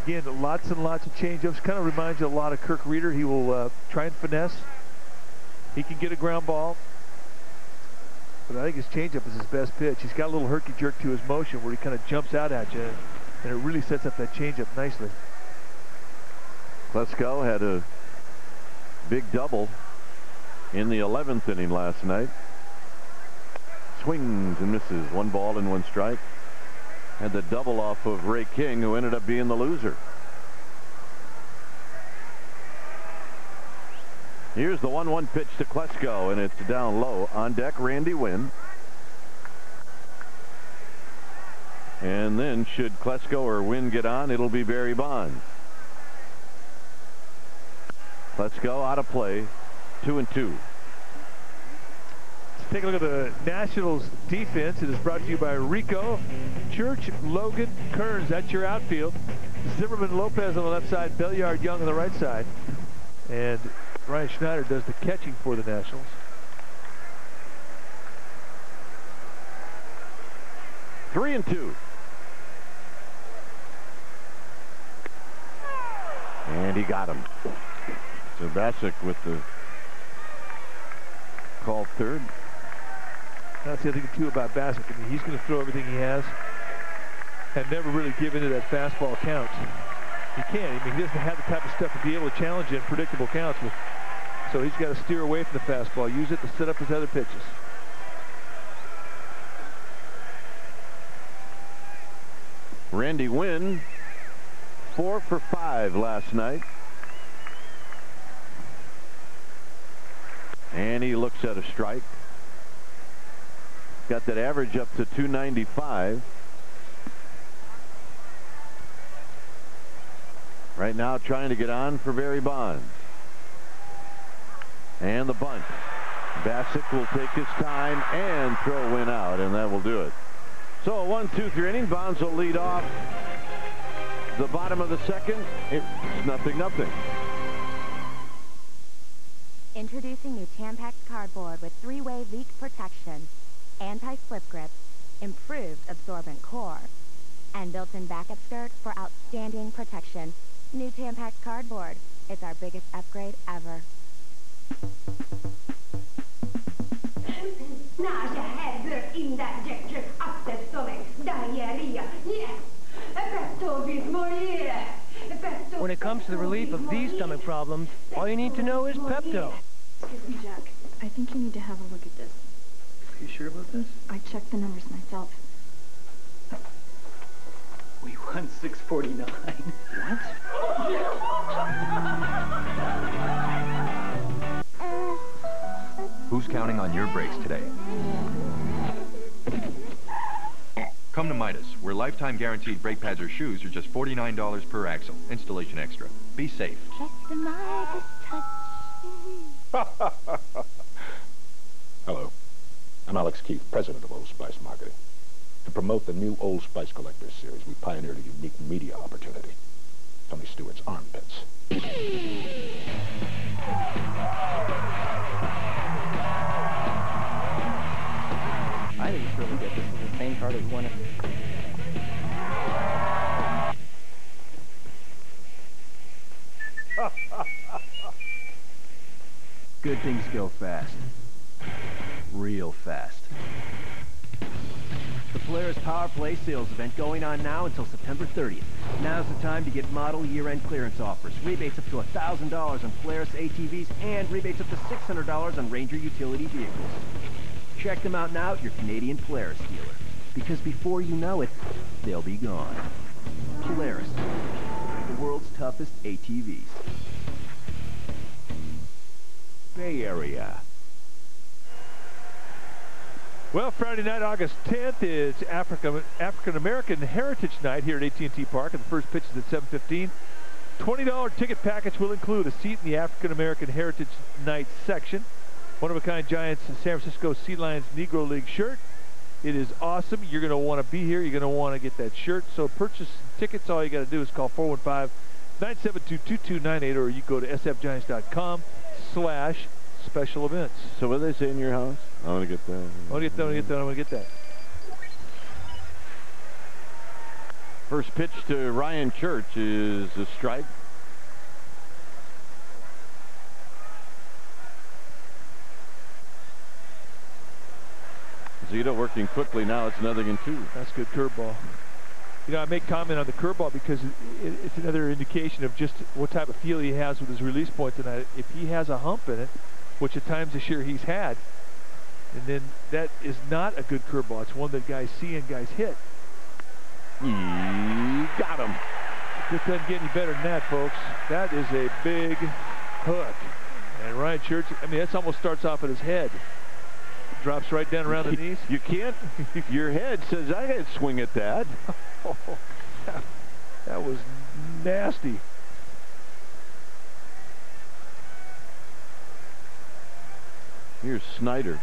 Again, lots and lots of changeups. Kind of reminds you a lot of Kirk Reeder. He will try and finesse. He can get a ground ball. But I think his changeup is his best pitch. He's got a little herky-jerk to his motion where he kind of jumps out at you, and it really sets up that changeup nicely. Klesko had a big double in the 11th inning last night. Swings and misses. 1 ball and 1 strike. Had the double off of Ray King, who ended up being the loser. Here's the 1-1 pitch to Klesko, and it's down low. On deck, Randy Wynn. And then should Klesko or Wynn get on, it'll be Barry Bonds. Klesko out of play, 2-2. Let's take a look at the Nationals defense. It is brought to you by Rico, Church, Logan, Kearns. That's your outfield. Zimmerman, Lopez on the left side, Belliard, Young on the right side. And Ryan Schneider does the catching for the Nationals. Three and 2. And he got him. So Bassick with the called third. That's the other thing, too, about Bassick. I mean, he's going to throw everything he has and never really give into that fastball count. He can't. I mean, he doesn't have the type of stuff to be able to challenge in predictable counts. So he's got to steer away from the fastball, use it to set up his other pitches. Randy Wynn, 4 for 5 last night. And he looks at a strike. Got that average up to 295. Right now trying to get on for Barry Bonds. And the bunt. Bassick will take his time and throw Wynn out, and that will do it. So a 1-2-3 inning. Bonds will lead off the bottom of the second. It's 0-0. Introducing new Tampax cardboard with 3-way leak protection, anti-slip grip, improved absorbent core, and built-in backup skirt for outstanding protection. New Tampax cardboard. It's our biggest upgrade ever. When it comes to the relief of these stomach problems, all you need to know is Pepto. Excuse me, Jack. I think you need to have a look at this. Are you sure about this? I checked the numbers myself. We won 649. What? Who's counting on your brakes today? Come to Midas, where lifetime guaranteed brake pads or shoes are just $49 per axle. Installation extra. Be safe. Just the Midas touch. Hello. I'm Alex Keith, president of Old Spice Marketing. To promote the new Old Spice Collectors series, we pioneered a unique media opportunity. Tony Stewart's armpits. I think it's really good. This is the same car that won it. Good things go fast. Real fast. The Polaris Power Play sales event going on now until September 30th. Now's the time to get model year-end clearance offers. Rebates up to $1,000 on Polaris ATVs and rebates up to $600 on Ranger utility vehicles. Check them out now at your Canadian Polaris dealer. Because before you know it, they'll be gone. Polaris, the world's toughest ATVs. Bay Area. Well, Friday night, August 10th is African American Heritage Night here at AT&T Park, and the first pitch is at 7:15. $20 ticket package will include a seat in the African American Heritage Night section. One-of-a-kind Giants San Francisco Sea Lions Negro League shirt. It is awesome. You're going to want to be here. You're going to want to get that shirt. So purchase tickets. All you got to do is call 415-972-2298, or you go to sfgiants.com/special events. So what do they say in your house? I want to get that. I want to get that. I want to get that. I want to get that. First pitch to Ryan Church is a strike. Zito working quickly now. It's 0-2. That's a good curveball. You know, I make comment on the curveball because it's another indication of just what type of feel he has with his release point tonight. If he has a hump in it, which at times this year he's had, and then that is not a good curveball. It's one that guys see and guys hit. He got him. This doesn't get any better than that, folks. That is a big hook. And Ryan Church, I mean, that almost starts off at his head. Drops right down around the knees. You can't. Your head says, I can't swing at that. Oh, that was nasty. Here's Snyder.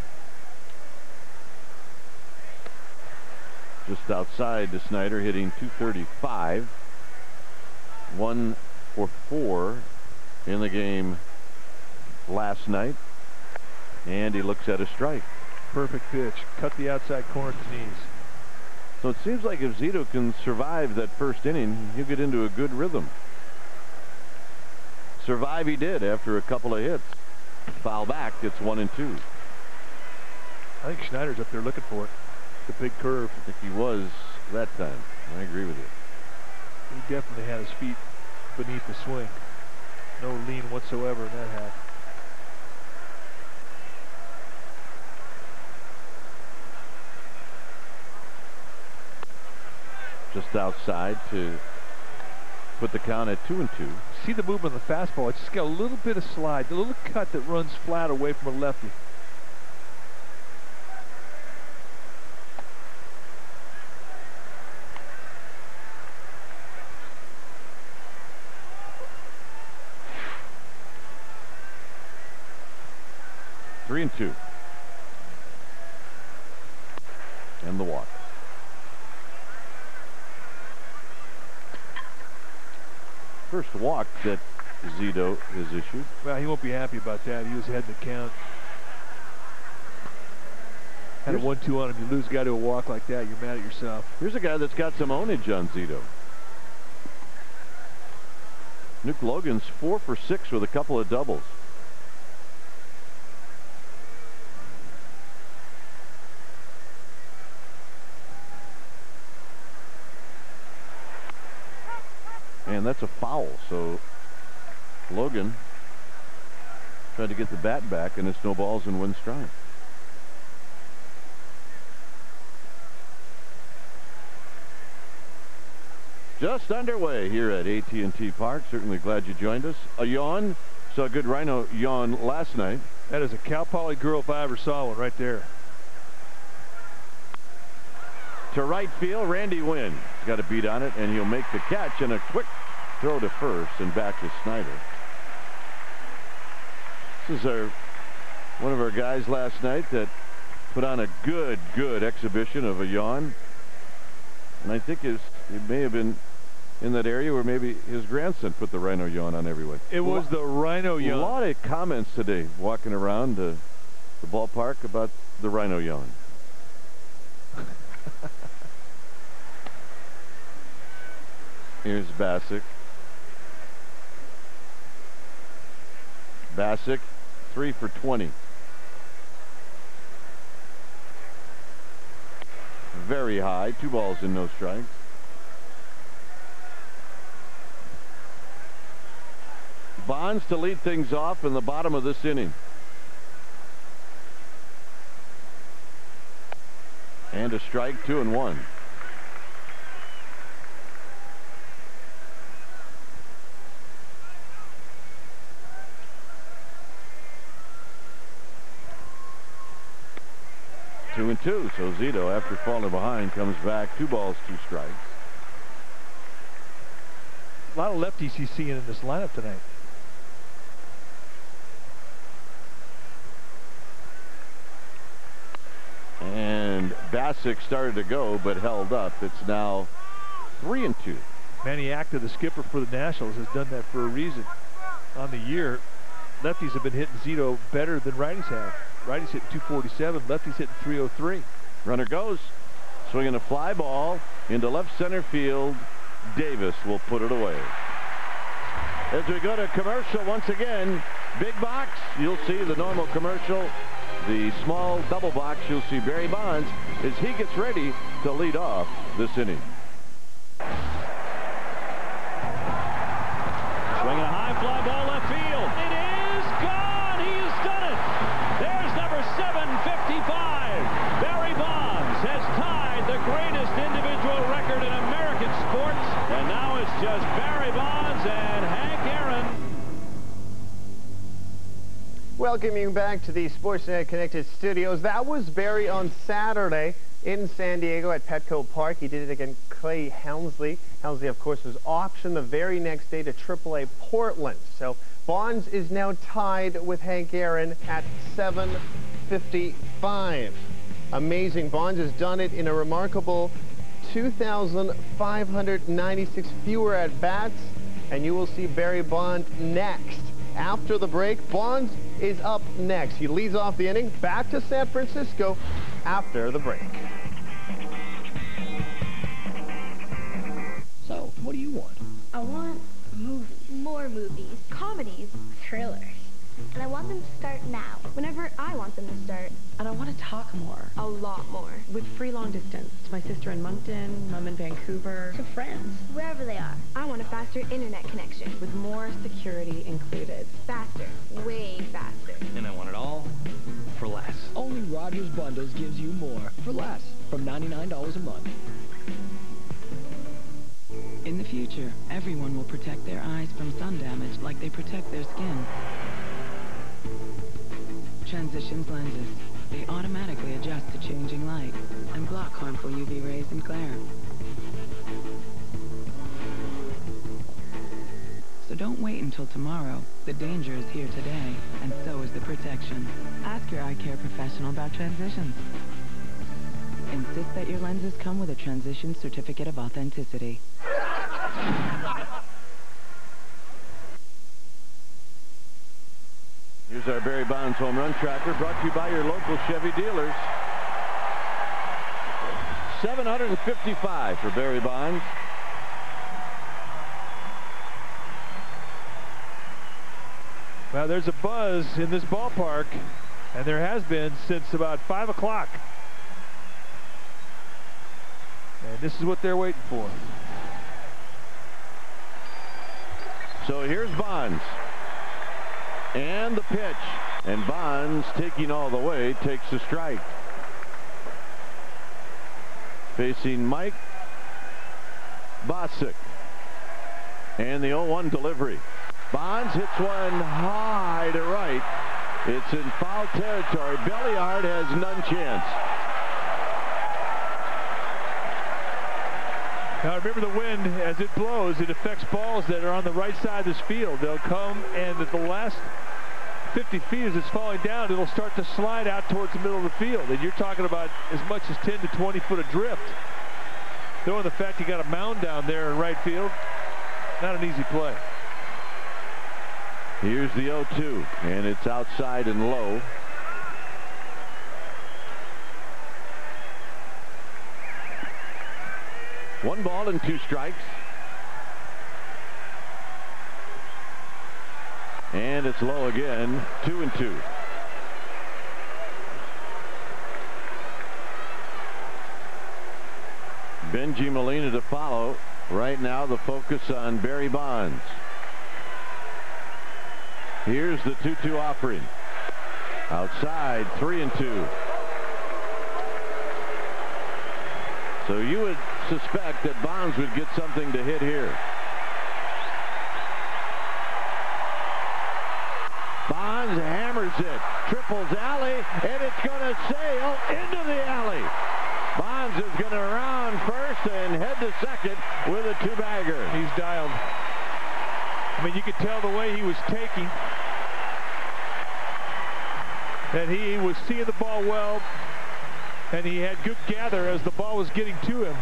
Just outside to Snyder, hitting .235. 1 for 4 in the game last night. And he looks at a strike. Perfect pitch. Cut the outside corner at the knees. So it seems like if Zito can survive that first inning, he'll get into a good rhythm. Survive he did after a couple of hits. Foul back, it's 1-2. I think Schneider's up there looking for it. The big curve. I think he was that time. I agree with you. He definitely had his feet beneath the swing. No lean whatsoever in that half. Just outside to put the count at 2-2. See the movement of the fastball. It's just got a little bit of slide, a little cut that runs flat away from a lefty. Three and 2. And the walk. First walk that Zito has issued. Well, he won't be happy about that. He was ahead in the count. Had a 1-2 on him. You lose a guy to a walk like that, you're mad at yourself. Here's a guy that's got some ownage on Zito. Nuke Logan's 4 for 6 with a couple of doubles. And that's a foul, so Logan tried to get the bat back, and it's no balls and 1 strike. Just underway here at AT&T Park. Certainly glad you joined us. A yawn. Saw a good Rhino yawn last night. That is a Cal Poly girl if I ever saw one right there. To right field, Randy Wynn. He's got a beat on it, and he'll make the catch, and a quick throw to first and back to Snyder. This is one of our guys last night that put on a good exhibition of a yawn. And I think it may have been in that area where maybe his grandson put the Rhino yawn on everyone. It was the Rhino yawn. A lot of comments today walking around the ballpark about the Rhino yawn. Here's Bassick. Bassick, 3 for 20. Very high, 2 balls and no strikes. Bonds to lead things off in the bottom of this inning. And a strike, 2-1. Two and 2. So Zito, after falling behind, comes back. 2 balls, 2 strikes. A lot of lefties he's seeing in this lineup tonight. And Bassick started to go, but held up. It's now 3 and 2. Manny Acta, the skipper for the Nationals, has done that for a reason. On the year, lefties have been hitting Zito better than righties have. Righties hitting 247, lefties hitting 303. Runner goes, swinging a fly ball into left center field. Davis will put it away. As we go to commercial once again, big box, you'll see the normal commercial. The small double box, you'll see Barry Bonds as he gets ready to lead off this inning. Swinging a high fly ball left field. It is gone. He has done it. There's number 755. Barry Bonds has tied the greatest individual record in American sports. And now it's just Barry Bonds and Hank Aaron. Welcoming back to the Sportsnet Connected studios. That was Barry on Saturday in San Diego at Petco Park. He did it against Clay Helmsley. Helmsley, of course, was auctioned the very next day to AAA Portland. So Bonds is now tied with Hank Aaron at 755. Amazing. Bonds has done it in a remarkable 2,596 fewer at-bats. And you will see Barry Bonds next. After the break, Bonds is up next. He leads off the inning, back to San Francisco after the break. So, what do you want? I want movies. More movies. Comedies. Thrillers. And I want them to start now, whenever I want them to start. And I want to talk more. A lot more. With free long distance. To my sister in Moncton, mom in Vancouver. To friends. Wherever they are. I want a faster internet connection. With more security included. Faster. Way faster. And I want it all for less. Only Rogers Bundles gives you more for less. From $99 a month. In the future, everyone will protect their eyes from sun damage like they protect their skin. Transitions lenses. They automatically adjust to changing light and block harmful UV rays and glare. So don't wait until tomorrow. The danger is here today, and so is the protection. Ask your eye care professional about transitions. Insist that your lenses come with a transition certificate of authenticity. Here's our Barry Bonds home run tracker, brought to you by your local Chevy dealers. 755 for Barry Bonds. Well, there's a buzz in this ballpark, and there has been since about 5 o'clock. And this is what they're waiting for. So here's Bonds. And the pitch. And Bonds, taking all the way, takes the strike. Facing Mike Bosick. And the 0-1 delivery. Bonds hits one high to right. It's in foul territory. Belliard has none chance. Now remember, the wind, as it blows, it affects balls that are on the right side of this field. They'll come, and at the last 50 feet as it's falling down, it'll start to slide out towards the middle of the field. And you're talking about as much as 10 to 20 foot of drift. Though in the fact you got a mound down there in right field, not an easy play. Here's the 0-2, and it's outside and low. One ball and 2 strikes. And it's low again, 2-2. Benji Molina to follow. Right now the focus on Barry Bonds. Here's the 2-2 offering. Outside, 3-2. So you would suspect that Bonds would get something to hit here. Bonds hammers it, triples alley, and it's going to sail into the alley. Bonds is going to round first and head to second with a 2-bagger. He's dialed. I mean, you could tell the way he was taking that he was seeing the ball well, and he had good gather as the ball was getting to him.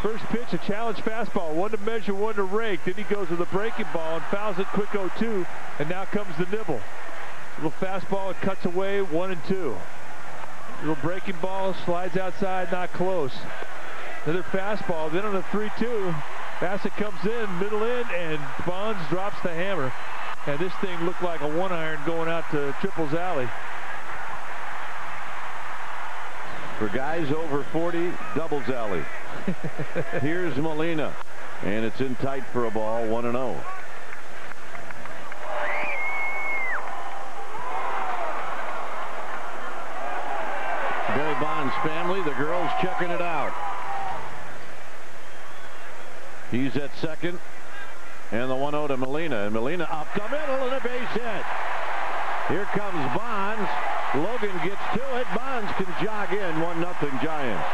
First pitch, a challenge fastball, one to measure, one to rake. Then he goes with a breaking ball and fouls it quick 0-2, and now comes the nibble. Little fastball, it cuts away, 1-2. Little breaking ball, slides outside, not close. Another fastball, then on a 3-2, Bassett comes in, middle in, and Bonds drops the hammer. And this thing looked like a 1-iron going out to Triples Alley. For guys over 40, doubles alley. Here's Molina, and it's in tight for a ball, 1-0. Barry Bonds' family, the girls checking it out. He's at second, and the 1-0 to Molina, and Molina up the middle and a base hit. Here comes Bonds. Logan gets to it. Bonds can jog in. 1-0 Giants.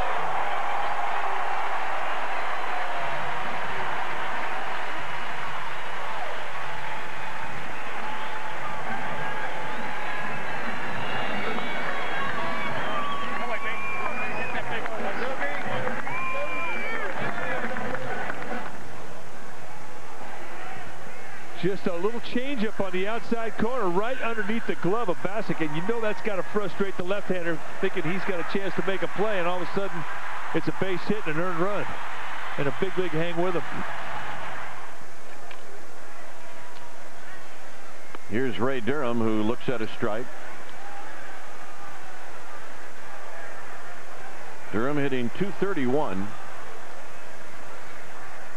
Just a little changeup on the outside corner, right underneath the glove of Bassett, and you know that's got to frustrate the left-hander, thinking he's got a chance to make a play, and all of a sudden it's a base hit and an earned run, and a big league hang with him. Here's Ray Durham, who looks at a strike. Durham hitting .231.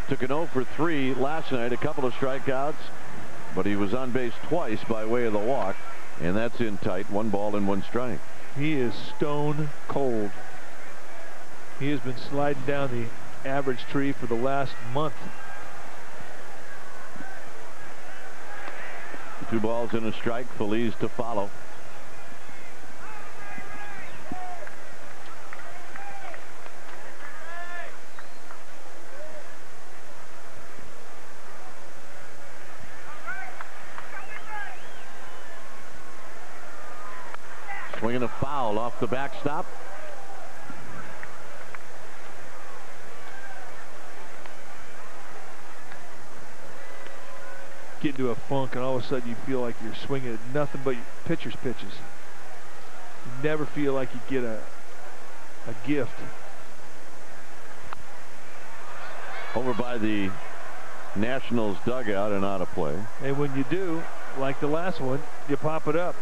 Took an 0 for 3 last night, a couple of strikeouts, but he was on base twice by way of the walk, and that's in tight, 1 ball and 1 strike. He is stone cold. He has been sliding down the average tree for the last month. 2 balls and a strike. Feliz to follow. Swinging a foul off the backstop. Get into a funk, and all of a sudden you feel like you're swinging at nothing but pitcher's pitches. You never feel like you get a gift. Over by the Nationals dugout and out of play. And when you do, like the last one, you pop it up.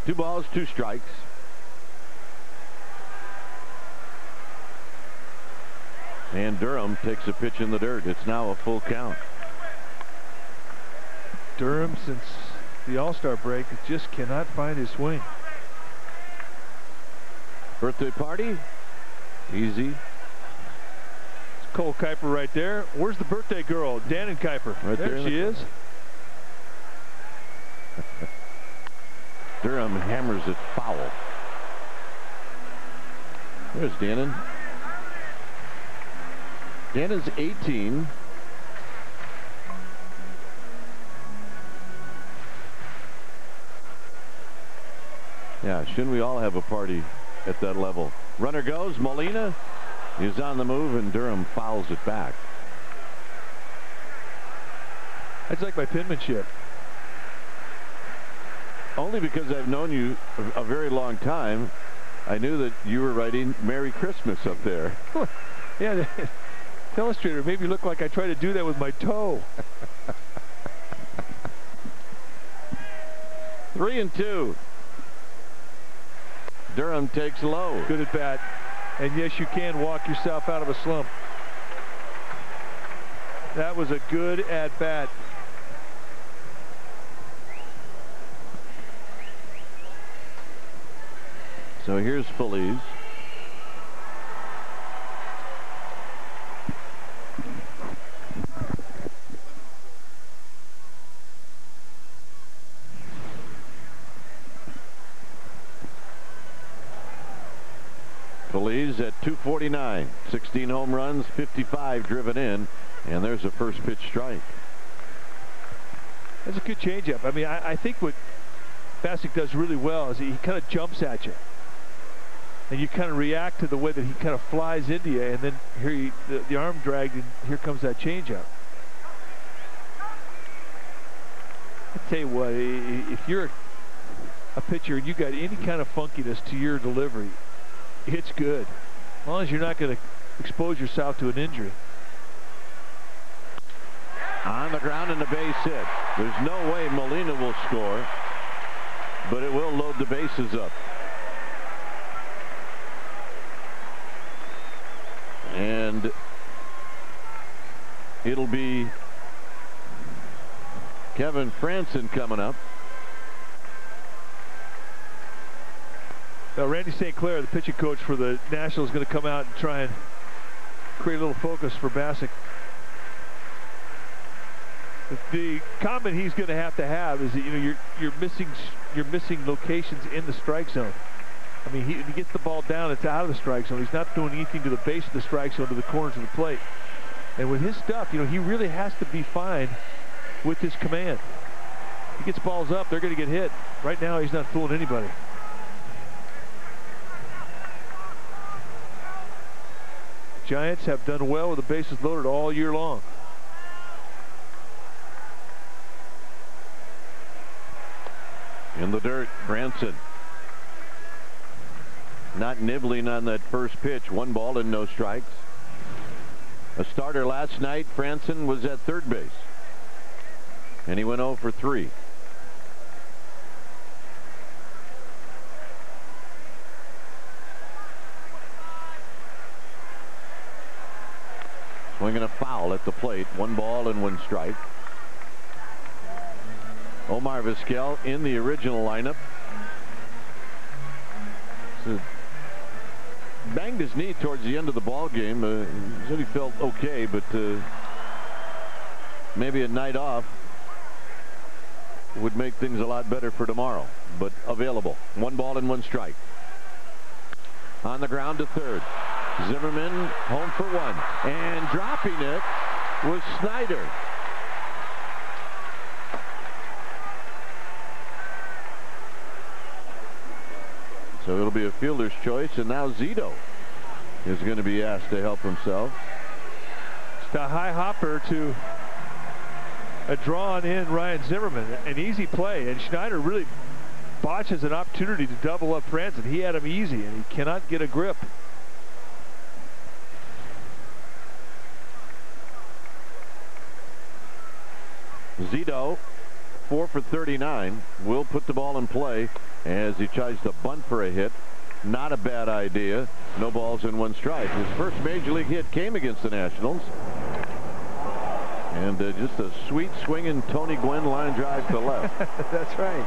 Two balls, 2 strikes. And Durham takes a pitch in the dirt. It's now a full count. Durham, since the All-Star break, just cannot find his swing. Birthday party? Easy. It's Cole Kuiper right there. Where's the birthday girl? Dannon Kuiper. Right there she is. Durham hammers it foul. There's Dannon. Dannon's 18. Yeah, shouldn't we all have a party at that level? Runner goes. Molina is on the move, and Durham fouls it back. That's like my penmanship. Only because I've known you a very long time, I knew that you were writing Merry Christmas up there. Yeah, the illustrator made me look like I tried to do that with my toe. 3-2. Durham takes low. Good at bat. And yes, you can walk yourself out of a slump. That was a good at bat. So here's Feliz. Feliz at 249, 16 home runs, 55 driven in, and there's a first pitch strike. That's a good changeup. I mean, I think what Bassett does really well is he kind of jumps at you, and you kind of react to the way that he kind of flies into you, and then here the arm dragged, and here comes that changeup. I tell you what, if you're a pitcher and you got any kind of funkiness to your delivery, it's good. As long as you're not going to expose yourself to an injury. On the ground and the base hit. There's no way Molina will score, but it will load the bases up. And it'll be Kevin Franson coming up. Now, Randy St. Clair, the pitching coach for the Nationals, is going to come out and try and create a little focus for Bassick. The comment he's going to have is that, you know, you're missing locations in the strike zone. I mean, he gets the ball down, it's out of the strike zone. He's not doing anything to the base of the strike zone, to the corners of the plate. And with his stuff, you know, he really has to be fine with his command. He gets balls up, they're going to get hit. Right now, he's not fooling anybody. Giants have done well with the bases loaded all year long. In the dirt, Franson. Not nibbling on that first pitch. 1 ball and no strikes. A starter last night, Franson was at third base. And he went 0 for 3. Swinging a foul at the plate. 1 ball and 1 strike. Omar Vizquel in the original lineup. So banged his knee towards the end of the ball game. He said he felt okay, but maybe a night off would make things a lot better for tomorrow. But available. 1 ball and 1 strike. On the ground to third. Zimmerman home for 1. And dropping it was Snyder. So it'll be a fielder's choice, and now Zito is going to be asked to help himself. It's a high hopper to a drawn in Ryan Zimmerman. An easy play, and Schneider really botches an opportunity to double up Franson. He had him easy, and he cannot get a grip. Zito, 4 for 39, will put the ball in play as he tries to bunt for a hit. Not a bad idea. No balls and 1 strike. His first major league hit came against the Nationals. And just a sweet swinging Tony Gwynn line drive to left. That's right.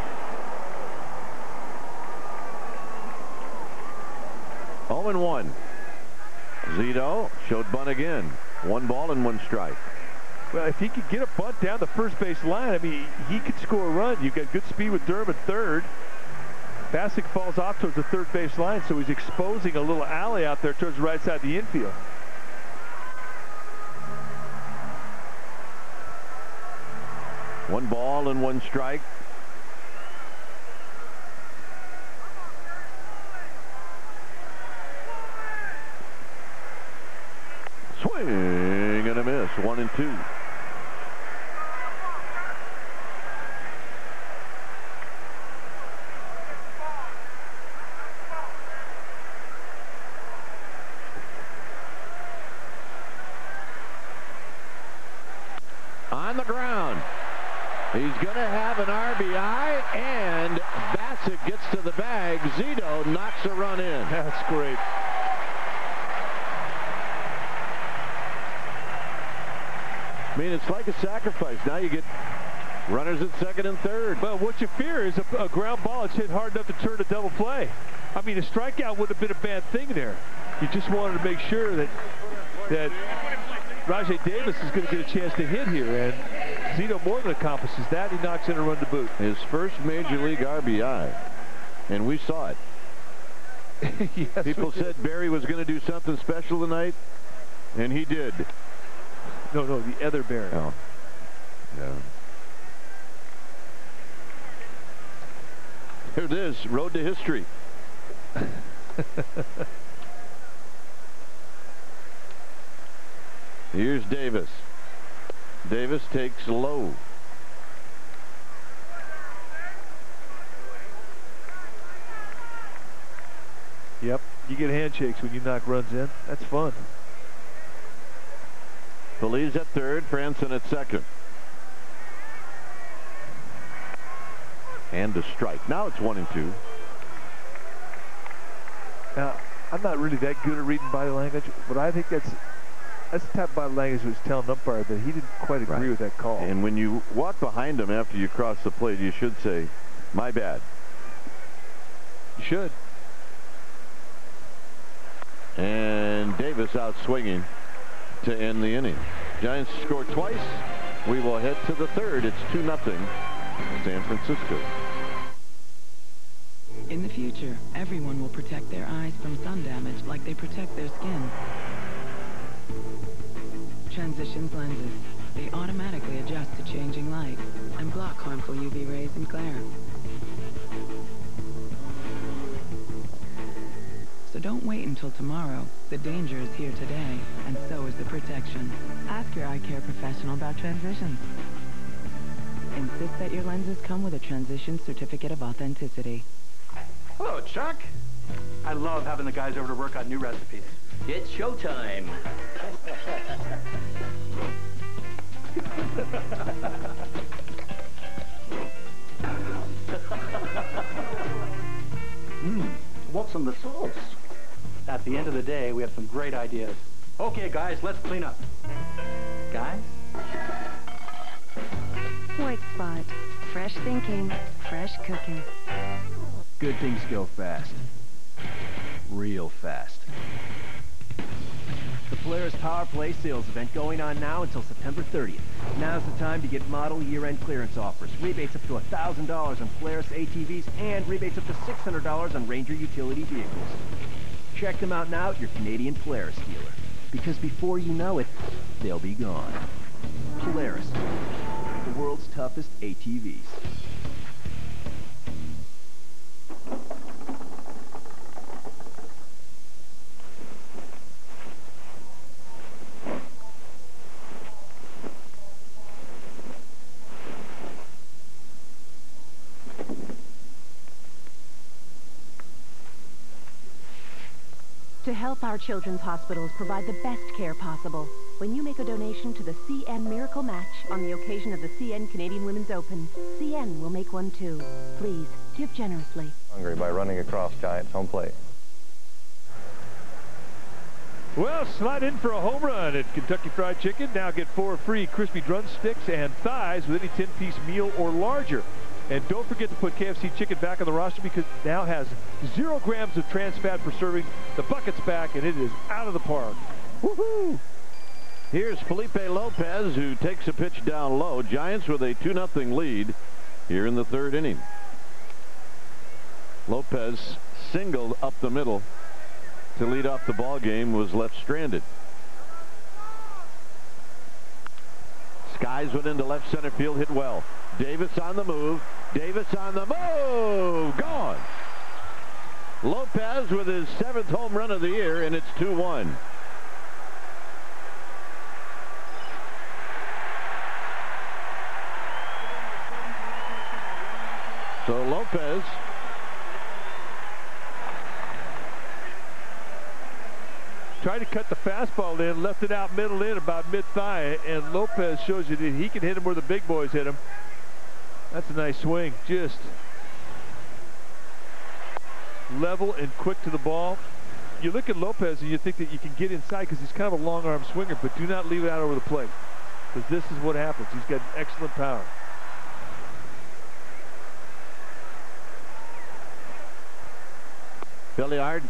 0-1. Zito showed bunt again. 1 ball and 1 strike. Well, if he could get a bunt down the first base line, I mean, he could score a run. You've got good speed with Durham at third. Bassick falls off towards the third base line, so he's exposing a little alley out there towards the right side of the infield. One ball and 1 strike. Swing and a miss. 1 and 2. On the ground. He's going to have an RBI, and Bassick gets to the bag. Zito knocks a run in. That's great. I mean, it's like a sacrifice. Now you get runners at second and third. But what you fear is a ground ball that's hit hard enough to turn a double play. I mean, a strikeout would have been a bad thing there. You just wanted to make sure that Rajai Davis is going to get a chance to hit here, and Zito more than accomplishes that. He knocks in a run to boot. His first major league RBI, and we saw it. Yes, people said Barry was going to do something special tonight, and he did. No, the other Barry. Oh. Yeah. Here it is, road to history. Here's Davis. Davis takes low. Yep, you get handshakes when you knock runs in. That's fun. Feliz at third, Franson at second. And a strike. Now it's 1-2. Now, I'm not really that good at reading body language, but I think that's the type of body language that was telling the umpire that he didn't quite agree with that call. And when you walk behind him after you cross the plate, you should say, "My bad." You should. And Davis out swinging to end the inning. Giants score twice. We will head to the third. It's 2-0 San Francisco. In the future, everyone will protect their eyes from sun damage like they protect their skin. Transitions lenses. They automatically adjust to changing light and block harmful UV rays and glare. So don't wait until tomorrow. The danger is here today, and so is the protection. Ask your eye care professional about transitions. Insist that your lenses come with a transition certificate of authenticity. Hello, Chuck. I love having the guys over to work on new recipes. It's showtime. What's in the sauce? At the end of the day, we have some great ideas. Okay, guys, let's clean up. Guys? White Spot. Fresh thinking, fresh cooking. Good things go fast. Real fast. The Polaris Power Play sales event going on now until September 30th. Now's the time to get model year-end clearance offers. Rebates up to $1,000 on Polaris ATVs and rebates up to $600 on Ranger utility vehicles. Check them out now at your Canadian Polaris dealer. Because before you know it, they'll be gone. Polaris, the world's toughest ATVs. To help our children's hospitals provide the best care possible, when you make a donation to the CN Miracle Match on the occasion of the CN Canadian Women's Open, CN will make one too. Please, give generously. Hungry by running across Giants home plate. Well, slide in for a home run at Kentucky Fried Chicken. Now get 4 free crispy drumsticks and thighs with any 10-piece meal or larger. And don't forget to put KFC chicken back on the roster because it now has 0 grams of trans fat per serving. The bucket's back, and it is out of the park. Woohoo! Here's Felipe Lopez, who takes a pitch down low. Giants with a 2-0 lead here in the third inning. Lopez singled up the middle to lead off the ball game, was left stranded. Skies went into left center field, hit well. Davis on the move. Davis on the move. Gone. Lopez with his 7th home run of the year, and it's 2-1. So Lopez tried to cut the fastball in, left it out middle in about mid-thigh, and Lopez shows you that he can hit him where the big boys hit him. That's a nice swing. Just level and quick to the ball. You look at Lopez and you think that you can get inside because he's kind of a long arm swinger, but do not leave it out over the plate because this is what happens. He's got excellent power. Belliard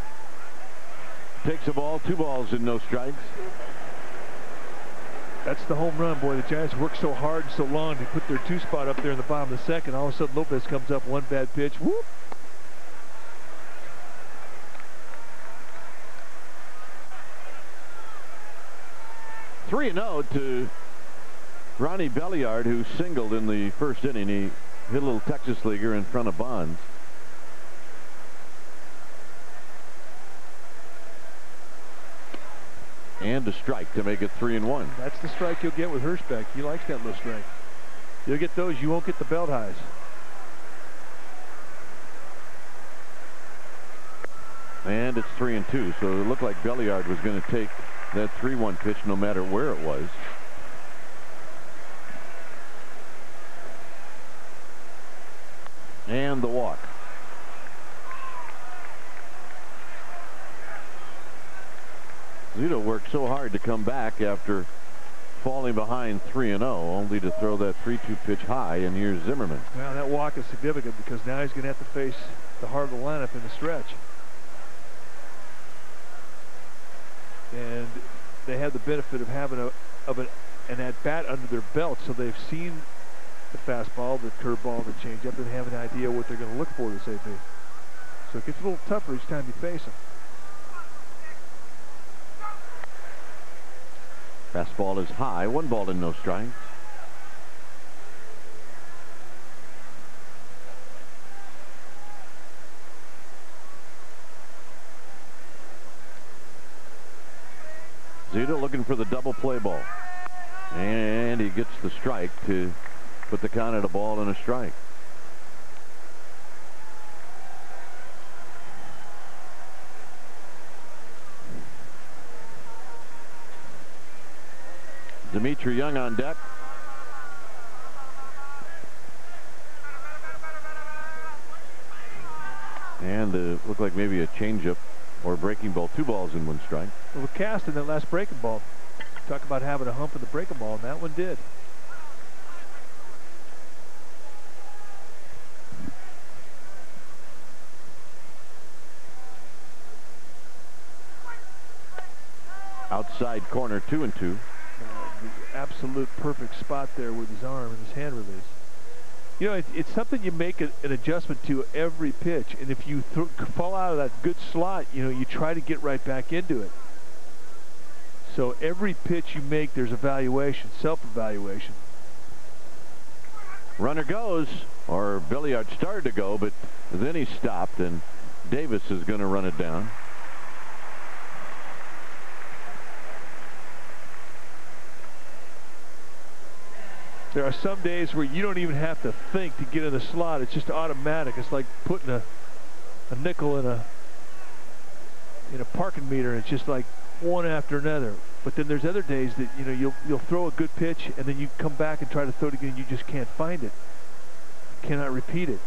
takes the ball, 2 balls and no strikes. That's the home run, boy. The Giants worked so hard and so long to put their 2 spot up there in the bottom of the second. All of a sudden, Lopez comes up, 1 bad pitch. Whoop! Three and out to Ronnie Belliard, who singled in the first inning. He hit a little Texas leaguer in front of Bonds. And a strike to make it 3-1. That's the strike you'll get with Hirschbeck. He likes that low strike. You'll get those. You won't get the belt highs. And it's 3-2, so it looked like Belliard was going to take that 3-1 pitch no matter where it was. And the walk. Zito worked so hard to come back after falling behind 3-0, only to throw that 3-2 pitch high, and here's Zimmerman. Well, that walk is significant because now he's going to have to face the heart of the lineup in the stretch. And they have the benefit of having an at-bat under their belt, so they've seen the fastball, the curveball, and the changeup, and have an idea what they're going to look for this AP. So it gets a little tougher each time you face them. Fastball is high, 1 ball and no strike. Zito looking for the double play ball. And he gets the strike to put the count at a ball and a strike. Dimitri Young on deck. And looked like maybe a changeup or a breaking ball. 2 balls and 1 strike. Well, the cast in that last breaking ball. Talk about having a hump in the breaking ball, and that one did. Outside corner, 2-2. The absolute perfect spot there with his arm and his hand release. You know, it's something you make an adjustment to every pitch, and if you fall out of that good slot, you know, you try to get right back into it. So every pitch you make, there's evaluation, self-evaluation. Runner goes, or Belliard started to go, but then he stopped, and Davis is going to run it down. There are some days where you don't even have to think to get in the slot. It's just automatic. It's like putting a nickel in a parking meter. It's just like one after another. But then there's other days that, you know, you'll throw a good pitch and then you come back and try to throw it again. You just can't find it. You cannot repeat it.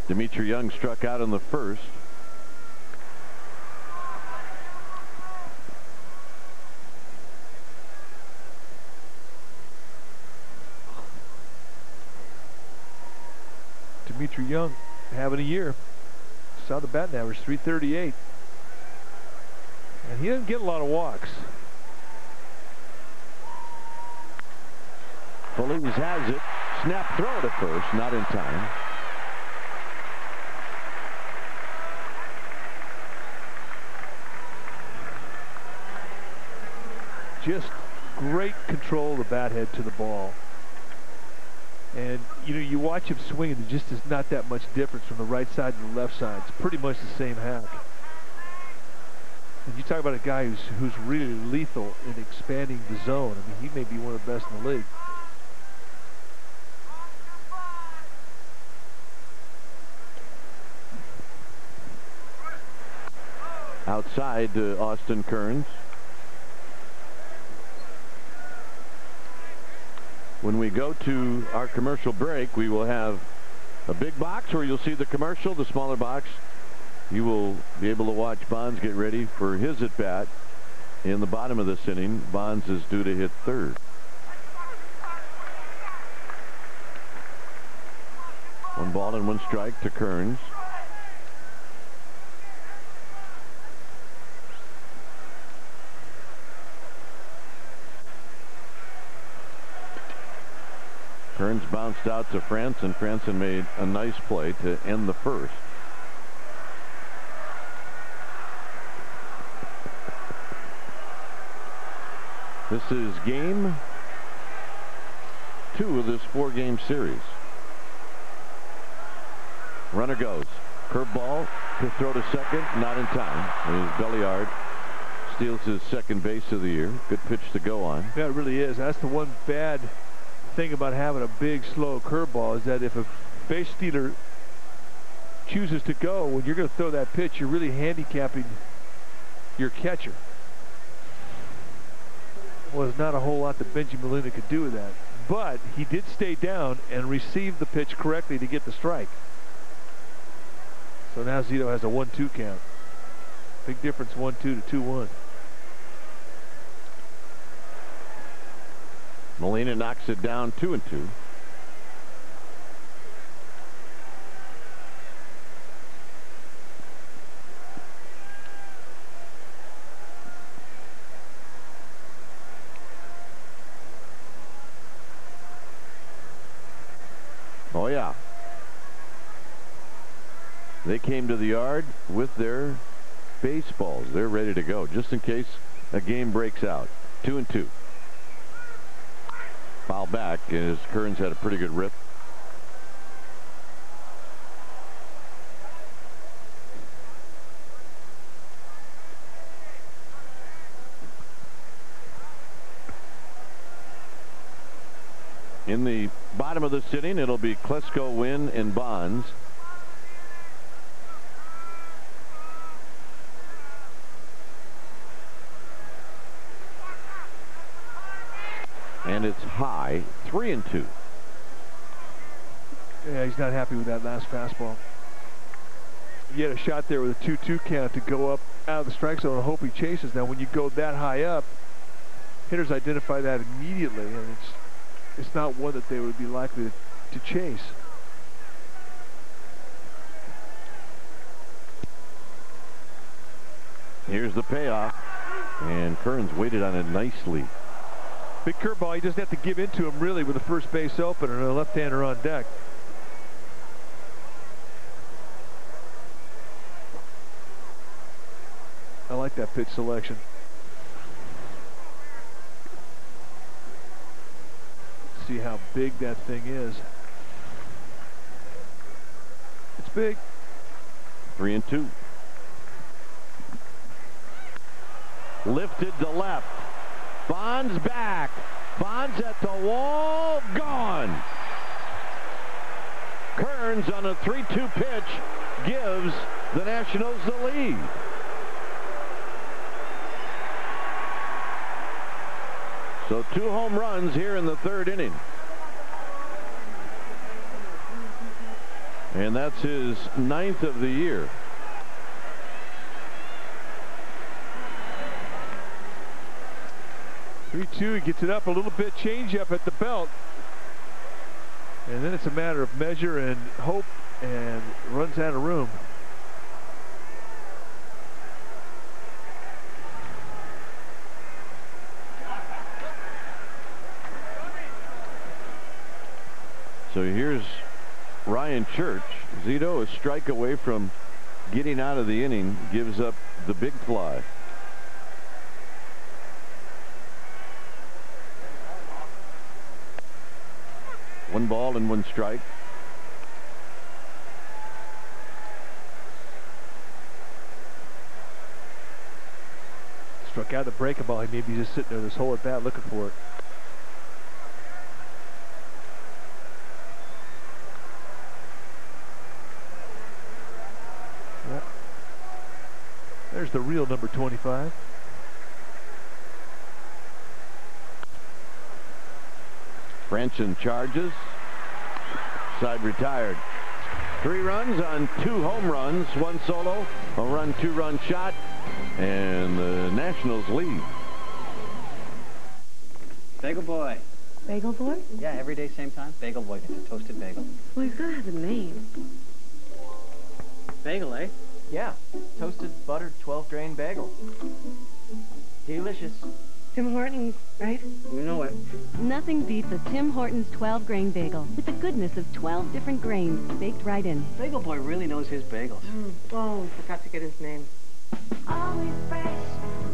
Dimitri Young struck out in the first. Dimitri Young having a year. Saw the batting average, 338. And he doesn't get a lot of walks. Feliz has it. Snap throw to first, not in time. Just great control of the bat head to the ball. And, you know, you watch him swing, and there just is not that much difference from the right side to the left side. It's pretty much the same hack. And you talk about a guy who's really lethal in expanding the zone. I mean, he may be one of the best in the league. Outside Austin Kearns. When we go to our commercial break, we will have a big box where you'll see the commercial. The smaller box, you will be able to watch Bonds get ready for his at-bat in the bottom of this inning. Bonds is due to hit third. 1 ball and 1 strike to Kearns. Kearns bounced out to Franson. Franson made a nice play to end the first. This is game 2 of this 4-game series. Runner goes. Curveball to throw to second, not in time. As Belliard steals his second base of the year. Good pitch to go on. Yeah, it really is. That's the one bad thing about having a big, slow curveball, is that if a base stealer chooses to go, when you're going to throw that pitch, you're really handicapping your catcher. Well, there's not a whole lot that Benji Molina could do with that. But he did stay down and receive the pitch correctly to get the strike. So now Zito has a 1-2 count. Big difference, 1-2 to 2-1. Molina knocks it down 2-2. Oh, yeah. They came to the yard with their baseballs. They're ready to go, just in case a game breaks out. 2-2. Foul back, as Kearns had a pretty good rip. In the bottom of the sitting, it'll be Klesko, Wynn, and Bonds. And it's high, 3-2. Yeah, he's not happy with that last fastball. He had a shot there with a 2-2 count to go up out of the strike zone and hope he chases. Now, when you go that high up, hitters identify that immediately, and it's not one that they would be likely to chase. Here's the payoff, and Kearns waited on it nicely. Big curveball. He doesn't have to give into him really with the first base open and a left-hander on deck. I like that pitch selection. See how big that thing is. It's big. 3-2. Lifted to left. Bonds back. Bonds at the wall. Gone. Kearns on a 3-2 pitch gives the Nationals the lead. So 2 home runs here in the 3rd inning. And that's his 9th of the year. He gets it up a little bit, change up at the belt. And then it's a matter of measure and hope, and runs out of room. So here's Ryan Church. Zito, a strike away from getting out of the inning, gives up the big fly. One ball and 1 strike. Struck out the breaking ball. He may be just sitting there this whole at bat looking for it. Yep. There's the real number 25. Branson charges. Side retired. 3 runs on 2 home runs, 1 solo, a run, 2-run shot, and the Nationals lead. Bagel Boy. Bagel Boy? Yeah, every day, same time. Bagel Boy gets a toasted bagel. Well, he's got to have a name. Bagel, eh? Yeah. Toasted, buttered, 12-grain bagel. Delicious. Tim Hortons, right? You know it. Nothing beats a Tim Hortons 12-grain bagel with the goodness of 12 different grains baked right in. Bagel Boy really knows his bagels. Oh, forgot to get his name. Always fresh,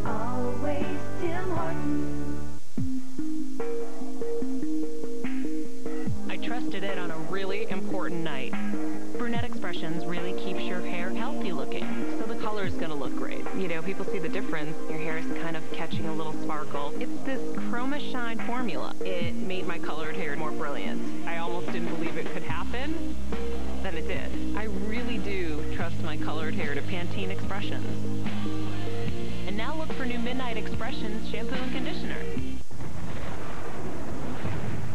always Tim Hortons. I trusted it on a really important night. Brunette Expressions really keeps your hair healthy looking, so the color is going to look great. You know, people see the difference. Your hair is kind of catching a little sparkle. It's this Chroma Shine formula. It made my colored hair more brilliant. I almost didn't believe it could happen. happen, then it did. I really do trust my colored hair to Pantene Expressions. And now look for new Midnight Expressions shampoo and conditioner.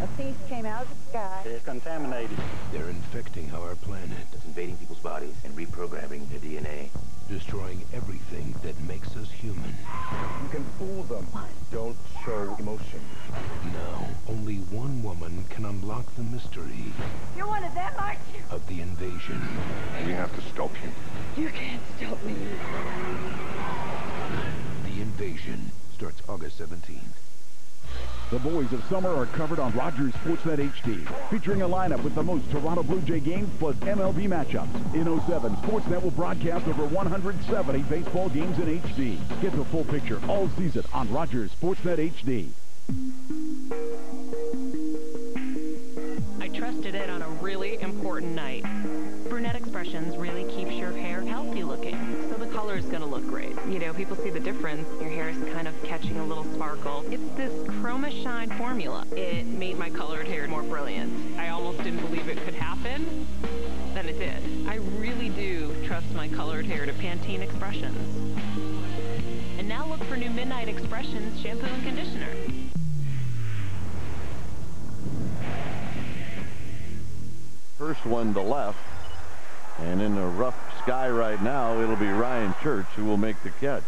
A thief came out of the sky. It's contaminated. They're infecting our planet. It's invading people's bodies and reprogramming their DNA. Destroying everything that makes us human. You can fool them. Don't show emotion. Now, only one woman can unlock the mystery You're one of them, aren't you? of the invasion. We have to stop you. You can't stop me. The Invasion starts August 17th. The boys of summer are covered on Rogers Sportsnet HD, featuring a lineup with the most Toronto Blue Jay games plus MLB matchups. In 07, Sportsnet will broadcast over 170 baseball games in HD. Get the full picture all season on Rogers Sportsnet HD. I trusted it on a really important night. Brunette Expressions really keeps your hair healthy looking, so the color is going to look great. You know, people see the difference. Your hair is kind of catching a little sparkle. It's this Chroma Shine formula. It made my colored hair more brilliant. I almost didn't believe it could happen. Then it did. I really do trust my colored hair to Pantene Expressions. And now look for new Midnight Expressions shampoo and conditioner. First one to left. And in the rough sky right now, it'll be Ryan Church who will make the catch.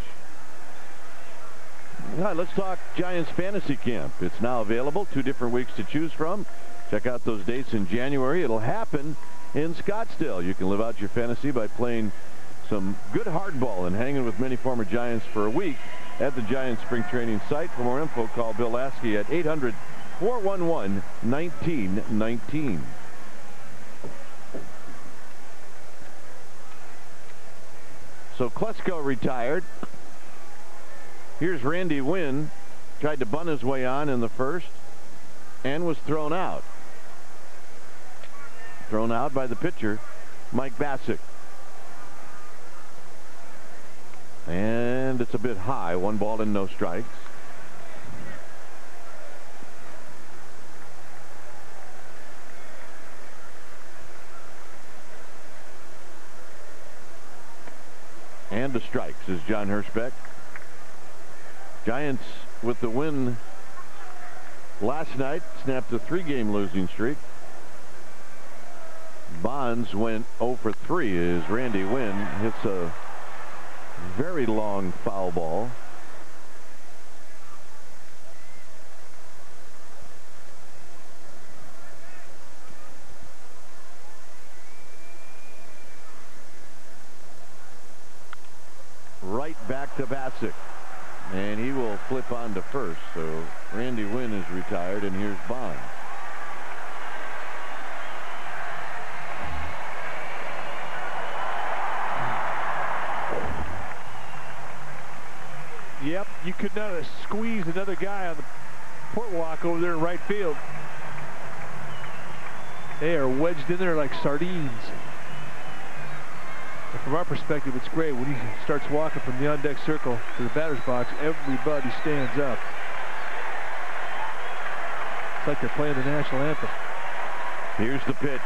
All right, let's talk Giants Fantasy Camp. It's now available. 2 different weeks to choose from. Check out those dates in January. It'll happen in Scottsdale. You can live out your fantasy by playing some good hardball and hanging with many former Giants for a week at the Giants spring training site. For more info, call Bill Lasky at 800-411-1919. So Klesko retired. Here's Randy Wynn. Tried to bunt his way on in the first and was thrown out. Thrown out by the pitcher, Mike Bassick. And it's a bit high. 1 ball and no strikes. And a strike, says John Hirschbeck. Giants with the win last night snapped a 3-game losing streak. Bonds went 0 for 3 as Randy Wynn hits a very long foul ball. Right back to Bassick, and he will flip on to first. So Randy Wynn is retired, and here's Bonds. Yep, you could not have squeezed another guy on the port walk over there in right field. They are wedged in there like sardines. And from our perspective, it's great. When he starts walking from the on-deck circle to the batter's box, everybody stands up. It's like they're playing the national anthem. Here's the pitch.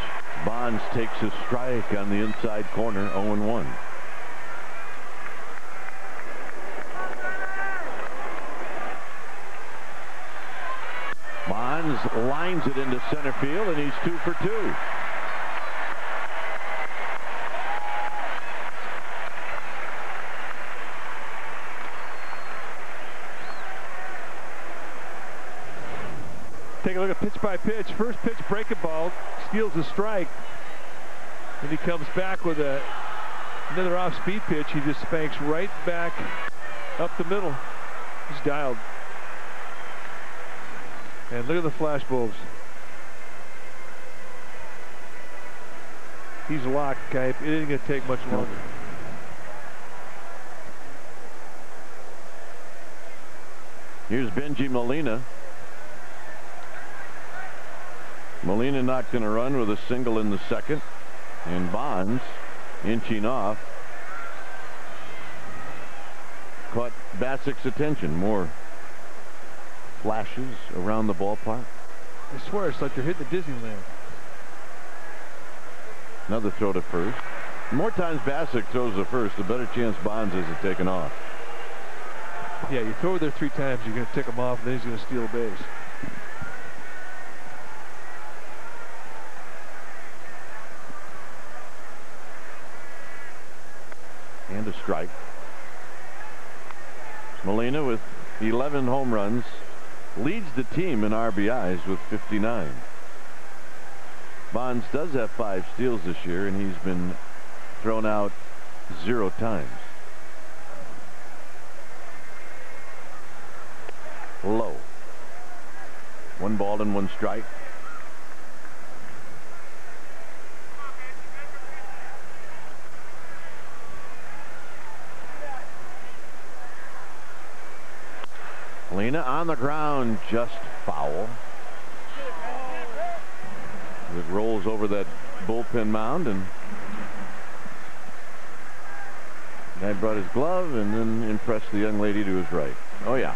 Bonds takes a strike on the inside corner, 0-1. Bonds lines it into center field, and he's 2 for 2. Take a look at pitch by pitch. First pitch, breaking ball, steals a strike. And he comes back with another off-speed pitch. He just spanks right back up the middle. He's dialed. And look at the flash bulbs. He's locked, Kipe. It ain't going to take much longer. Here's Benji Molina. Molina knocked in a run with a single in the second, and Bonds inching off caught Bassick's attention. More flashes around the ballpark. I swear it's like they're hitting the Disneyland. Another throw to first. The more times Bassick throws to first, the better chance Bonds is at taking off. Yeah, you throw there 3 times, you're going to tick him off, and then he's going to steal a base. And a strike. Molina with 11 home runs leads the team in RBIs with 59. Bonds does have 5 steals this year, and he's been thrown out 0 times. Low. 1 ball and 1 strike. Molina on the ground, just foul. It rolls over that bullpen mound, and guy brought his glove and then impressed the young lady to his right. Oh yeah.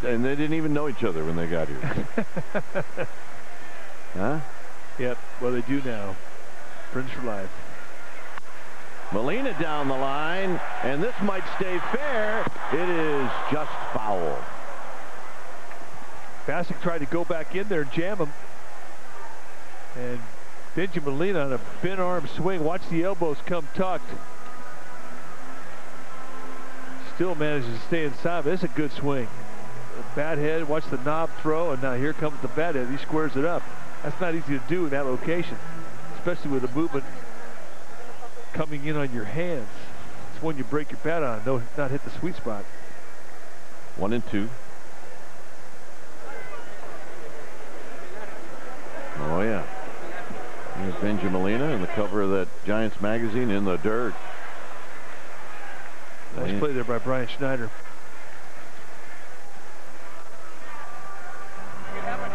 And they didn't even know each other when they got here. Huh? Yep, well they do now. Friends for life. Molina down the line, and this might stay fair. It is just foul. Bassick tried to go back in there and jam him. And Benjamin Molina on a bent arm swing. Watch the elbows come tucked. Still manages to stay inside, but it's a good swing. The bat head, watch the knob throw, and now here comes the bat head. He squares it up. That's not easy to do in that location, especially with the movement coming in on your hands. It's when you break your bat on, not hit the sweet spot. 1-2. Oh yeah. Here's Benjamin Molina in the cover of that Giants magazine in the dirt. Nice play there by Brian Schneider.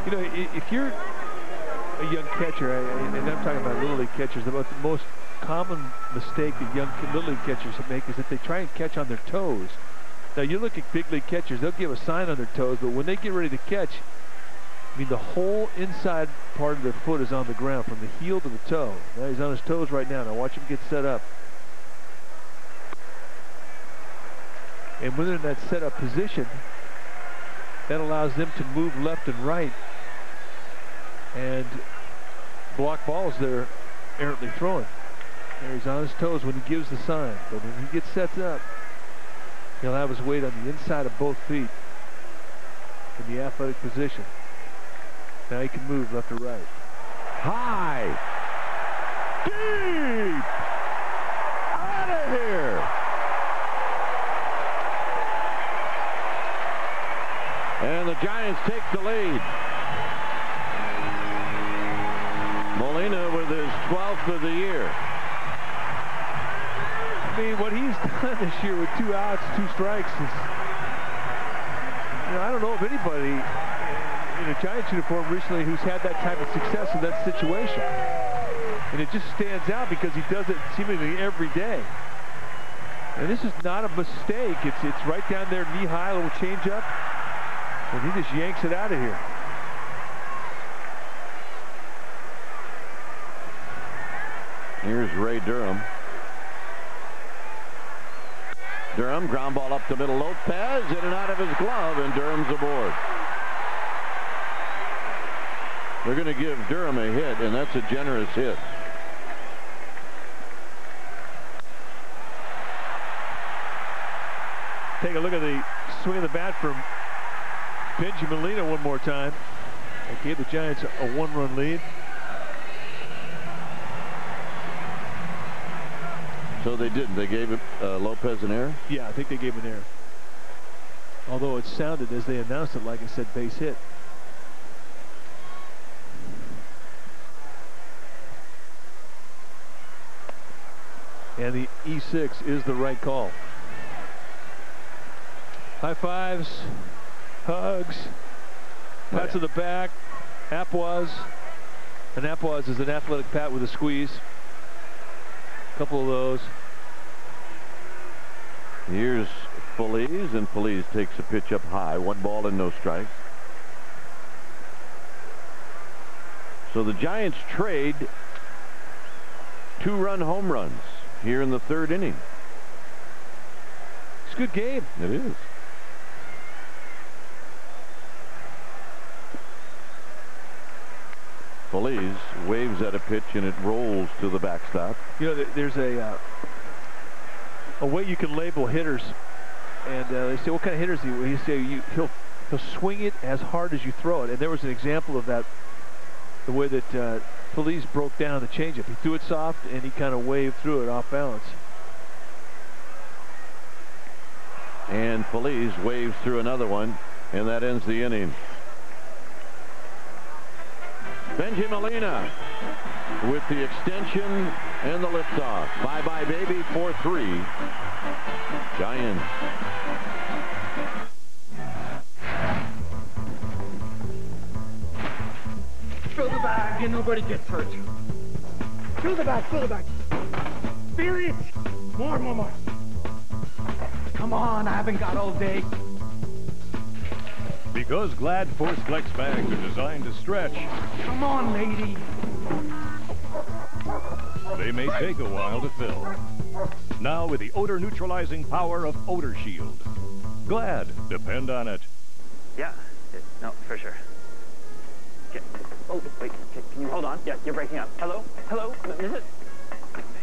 You know, if you're a young catcher, and I'm talking about Little League catchers, the most common mistake that young Little League catchers make is that they try and catch on their toes. Now, you look at big league catchers, they'll give a sign on their toes, but when they get ready to catch, I mean, the whole inside part of their foot is on the ground from the heel to the toe. Now, he's on his toes right now. Now, watch him get set up. And when they're in that set up position, that allows them to move left and right and block balls they're errantly throwing. There he's on his toes when he gives the sign, but when he gets set up, he'll have his weight on the inside of both feet in the athletic position. Now he can move left or right. High. Deep. Out of here. And the Giants take the lead. Molina with his 12th of the year. I mean, what he's done this year with 2 outs, 2 strikes is, you know, I don't know if anybody in a Giants uniform recently who's had that type of success in that situation. And it just stands out because he does it seemingly every day. And this is not a mistake. It's right down there, knee high, a little change up. And he just yanks it out of here. Here's Ray Durham. Durham, ground ball up the middle. Lopez in and out of his glove, and Durham's aboard. They're going to give Durham a hit, and that's a generous hit. Take a look at the swing of the bat from Benjamin Molina one more time. That gave the Giants a 1-run lead. So they didn't. They gave Lopez an error? Yeah, I think they gave him an error. Although it sounded, as they announced it, like I said, base hit. And the E6 is the right call. High fives, hugs, pats to the back, Apwas. An Apwas is an athletic pat with a squeeze. A couple of those. Here's Feliz, and Feliz takes a pitch up high. 1 ball and no strikes. So the Giants trade 2-run home runs here in the 3rd inning. It's a good game. It is. Feliz waves at a pitch and it rolls to the backstop. You know, there's a way you can label hitters, and they say, what kind of hitter is he? Well, you say he'll swing it as hard as you throw it, and there was an example of that, the way that Feliz broke down the changeup. He threw it soft and he kind of waved through it off balance. And Feliz waves through another one, and that ends the inning. Benji Molina with the extension and the liftoff. Bye-bye, baby, 4-3. Giants. Fill the bag and nobody gets hurt. Fill the bag, fill the bag. Fill it! More. Come on, I haven't got all day. Because Glad Force Flex bags are designed to stretch. Come on, lady. They may take a while to fill. Now with the odor neutralizing power of Odor Shield. Glad, depend on it. Yeah, no, for sure. Okay. Oh, wait, okay, can you hold on? Yeah, you're breaking up. Hello? Hello? Is it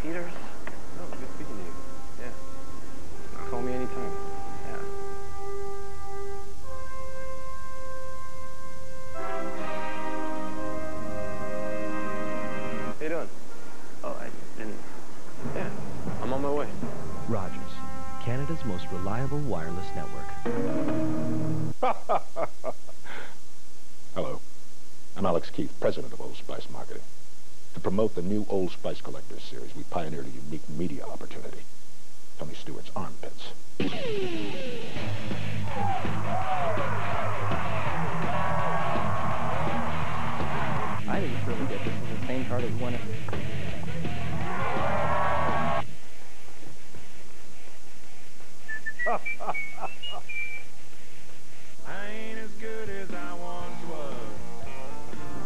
Peters? Oh, good speaking to you. Yeah. Call me anytime. Yeah. How you doing? Oh, I didn't. Yeah, I'm on my way. Rogers, Canada's most reliable wireless network. Hello. I'm Alex Keith, president of Old Spice Marketing. To promote the new Old Spice Collectors series, we pioneered a unique media opportunity. Tony Stewart's armpits. I think it's really good. This is the same car that won it. I ain't as good as I once was.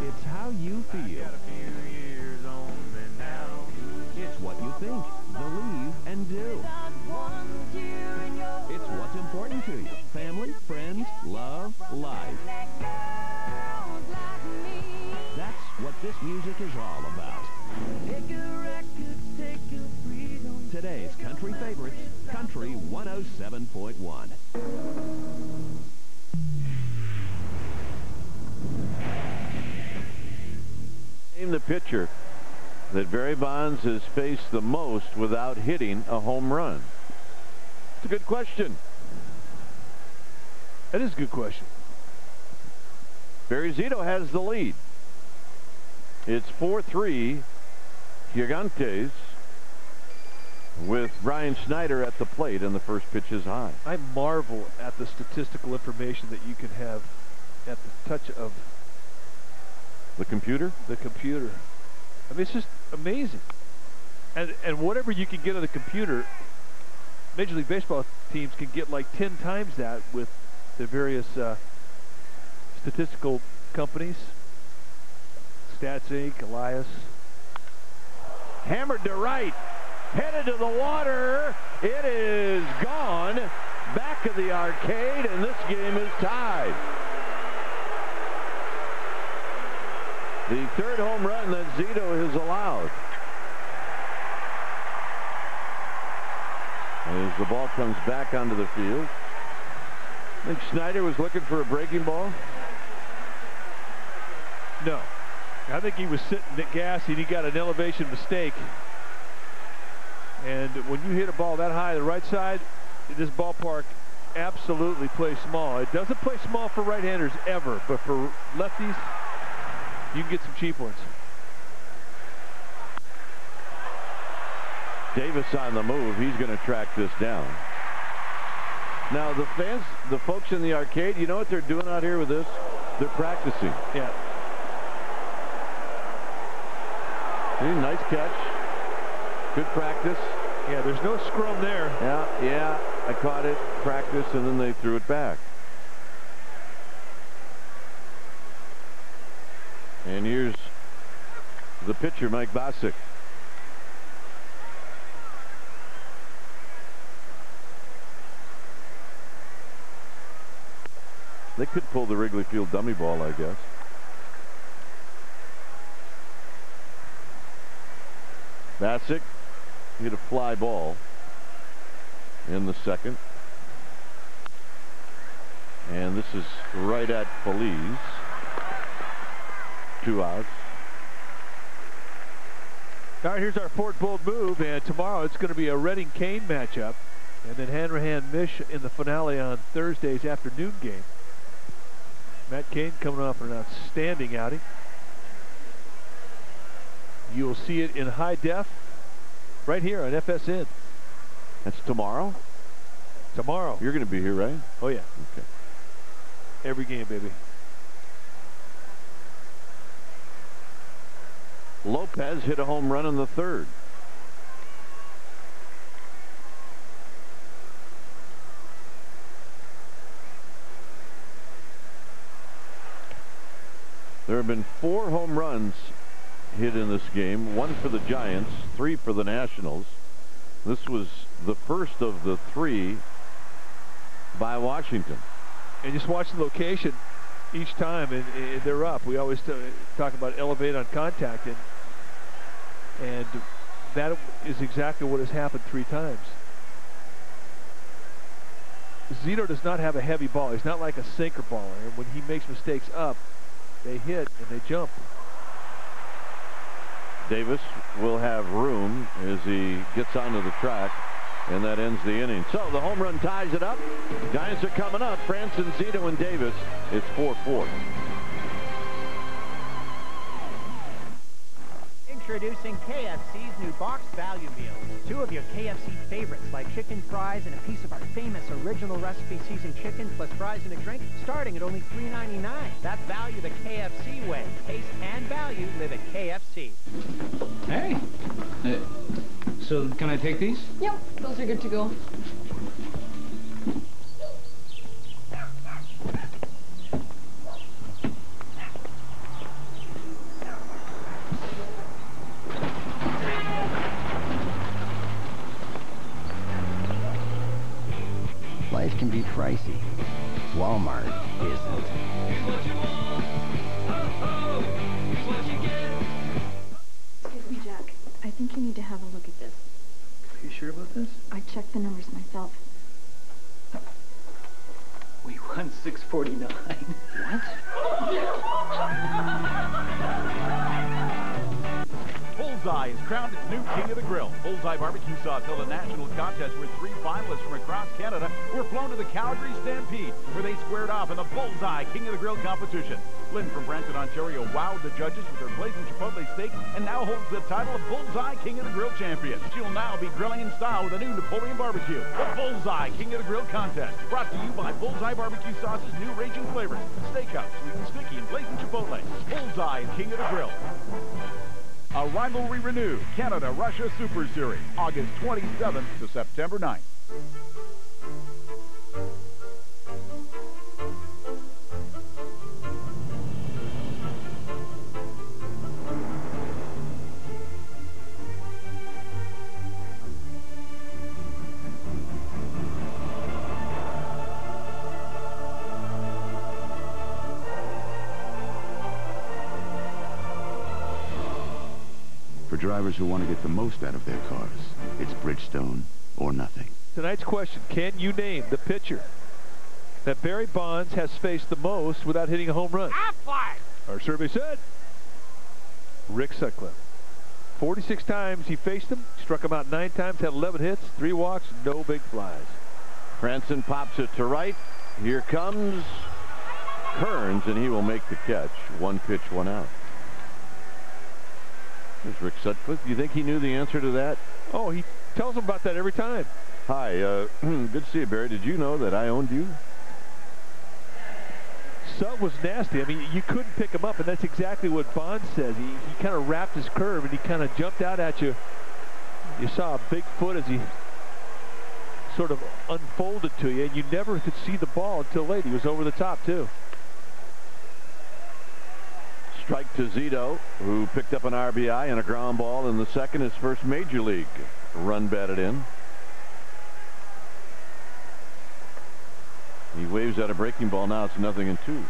It's how you feel. Got a few years on me now. It's what you think, believe, and do. It's what's important to you. Family, friends, love, life. That's what this music is all about. Today's country favorites, Country 107.1. Name the pitcher that Barry Bonds has faced the most without hitting a home run. It's a good question. That is a good question. Barry Zito has the lead. It's 4-3 Gigantes with Brian Snyder at the plate, and the first pitch is high. I marvel at the statistical information that you can have at the touch of the computer. I mean, it's just amazing. And whatever you can get on the computer, Major League Baseball teams can get like 10 times that with the various statistical companies. Stats Inc., Elias. Hammered to right. Headed to the water. It is gone. Back of the arcade, and this game is tied. The third home run that Zito has allowed. As the ball comes back onto the field. I think Snyder was looking for a breaking ball. No. I think he was sitting at gas and he got an elevation mistake. And when you hit a ball that high to the right side, this ballpark absolutely plays small. It doesn't play small for right-handers ever, but for lefties, you can get some cheap ones. Davis on the move. He's going to track this down. Now the fans, the folks in the arcade, you know what they're doing out here with this? They're practicing. Yeah. See, nice catch. Good practice. Yeah, there's no scrum there. Yeah, I caught it, practice, and then they threw it back. And here's the pitcher, Mike Bosick. They could pull the Wrigley Field dummy ball, I guess. Bassick hit a fly ball in the second. And this is right at Feliz. 2 outs. All right, here's our Fort Bold move, and tomorrow it's going to be a Reading-Kane matchup, and then Hanrahan-Mish in the finale on Thursday's afternoon game. Matt Kane coming off an outstanding outing. You'll see it in high def right here on FSN. That's tomorrow? Tomorrow. You're going to be here, right? Oh, yeah. Okay. Every game, baby. Lopez hit a home run in the third. There have been 4 home runs hit in this game, 1 for the Giants, 3 for the Nationals. This was the first of the 3 by Washington. And just watch the location each time, and they're up. We always talk about elevate on contact, and that is exactly what has happened 3 times. Zito does not have a heavy ball. He's not like a sinker baller, and when he makes mistakes up, they hit and they jump. Davis will have room as he gets onto the track, and that ends the inning. So the home run ties it up. Giants are coming up. Franson, Zito, and Davis. It's 4-4. Introducing KFC's new boxed value meals. 2 of your KFC favorites like chicken fries and a piece of our famous original recipe seasoned chicken plus fries and a drink starting at only $3.99. That's value the KFC way. Taste and value live at KFC. Hey. So can I take these? Yep, those are good to go. Life can be pricey. Walmart isn't. Excuse me, Jack. I think you need to have a look at this. Are you sure about this? I checked the numbers myself. We won $649. What? Bullseye is crowned its new King of the Grill. Bullseye barbecue sauce held a national contest where 3 finalists from across Canada were flown to the Calgary Stampede, where they squared off in the Bullseye King of the Grill competition. Lynn from Brampton, Ontario wowed the judges with her blazing chipotle steak and now holds the title of Bullseye King of the Grill champion. She'll now be grilling in style with a new Napoleon barbecue. The Bullseye King of the Grill contest, brought to you by Bullseye Barbecue Sauce's new raging flavors: steakhouse, sweet and sticky, and blazing chipotle. Bullseye King of the Grill. A rivalry renewed. Canada-Russia Super Series, August 27th to September 9th. For drivers who want to get the most out of their cars, it's Bridgestone or nothing. Tonight's question, can you name the pitcher that Barry Bonds has faced the most without hitting a home run? Our survey said Rick Sutcliffe. 46 times he faced him, struck him out 9 times, had 11 hits, 3 walks, no big flies. Franson pops it to right. Here comes Kearns, and he will make the catch. 1 pitch, 1 out. There's Rick Sutcliffe. Do you think he knew the answer to that? Oh, he tells him about that every time. Hi, good to see you, Barry. Did you know that I owned you? Sut was nasty. I mean, you couldn't pick him up, and that's exactly what Bond says. He kind of wrapped his curve, and he kind of jumped out at you. You saw a big foot as he sort of unfolded to you, and you never could see the ball until late. He was over the top, too. Strike to Zito, who picked up an RBI and a ground ball in the second, his first major league run batted in. He waves at a breaking ball. Now it's 0-2.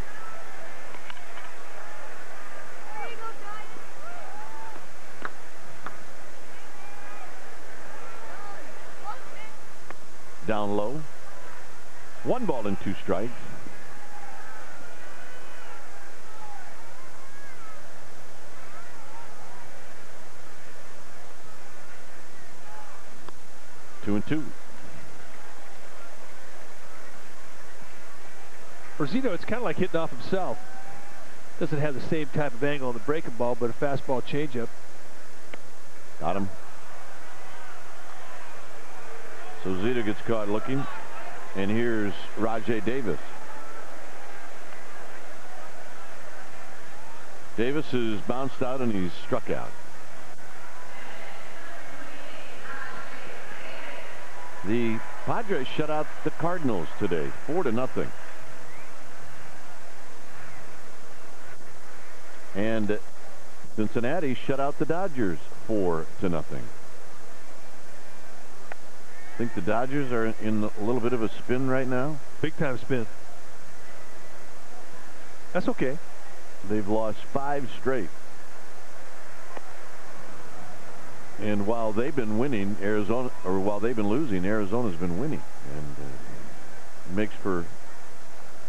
Down low. 1 ball and 2 strikes. Two and two. For Zito, it's kind of like hitting off himself. Doesn't have the same type of angle on the breaking ball, but a fastball changeup. Got him. So Zito gets caught looking. And here's Rajay Davis. Davis is bounced out and he's struck out. The Padres shut out the Cardinals today, 4-0. And Cincinnati shut out the Dodgers 4-0. I think the Dodgers are in a little bit of a spin right now. Big time spin. That's okay. They've lost 5 straight. And while they've been winning, while they've been losing, Arizona's been winning. And it makes for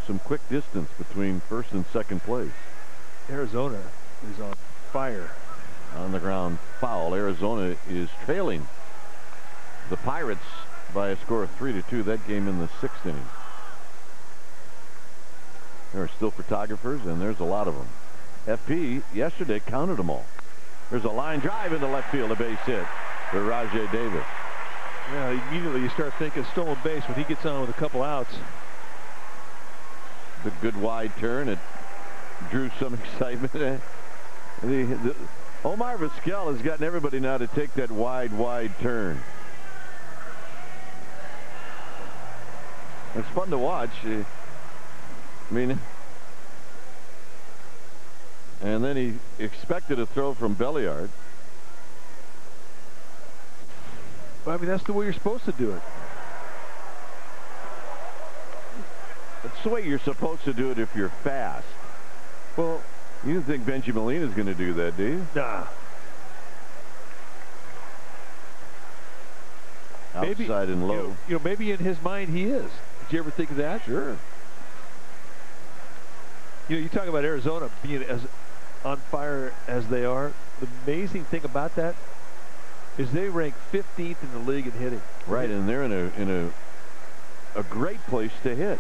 some quick distance between first and second place. Arizona is on fire. On the ground foul. Arizona is trailing the Pirates by a score of 3-2. That game in the 6th inning. There are still photographers, and there's a lot of them. FP yesterday counted them all. There's a line drive into left field, a base hit for Rajay Davis. Yeah, immediately you start thinking stolen base when he gets on with a couple outs. The good wide turn, it drew some excitement. Omar Vizquel has gotten everybody now to take that wide turn. It's fun to watch. I mean, and then he expected a throw from Belliard. Well, I mean, that's the way you're supposed to do it. That's the way you're supposed to do it if you're fast. Well, you didn't think Benji Molina's going to do that, do you? Nah. Outside and low. You know, maybe in his mind he is. Did you ever think of that? Sure. You know, you talk about Arizona being as on fire as they are. The amazing thing about that is they rank 15th in the league in hitting. Right, and they're in a great place to hit.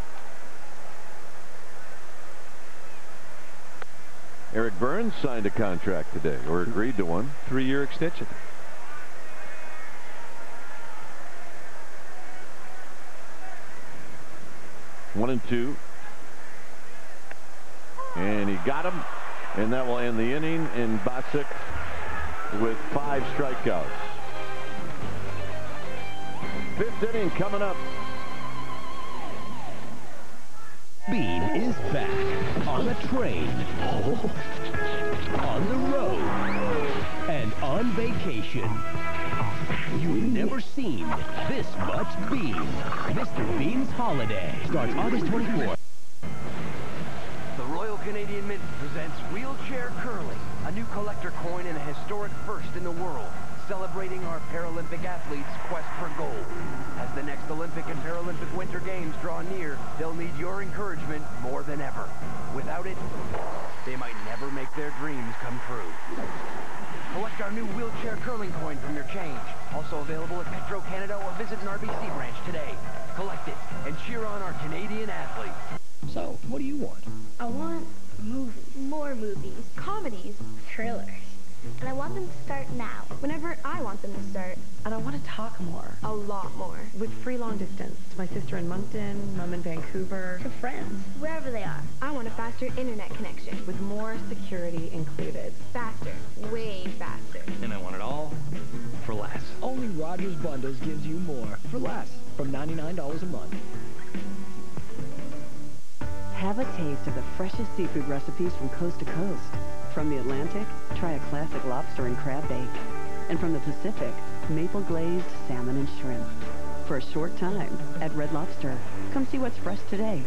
Eric Burns signed a contract today, or agreed to one. 3-year extension. One and two. And he got him. And that will end the inning. And Bosick with 5 strikeouts. 5th inning coming up. Bean is back on the train, on the road, and on vacation. You've never seen this much Bean. Mr. Bean's Holiday starts August 24th. The Royal Canadian Mint presents Wheelchair Curling, a new collector coin and a historic first in the world, celebrating our Paralympic athletes' quest for gold. As the next Olympic and Paralympic Winter Games draw near, they'll need your encouragement more than ever. Without it, they might never make their dreams come true. Collect our new wheelchair curling coin from your change. Also available at Petro Canada or visit an RBC branch today. Collect it and cheer on our Canadian athletes. So, what do you want? I want movies. More movies. Comedies. Thrillers. And I want them to start now, whenever I want them to start. And I want to talk more. A lot more. With free long distance. To my sister in Moncton, mom in Vancouver. To friends, wherever they are. I want a faster internet connection. With more security included. Faster. Way faster. And I want it all for less. Only Rogers Bundles gives you more for less. From $99 a month. Have a taste of the freshest seafood recipes from coast to coast. From the Atlantic, try a classic lobster and crab bake. And from the Pacific, maple glazed salmon and shrimp. for a short time at Red Lobster. Come see what's fresh today.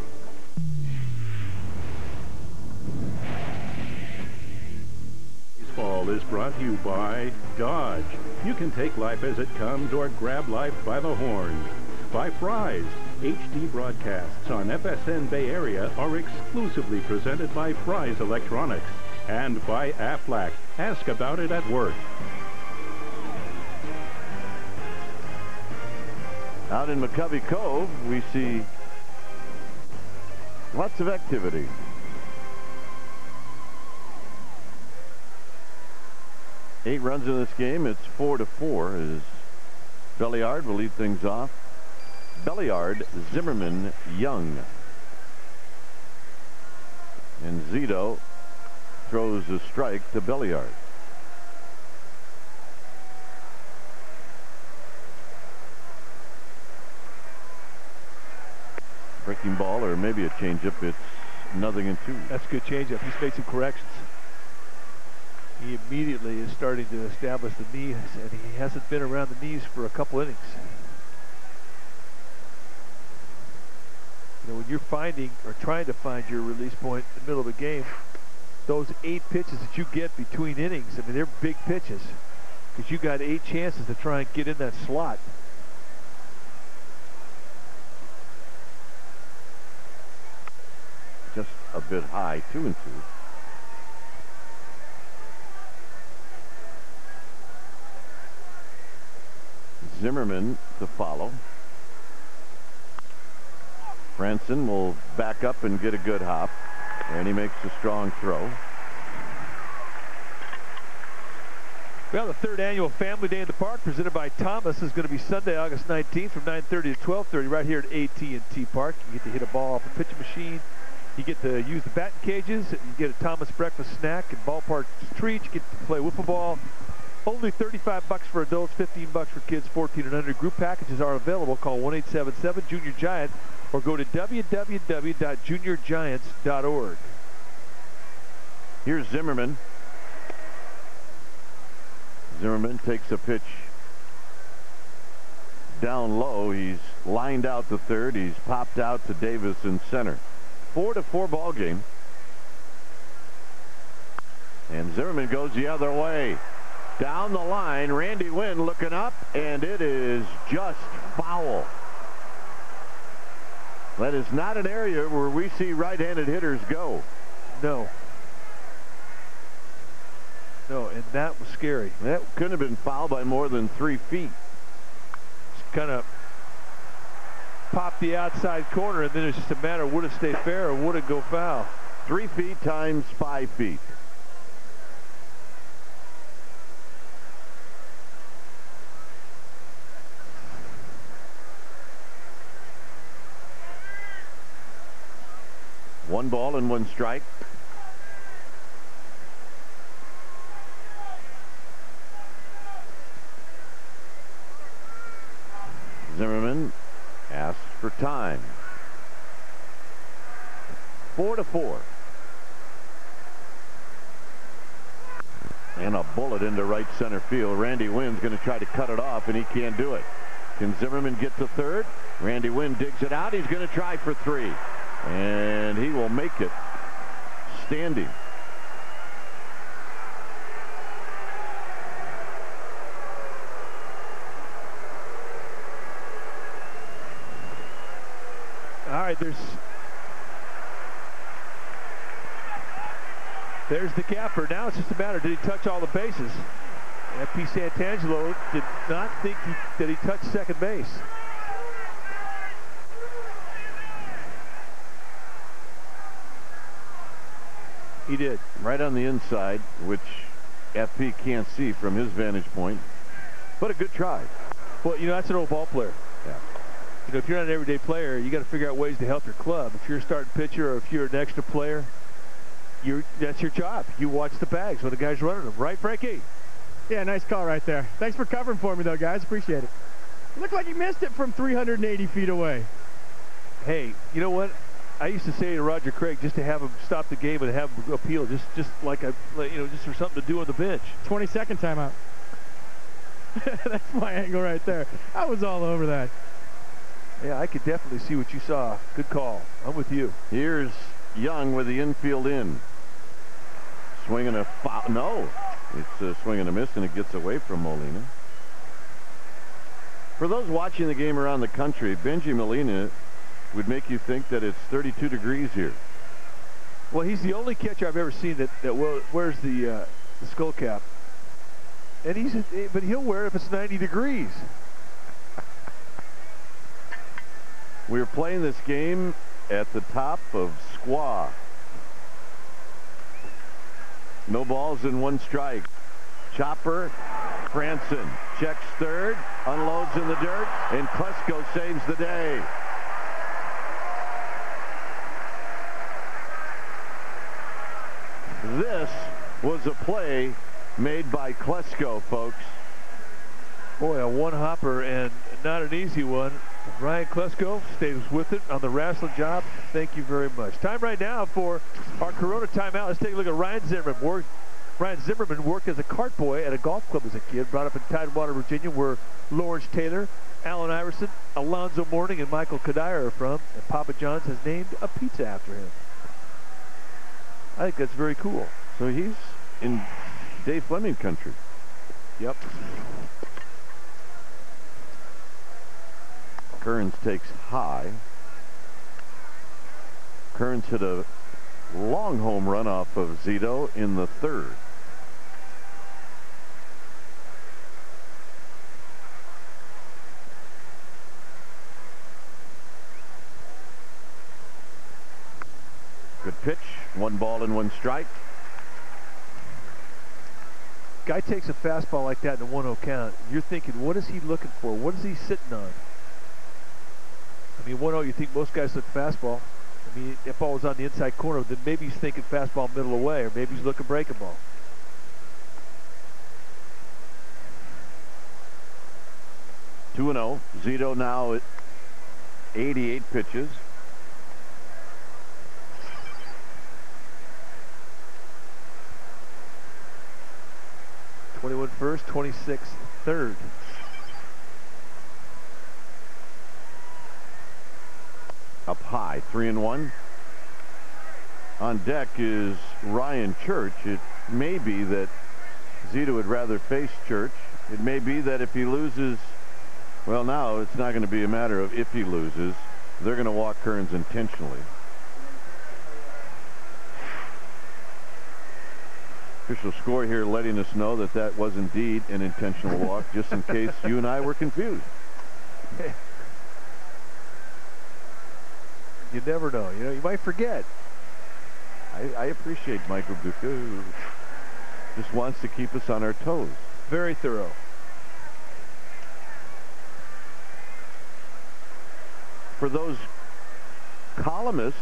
Baseball is brought to you by Dodge. You can take life as it comes or grab life by the horns. By Fry's. HD broadcasts on FSN Bay Area are exclusively presented by Fry's Electronics. And by Aflac. Ask about it at work. Out in McCovey Cove, we see lots of activity. Eight runs in this game. It's 4-4 as Belliard will lead things off. Belliard, Zimmerman, Young. And Zito throws a strike to Belliard. Breaking ball or maybe a changeup. It's 0-2. That's a good changeup. He's made some corrections. He immediately is starting to establish the knees, and he hasn't been around the knees for a couple innings. You know, when you're finding or trying to find your release point in the middle of a game, those 8 pitches that you get between innings, I mean, they're big pitches because you got 8 chances to try and get in that slot. Just a bit high, 2-2. Zimmerman to follow. Franson will back up and get a good hop, and he makes a strong throw. Well, the 3rd annual Family Day in the Park presented by Thomas is going to be Sunday, August 19th from 9:30 to 12:30 right here at AT&T Park. You get to hit a ball off a pitching machine. You get to use the batting cages. You get a Thomas breakfast snack and ballpark treats. You get to play wiffle ball. Only $35 for adults, $15 for kids 14 and under. Group packages are available. Call 1-877-JUNIOR-GIANT or go to www.juniorgiants.org. Here's Zimmerman. Zimmerman takes a pitch down low. He's lined out to third. He's popped out to Davis in center. 4-4 ball game. And Zimmerman goes the other way. Down the line, Randy Wynn looking up, and it is just foul. That is not an area where we see right-handed hitters go. No. No, and that was scary. That couldn't have been fouled by more than 3 feet. Just kind of popped the outside corner, and then it's just a matter of would it stay fair or would it go foul. 3 feet times 5 feet. One ball and 1 strike. Zimmerman asks for time. 4-4. And a bullet into right center field. Randy Wynn's going to try to cut it off, and he can't do it. Can Zimmerman get to third? Randy Wynn digs it out. He's going to try for 3. And he will make it standing. All right, there's the capper. Now it's just a matter, did he touch all the bases? F.P. Santangelo did not think that he touched second base. He did. Right on the inside, which FP can't see from his vantage point. But a good try. Well, you know, that's an old ball player. Yeah. You know, if you're not an everyday player, you got to figure out ways to help your club. If you're a starting pitcher or if you're an extra player, that's your job. You watch the bags when the guy's running them. Right, Frankie? Yeah, nice call right there. Thanks for covering for me, though, guys. Appreciate it. It looked like you missed it from 380 feet away. Hey, you know what? I used to say to Roger Craig just to have him stop the game and have him appeal, just like just for something to do on the bench. 20-second timeout. That's my angle right there. I was all over that. Yeah, I could definitely see what you saw. Good call. I'm with you. Here's Young with the infield in. Swinging a foul. No, it's a swing and a miss, and it gets away from Molina. For those watching the game around the country, Benji Molina would make you think that it's 32 degrees here. Well, he's the only catcher I've ever seen that wears the skull cap. And but he'll wear it if it's 90 degrees. We're playing this game at the top of Squaw. No balls and 1 strike. Chopper, Cranston checks third, unloads in the dirt, and Klesko saves the day. This was a play made by Klesko, folks. Boy, a one-hopper and not an easy one. Ryan Klesko stays with it on the wrestling job. Thank you very much. Time right now for our Corona timeout. Let's take a look at Ryan Zimmerman. Ryan Zimmerman worked as a cart boy at a golf club as a kid, brought up in Tidewater, Virginia, where Lawrence Taylor, Allen Iverson, Alonzo Mourning, and Michael Kadire are from. And Papa John's has named a pizza after him. I think that's very cool. So he's in Dave Fleming country. Yep. Kearns takes high. Kearns hit a long home run off of Zito in the 3rd. Good pitch. 1 ball and 1 strike. Guy takes a fastball like that in a 1-0 count. You're thinking, what is he looking for? What is he sitting on? I mean, 1-0, you think most guys look fastball. I mean, if ball was on the inside corner, then maybe he's thinking fastball middle away, or maybe he's looking breaking ball. Two 2-0. Zito now at 88 pitches. '21 first, 26 third. Up high, 3-1. On deck is Ryan Church. It may be that Zito would rather face Church. It may be that if he loses, well, now it's not going to be a matter of if he loses. They're going to walk Kearns intentionally. Official score here letting us know that that was indeed an intentional walk, just in case you and I were confused. You never know. You know, you might forget. I appreciate Michael Duca, who just wants to keep us on our toes. Very thorough. For those columnists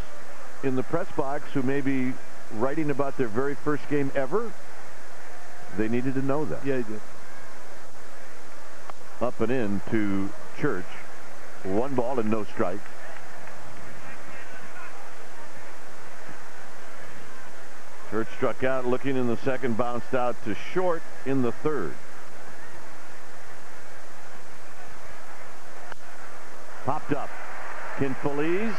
in the press box who may be writing about their very first game ever, they needed to know that. Yeah, they did. Up and in to Church. 1 ball and no strike. Church struck out looking in the 2nd, bounced out to short in the 3rd. Popped up. Can Feliz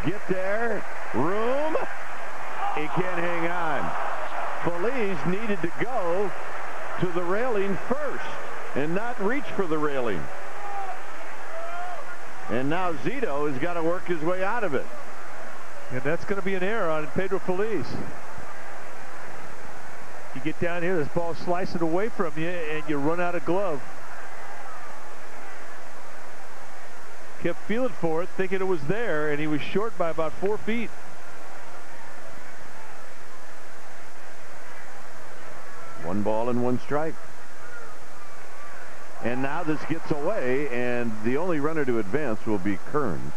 get there? Room. He can't hang on. Feliz needed to go to the railing first and not reach for the railing. And now Zito has got to work his way out of it. And that's going to be an error on Pedro Feliz. You get down here, this ball slicing away from you, and you run out of glove. Kept feeling for it, thinking it was there, and he was short by about 4 feet. One ball and 1 strike. And now this gets away, and the only runner to advance will be Kearns.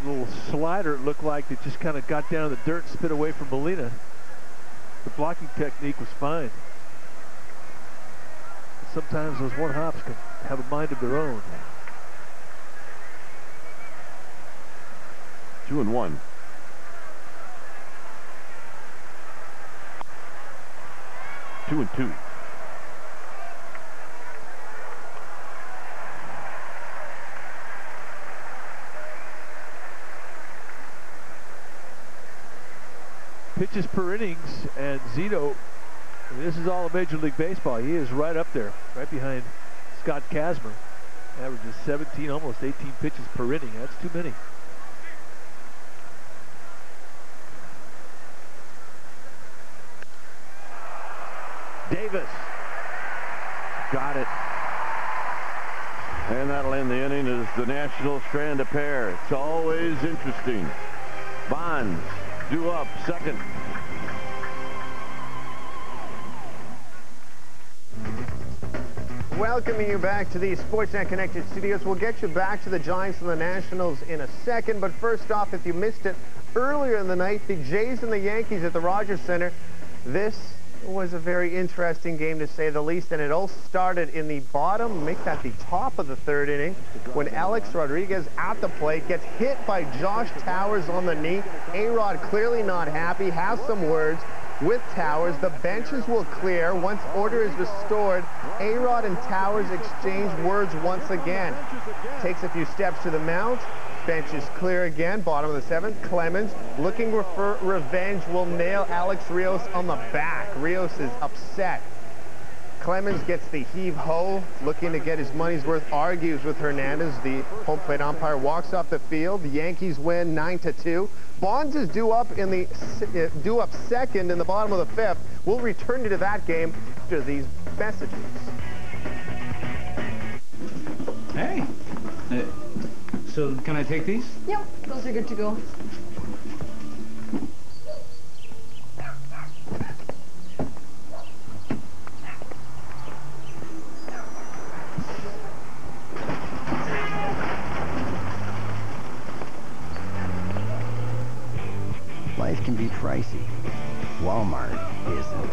Little slider, it looked like, that just kind of got down in the dirt and spit away from Molina. The blocking technique was fine. Sometimes those one-hops can have a mind of their own. 2-1. 2-2. Pitches per innings, and Zito, this is all of Major League Baseball. He is right up there, right behind Scott Kazmir. Averages 17, almost 18 pitches per inning. That's too many. Davis got it. And that'll end the inning as the Nationals strand a pair. It's always interesting. Bonds due up, second. Welcoming you back to the Sportsnet Connected Studios. We'll get you back to the Giants and the Nationals in a second. But first off, if you missed it earlier in the night, the Jays and the Yankees at the Rogers Center. This was a very interesting game, to say the least, and it all started in the bottom, make that the top of the third inning, when Alex Rodriguez at the plate gets hit by Josh Towers on the knee. A-Rod clearly not happy, has some words with Towers. The benches will clear. Once order is restored, A-Rod and Towers exchange words once again. Takes a few steps to the mound. Bench is clear again. Bottom of the seventh. Clemens, looking for revenge, will nail Alex Rios on the back. Rios is upset. Clemens gets the heave-ho, looking to get his money's worth, argues with Hernandez. The home plate umpire walks off the field. The Yankees win 9-2. Bonds is due up second in the bottom of the fifth. We'll return you to that game after these messages. Hey. So can I take these? Yep, those are good to go. Life can be pricey. Walmart isn't.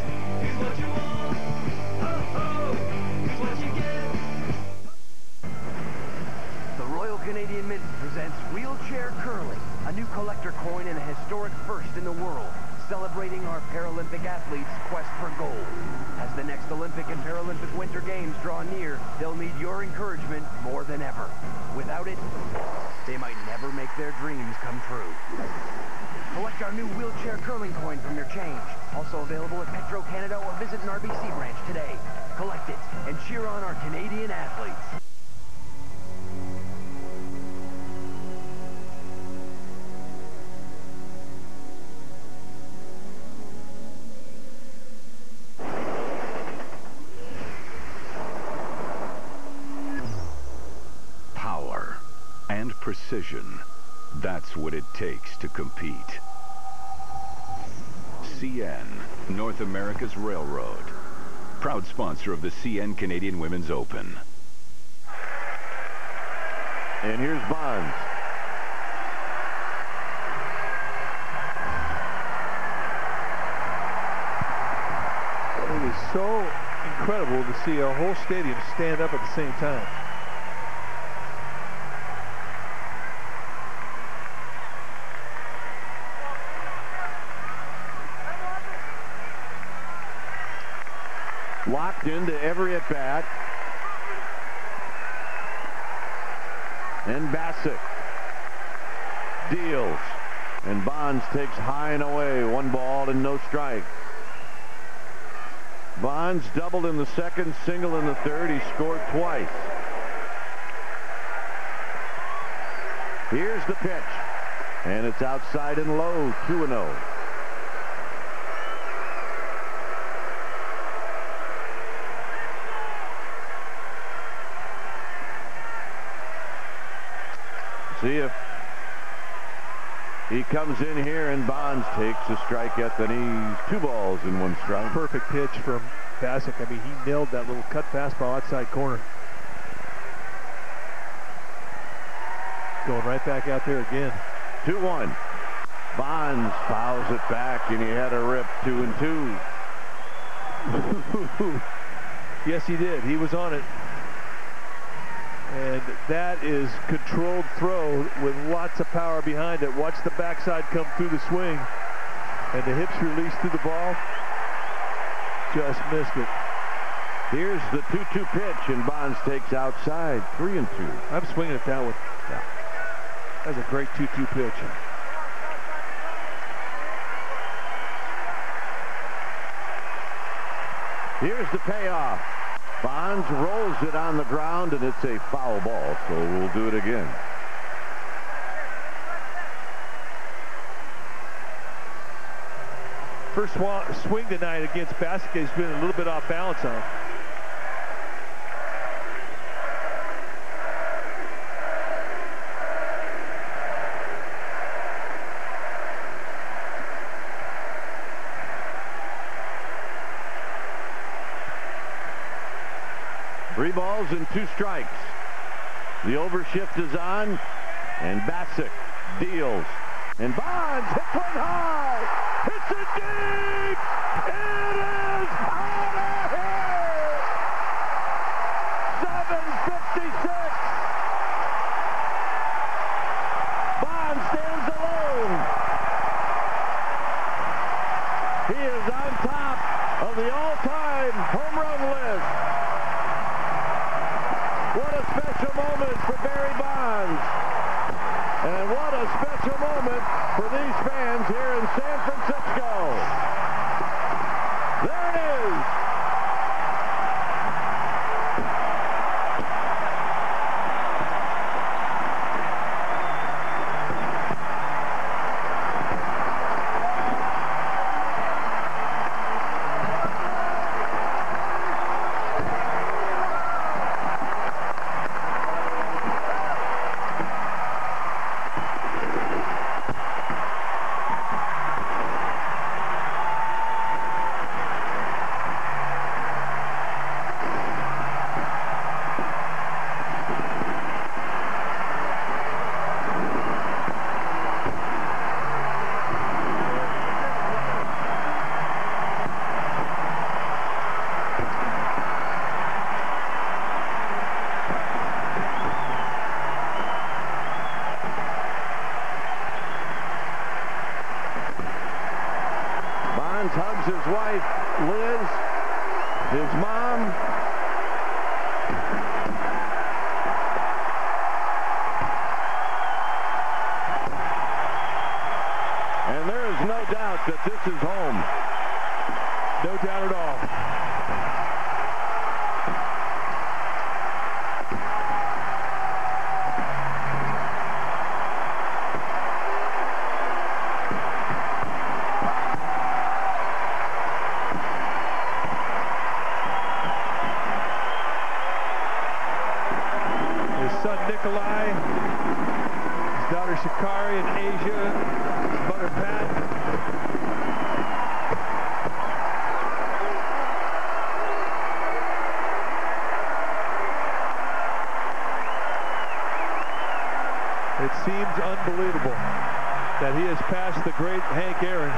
Canadian Mint presents Wheelchair Curling, a new collector coin and a historic first in the world, celebrating our Paralympic athletes' quest for gold. As the next Olympic and Paralympic Winter Games draw near, they'll need your encouragement more than ever. Without it, they might never make their dreams come true. Collect our new Wheelchair Curling coin from your change. Also available at Petro Canada or visit an RBC branch today. Collect it and cheer on our Canadian athletes. Precision. That's what it takes to compete. CN, North America's Railroad. Proud sponsor of the CN Canadian Women's Open. And here's Bonds. It is so incredible to see a whole stadium stand up at the same time. Locked into every at-bat. And Bassett deals. And Bonds takes high and away. 1 ball and no strike. Bonds doubled in the second, single in the third. He scored twice. Here's the pitch. And it's outside and low. 2-0. See if he comes in here, and Bonds takes a strike at the knees. 2 balls and 1 strike. Perfect pitch from Bassett. I mean, he nailed that little cut fastball outside corner. Going right back out there again. 2-1. Bonds fouls it back, and he had a rip. 2-2. Yes, he did. He was on it. And that is controlled throw with lots of power behind it. Watch the backside come through the swing. And the hips release through the ball. Just missed it. Here's the 2-2 pitch, and Bonds takes outside, 3-2. I'm swinging at that one. Yeah. That's a great 2-2 pitch. Here's the payoff. Bonds rolls it on the ground, and it's a foul ball, so we'll do it again. First swing tonight against Bassick has been a little bit off balance on him. Three balls and 2 strikes. The overshift is on, and Bassick deals. And Bonds hits one high. Hits it deep. It is out of here. 7:56. Bonds stands alone. He is on top of the all-time home run list. What a special moment for Barry Bonds. And what a special moment for these fans here in San Francisco. There it is. Hugs his wife, Liz, his mom. And there is no doubt that this is home. No doubt at all. Shikari and Asia, Butter Pat. It seems unbelievable that he has passed the great Hank Aaron.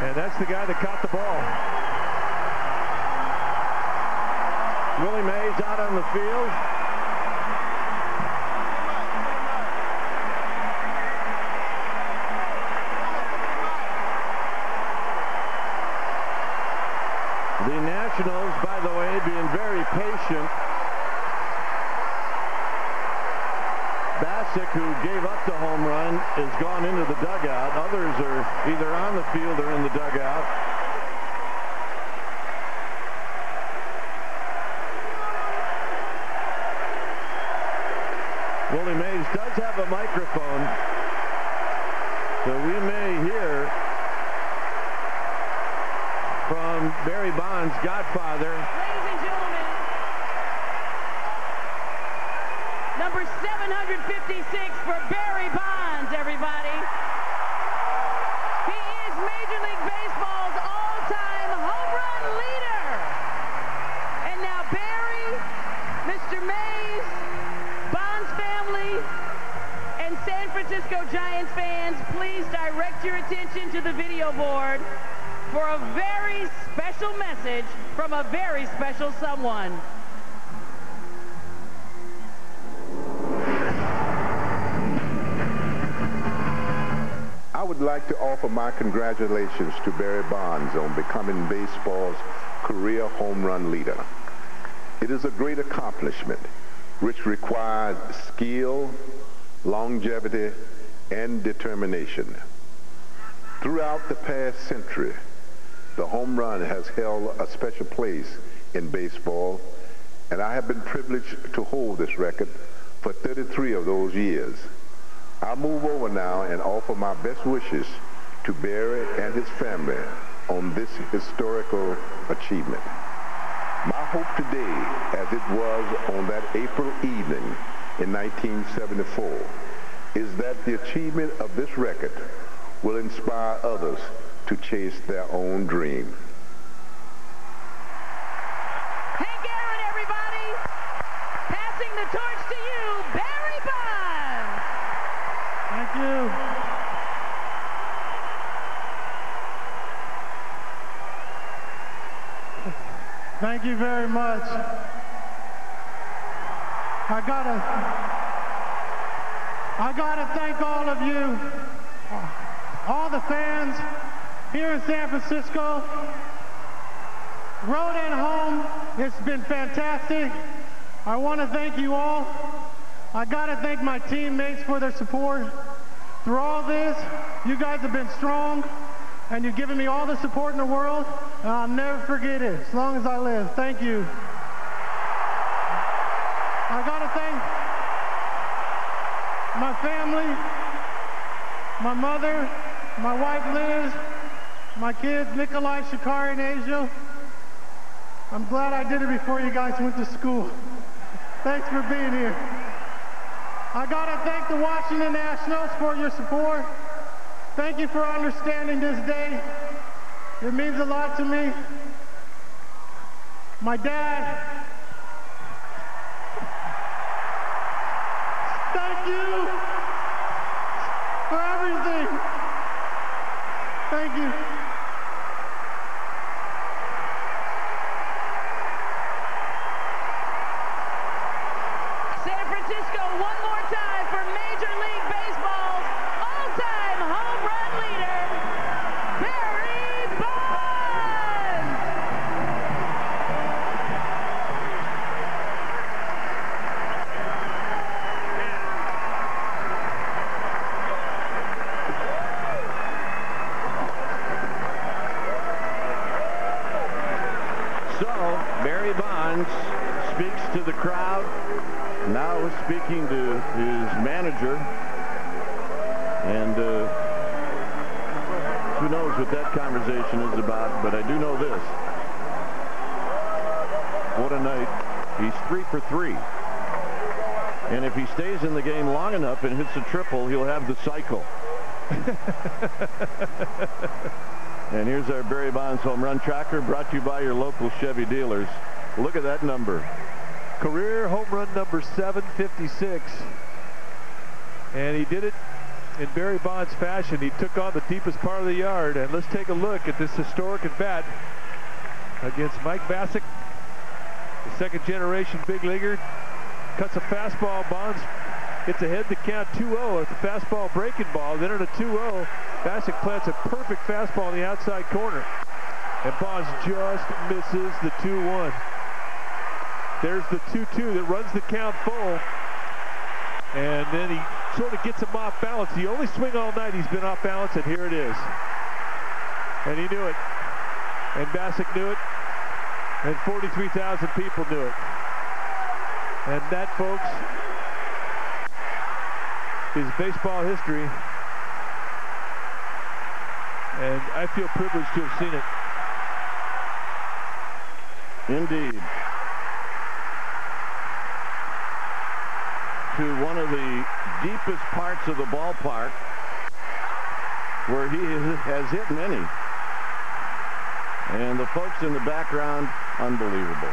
And that's the guy that caught the ball. Willie Mays out on the field. The Nationals, by the way, being very patient. Bassick, who gave up the home run, is gone into the dugout. Others are either on the field or in the dugout. Willie Mays does have a microphone, so we may hear from Barry Bonds' godfather. Ladies and gentlemen, number 756 for Barry Bonds, everybody. He is Major League Baseball's all-time home run leader. And now Barry, Mr. Mays, Bonds family, and San Francisco Giants fans, please direct your attention to the video board for a very special message from a very special someone. would like to offer my congratulations to Barry Bonds on becoming baseball's career home run leader. It is a great accomplishment which required skill, longevity, and determination. Throughout the past century, the home run has held a special place in baseball, and I have been privileged to hold this record for 33 of those years. I'll move over now and offer my best wishes to Barry and his family on this historical achievement. My hope today, as it was on that April evening in 1974, is that the achievement of this record will inspire others to chase their own dream. Hank Aaron, everybody. Passing the torch to you, Barry Bonds. Thank you. Thank you very much. I gotta thank all of you, all the fans here in San Francisco, road and home. It's been fantastic. I want to thank you all. I gotta thank my teammates for their support. Through all this, you guys have been strong, and you've given me all the support in the world, and I'll never forget it as long as I live. Thank you. I gotta thank my family, my mother, my wife Liz, my kids Nikolai, Shakari, and Asia. I'm glad I did it before you guys went to school. Thanks for being here. I gotta thank the Washington Nationals for your support. Thank you for understanding this day. It means a lot to me. My dad, thank you for everything. Thank you. San Francisco, one more time for Major League Baseball's all-time home run leader, Barry Bonds. So, Barry Bonds speaks to the crowd, now speaking to his manager, and who knows what that conversation is about, but I do know this. What a night. He's 3 for 3. And if he stays in the game long enough and hits a triple, he'll have the cycle. And here's our Barry Bonds home run tracker, brought to you by your local Chevy dealers. Look at that number. Career home run number 756. And he did it in Barry Bonds fashion. He took on the deepest part of the yard. And let's take a look at this historic at bat against Mike Bassick, the second generation big leaguer. Cuts a fastball. Bonds gets ahead to count 2-0. It's a fastball breaking ball. Then at a 2-0, Bassick plants a perfect fastball in the outside corner. And Bonds just misses the 2-1. There's the 2-2 that runs the count full. And then he sort of gets him off balance. The only swing all night he's been off balance, and here it is. And he knew it. And Bassick knew it. And 43,000 people knew it. And that, folks, is baseball history. And I feel privileged to have seen it. Indeed. To one of the deepest parts of the ballpark where he has hit many. And the folks in the background, unbelievable.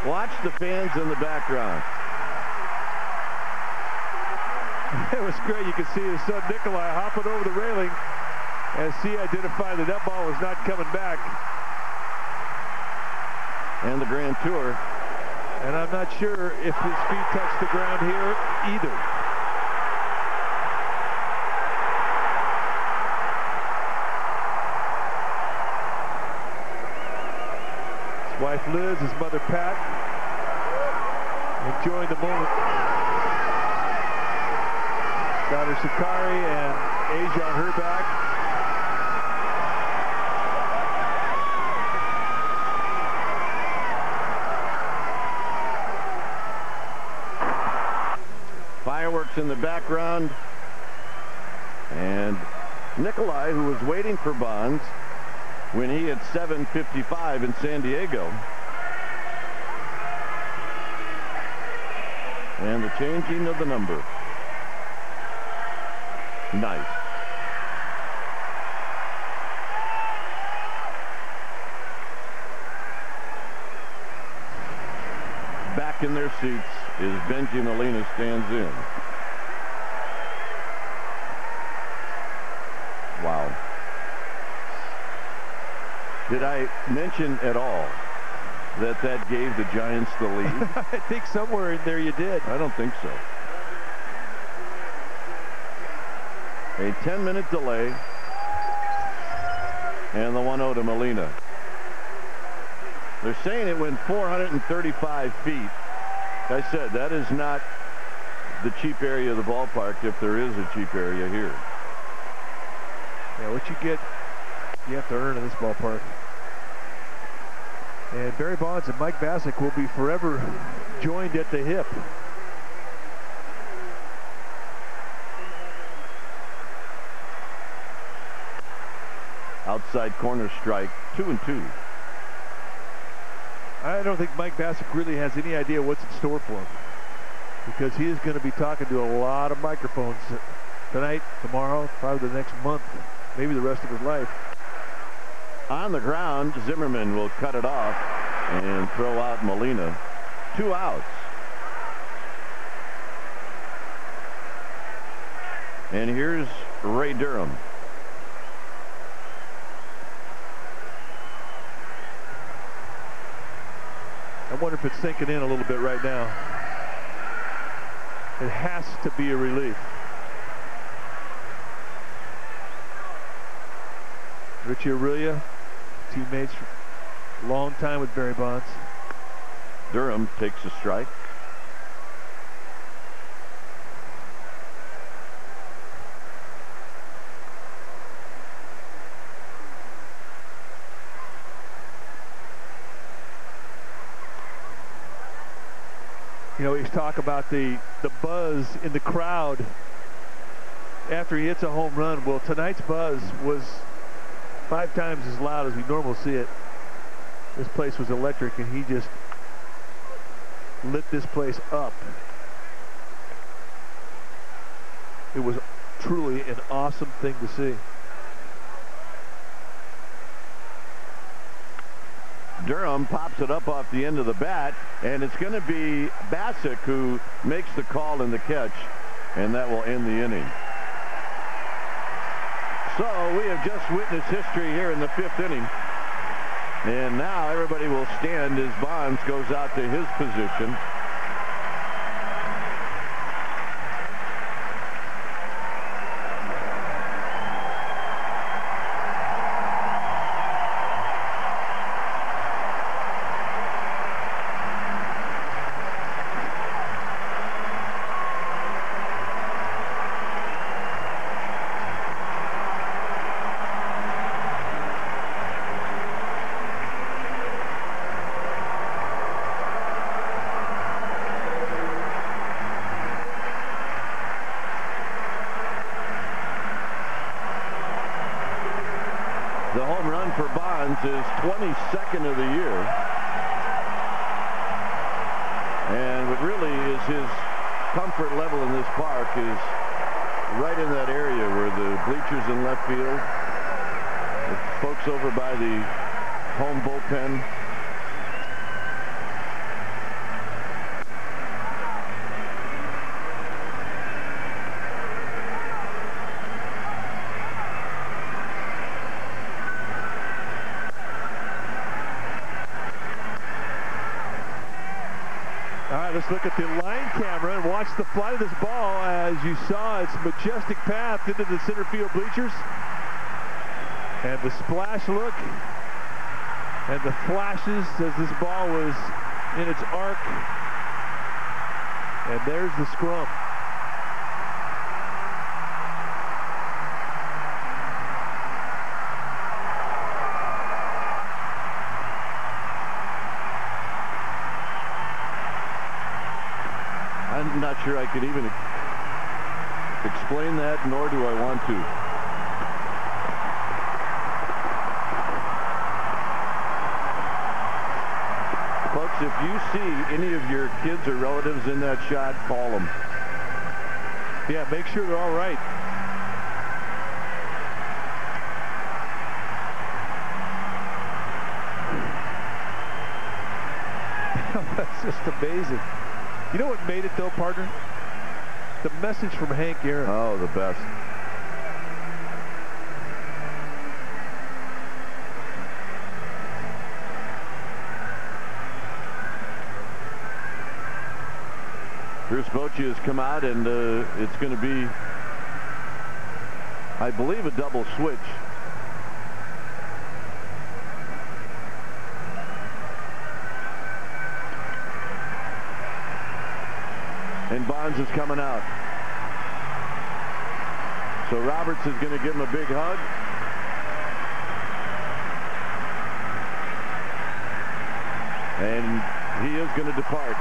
Watch the fans in the background. It was great. You could see his son Nikolai hopping over the railing as he identified that ball was not coming back. And the Grand Tour And I'm not sure if his feet touch the ground here either. His wife Liz, his mother Pat, enjoying the moment. Daughter Shikari and Asia on her back. Fireworks in the background. And Nikolai, who was waiting for Bonds when he hit 755 in San Diego. And the changing of the number. Nice. Back in their seats is Benji Molina stands in. Wow. Did I mention at all that that gave the Giants the lead? I think somewhere in there you did. I don't think so. A 10-minute delay. And the 1-0 to Molina. They're saying it went 435 feet. Like I said, that is not the cheap area of the ballpark, if there is a cheap area here. Yeah, what you get, you have to earn in this ballpark. And Barry Bonds and Mike Bassick will be forever joined at the hip. Outside corner strike, 2-2. I don't think Mike Bassick really has any idea what's in store for him, because he is going to be talking to a lot of microphones tonight, tomorrow, probably the next month, maybe the rest of his life. On the ground, Zimmerman will cut it off and throw out Molina. 2 outs. And here's Ray Durham. I wonder if it's sinking in a little bit right now. It has to be a relief. Richie Aurelia, teammates, long time with Barry Bonds. Durham takes a strike. You know, he's talking about the buzz in the crowd after he hits a home run. Well, tonight's buzz was 5 times as loud as we normally see it. This place was electric, and he just lit this place up. It was truly an awesome thing to see. Durham pops it up off the end of the bat, and it's going to be Bassick who makes the call and the catch, and that will end the inning. So we have just witnessed history here in the 5th inning. And now everybody will stand as Bonds goes out to his position. Is 22nd of the year, and what really is his comfort level in this park is right in that area where the bleachers in left field, the folks over by the home bullpen. let's look at the line camera and watch the flight of this ball. As you saw, its majestic path into the center field bleachers. And the splash look and the flashes as this ball was in its arc. And there's the scrum. I'm not sure I could even explain that, nor do I want to. Folks, if you see any of your kids or relatives in that shot, call them. Yeah, make sure they're all right. That's just amazing. You know what made it, though, partner? The message from Hank Aaron. Oh, the best. Bruce Boccia has come out, and it's going to be, I believe, a double switch. And Bonds is coming out. So Roberts is going to give him a big hug. And he is going to depart.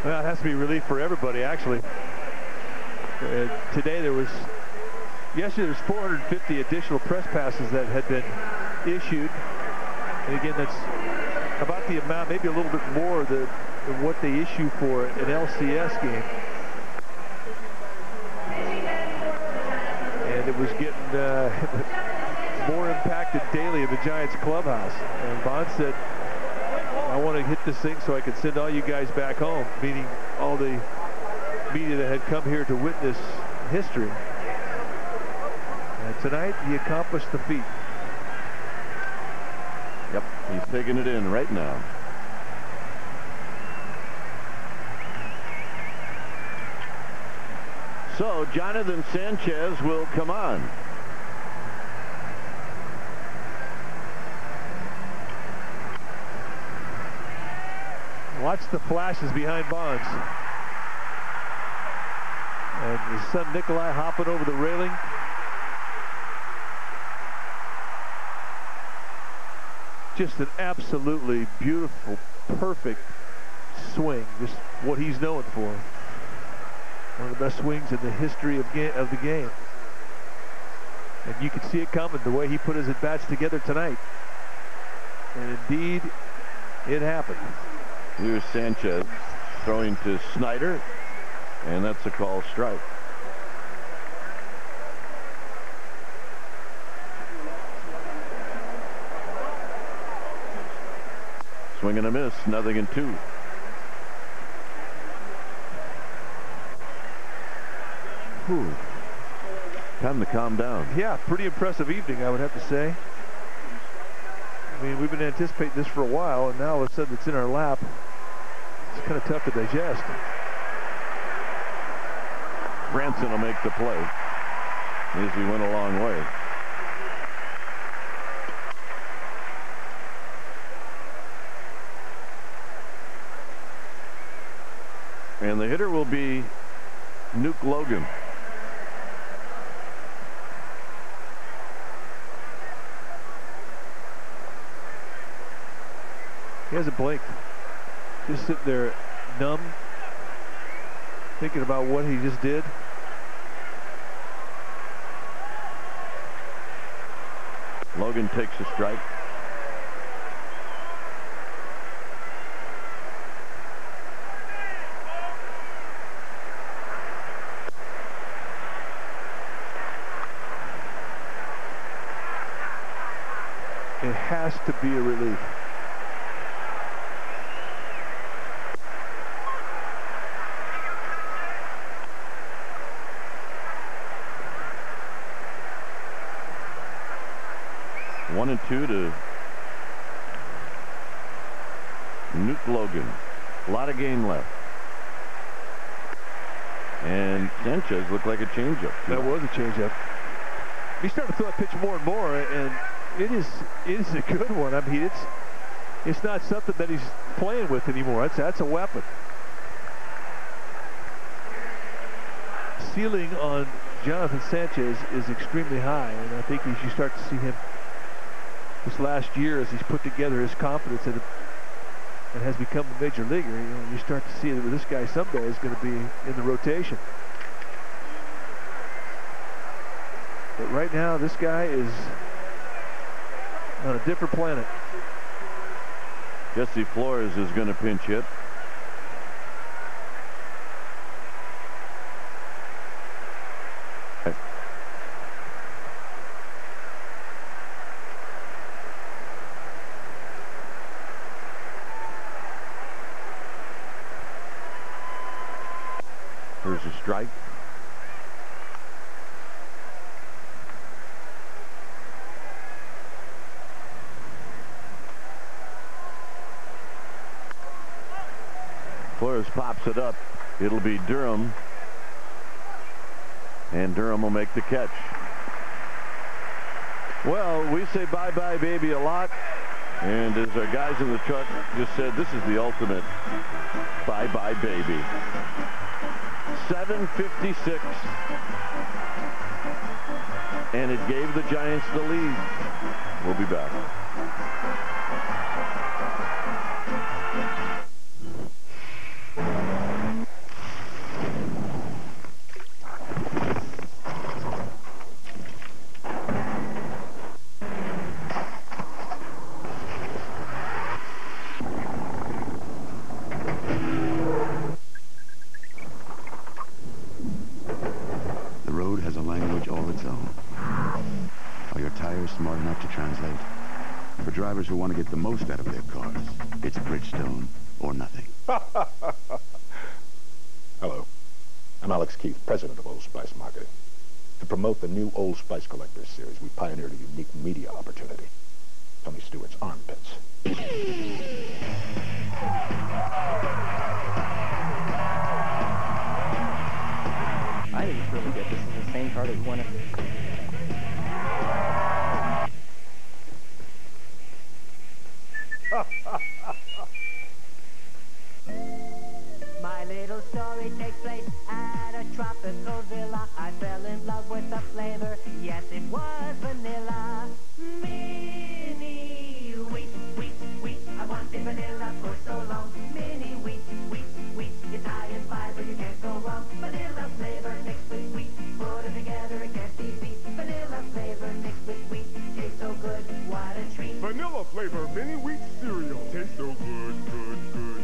Well, it has to be relief for everybody, actually. Today yesterday there was 450 additional press passes that had been issued. And again, that's about the amount, maybe a little bit more than what they issue for an LCS game. And it was getting more impacted daily in the Giants clubhouse. And Bond said, I want to hit this thing so I can send all you guys back home, meaning all the media that had come here to witness history. And tonight, he accomplished the feat. Yep, he's taking it in right now. So, Jonathan Sanchez will come on. Watch the flashes behind Bonds. And his son Nikolai hopping over the railing. Just an absolutely beautiful, perfect swing. Just what he's known for. One of the best swings in the history of the game. And you can see it coming the way he put his at-bats together tonight. And indeed, it happened. Here's Sanchez throwing to Snyder, and that's a call strike. Swing and a miss, 0-2. Whew. Time to calm down. Yeah, pretty impressive evening, I would have to say. I mean, we've been anticipating this for a while, and now all of a sudden it's in our lap. It's kind of tough to digest. Branson will make the play as he went a long way. And the hitter will be Nuke Logan. He hasn't blinked. Just sitting there numb, thinking about what he just did. Logan takes a strike. It has to be a relief. One and two to Newt Logan. A lot of game left. And Sanchez looked like a changeup. That was a changeup. He started to throw that pitch more and more, and it is a good one. I mean, it's not something that he's playing with anymore. That's a weapon. Ceiling on Jonathan Sanchez is extremely high, and I think as you start to see him this last year, as he's put together his confidence and has become a major leaguer, you start to see that this guy someday is going to be in the rotation. But right now, this guy is on a different planet. Jesse Flores is going to pinch hit. There's a strike. Flores pops it up. It'll be Durham. And Durham will make the catch. Well, we say bye-bye baby a lot. And as our guys in the truck just said, this is the ultimate bye-bye baby. 7:56. And it gave the Giants the lead. We'll be back. The road has a language all its own. Are your tires smart enough to translate? For drivers who want to get the most out of their cars, it's Bridgestone or nothing. Hello. I'm Alex Keith, president of Old Spice Marketing. To promote the new Old Spice Collectors series, we pioneered a unique media opportunity. Tony Stewart's armpits. I think it's really good. This is the same car that you wanted. My little story takes place at a tropical villa. I fell in love with the flavor. Yes, it was vanilla. Mini wheat, wheat, wheat. I wanted vanilla for so long. Mini wheat, wheat, wheat. It's high in fiber, you can't go wrong. Vanilla flavor mixed with wheat. Put it together, it can't be beat. Vanilla flavor mixed with wheat. Tastes so good, what a treat. Vanilla flavor mini wheat cereal. Tastes so good, good, good.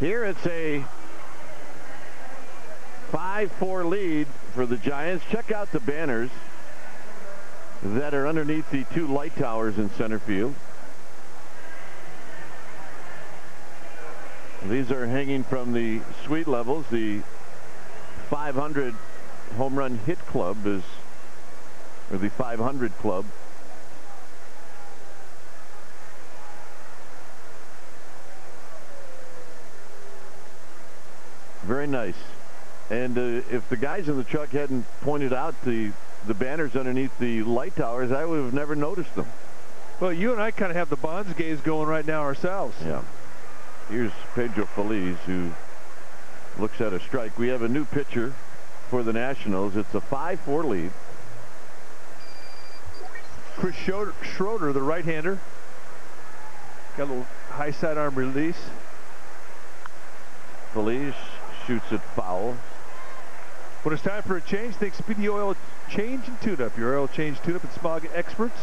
Here it's a 5-4 lead for the Giants. Check out the banners that are underneath the two light towers in center field. These are hanging from the suite levels. The 500 home run hit club is, or the 500 club. Very nice. And if the guys in the truck hadn't pointed out the banners underneath the light towers, I would have never noticed them. Well, you and I kind of have the Bonds gaze going right now ourselves. Yeah. Here's Pedro Feliz, who looks at a strike. We have a new pitcher for the Nationals. It's a 5-4 lead. Chris Schroeder, the right-hander. Got a little high sidearm release. Feliz shoots it foul. When it's time for a change, think Speedy Oil Change and Tune-Up. Your oil change, tune-up, and smog experts.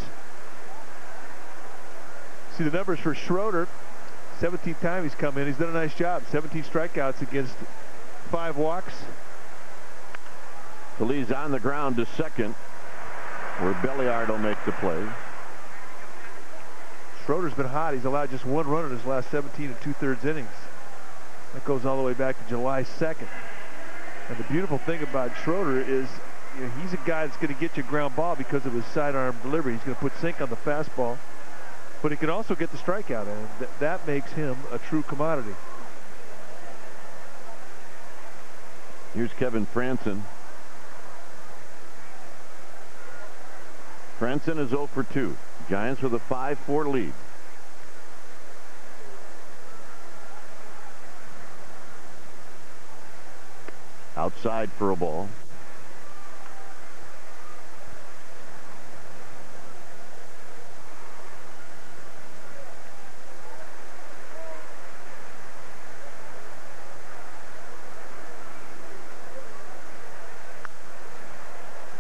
See the numbers for Schroeder. 17th time he's come in. He's done a nice job. 17 strikeouts against 5 walks. The lead's on the ground to second, where Belliard will make the play. Schroeder's been hot. He's allowed just one run in his last 17 2/3 innings. That goes all the way back to July 2nd. And the beautiful thing about Schroeder is, you know, he's a guy that's going to get you a ground ball because of his sidearm delivery. He's going to put sink on the fastball, but he can also get the strikeout, and that makes him a true commodity. Here's Kevin Franson. Franson is 0 for 2. Giants with a 5-4 lead. Outside for a ball.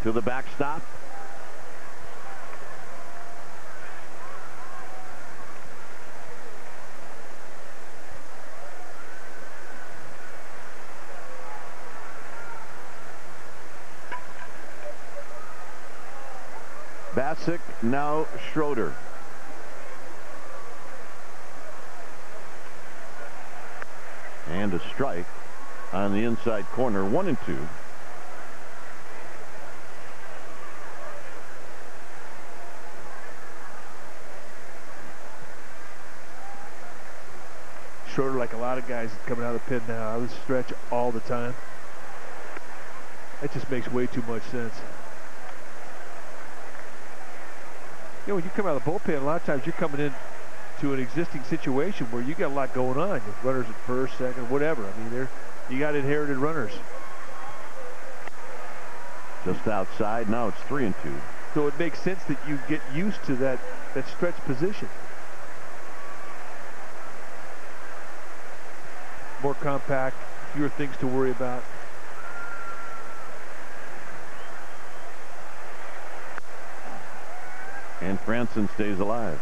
To the backstop. Bassick, now Schroeder. And a strike on the inside corner, 1-2. Schroeder, like a lot of guys coming out of the pin now, I would stretch all the time. That just makes way too much sense. You know, when you come out of the bullpen, a lot of times you're coming in to an existing situation where you got a lot going on. Runners at first, second, whatever. I mean, you got inherited runners. Just outside. Now it's 3-2. So it makes sense that you get used to that stretch position. More compact, fewer things to worry about. And Franson stays alive.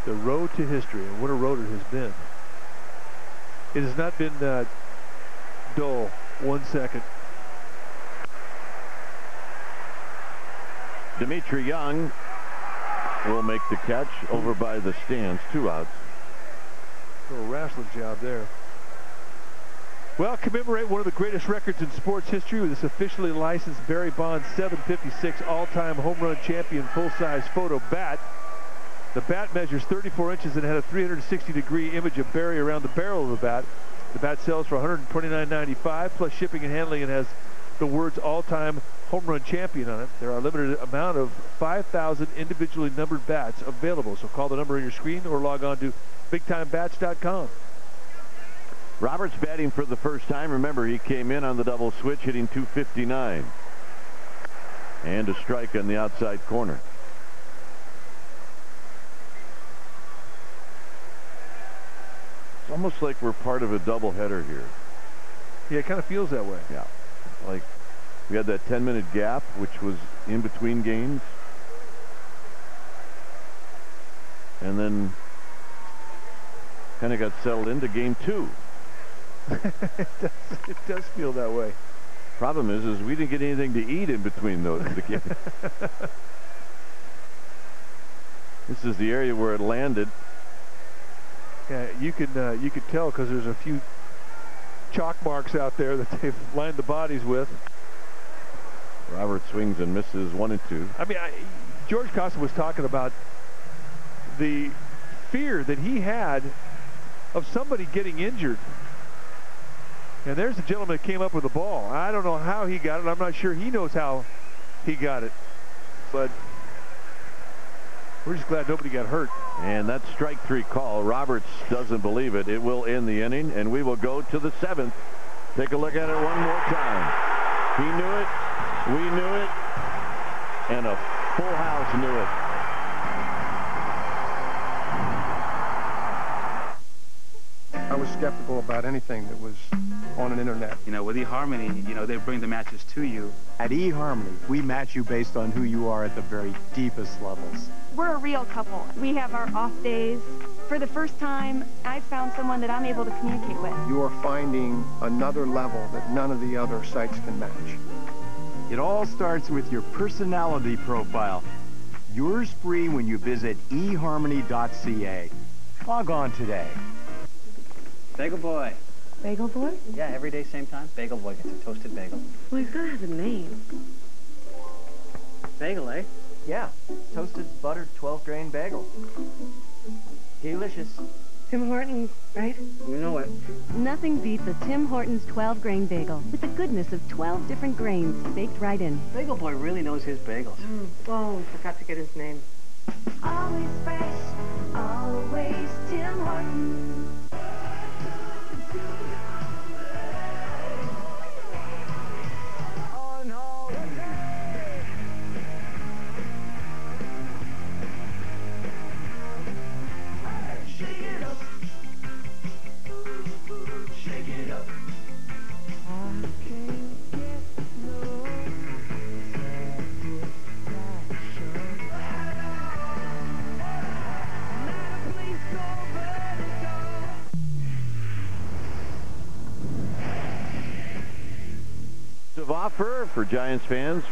The road to history, and what a road it has been. It has not been dull 1 second. Dimitri Young will make the catch over by the stands. 2 outs. Little wrestling job there. Well, commemorate one of the greatest records in sports history with this officially licensed Barry Bonds 756 all-time home run champion full-size photo bat. The bat measures 34 inches and had a 360-degree image of Barry around the barrel of the bat. The bat sells for $129.95 plus shipping and handling, and has the words all-time home run champion on it. There are a limited amount of 5,000 individually numbered bats available. So call the number on your screen or log on to BigTimeBats.com. Roberts batting for the first time. Remember, he came in on the double switch, hitting .259. And a strike on the outside corner. It's almost like we're part of a doubleheader here. Yeah, it kind of feels that way. Yeah. Like we had that 10-minute gap, which was in between games. And then kind of got settled into game 2. It does feel that way. Problem is we didn't get anything to eat in between the games. This is the area where it landed. Yeah, you could tell because there's a few chalk marks out there that they've lined the bodies with. Robert swings and misses 1-2. I mean, George Costa was talking about the fear that he had of somebody getting injured. And there's the gentleman that came up with the ball. I don't know how he got it. I'm not sure he knows how he got it. But we're just glad nobody got hurt. And that strike 3 call. Roberts doesn't believe it. It will end the inning, and we will go to the 7th. Take a look at it one more time. He knew it. We knew it. And a full house knew it. I was skeptical about anything that was on an internet. You know, with eHarmony, you know, they bring the matches to you. At eHarmony, we match you based on who you are at the very deepest levels. We're a real couple. We have our off days. For the first time, I've found someone that I'm able to communicate with. You are finding another level that none of the other sites can match. It all starts with your personality profile. Yours free when you visit eharmony.ca. Log on today. Bagel Boy. Bagel Boy? Yeah, every day, same time. Bagel Boy gets a toasted bagel. Well, he's got to have a name. Bagel, eh? Yeah, toasted, buttered, 12-grain bagel. Delicious. Tim Hortons, right? You know it. Nothing beats a Tim Hortons 12-grain bagel with the goodness of 12 different grains baked right in. Bagel Boy really knows his bagels. Oh, forgot to get his name. Always fresh, always Tim Hortons. Offer for Giants fans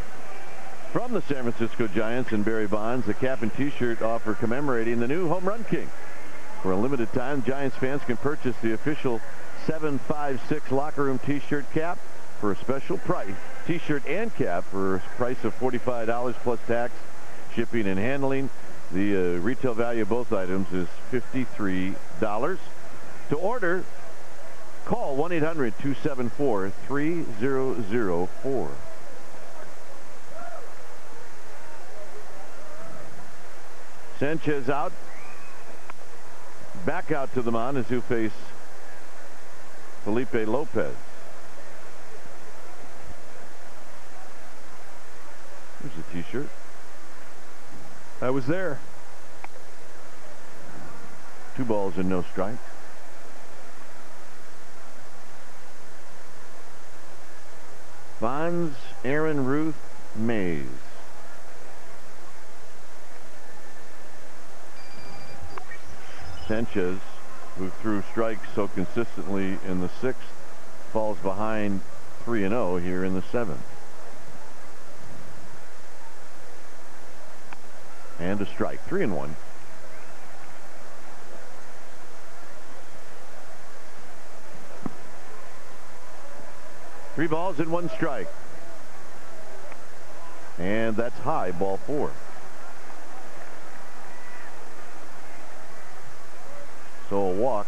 from the San Francisco Giants and Barry Bonds, the cap and t-shirt offer commemorating the new Home Run King. For a limited time, Giants fans can purchase the official 756 locker room t-shirt cap for a special price. T-shirt and cap for a price of $45 plus tax, shipping and handling. The retail value of both items is $53. To order, call 1-800-274-3004. Sanchez out. Back out to the mound as who face Felipe Lopez. Here's a t-shirt. I was there. 2 balls and no strikes. Bonds, Aaron Ruth, Mays. Sanchez, who threw strikes so consistently in the 6th, falls behind 3-0 here in the 7th. And a strike, 3-1. Three balls and 1 strike. And that's high, ball 4. So a walk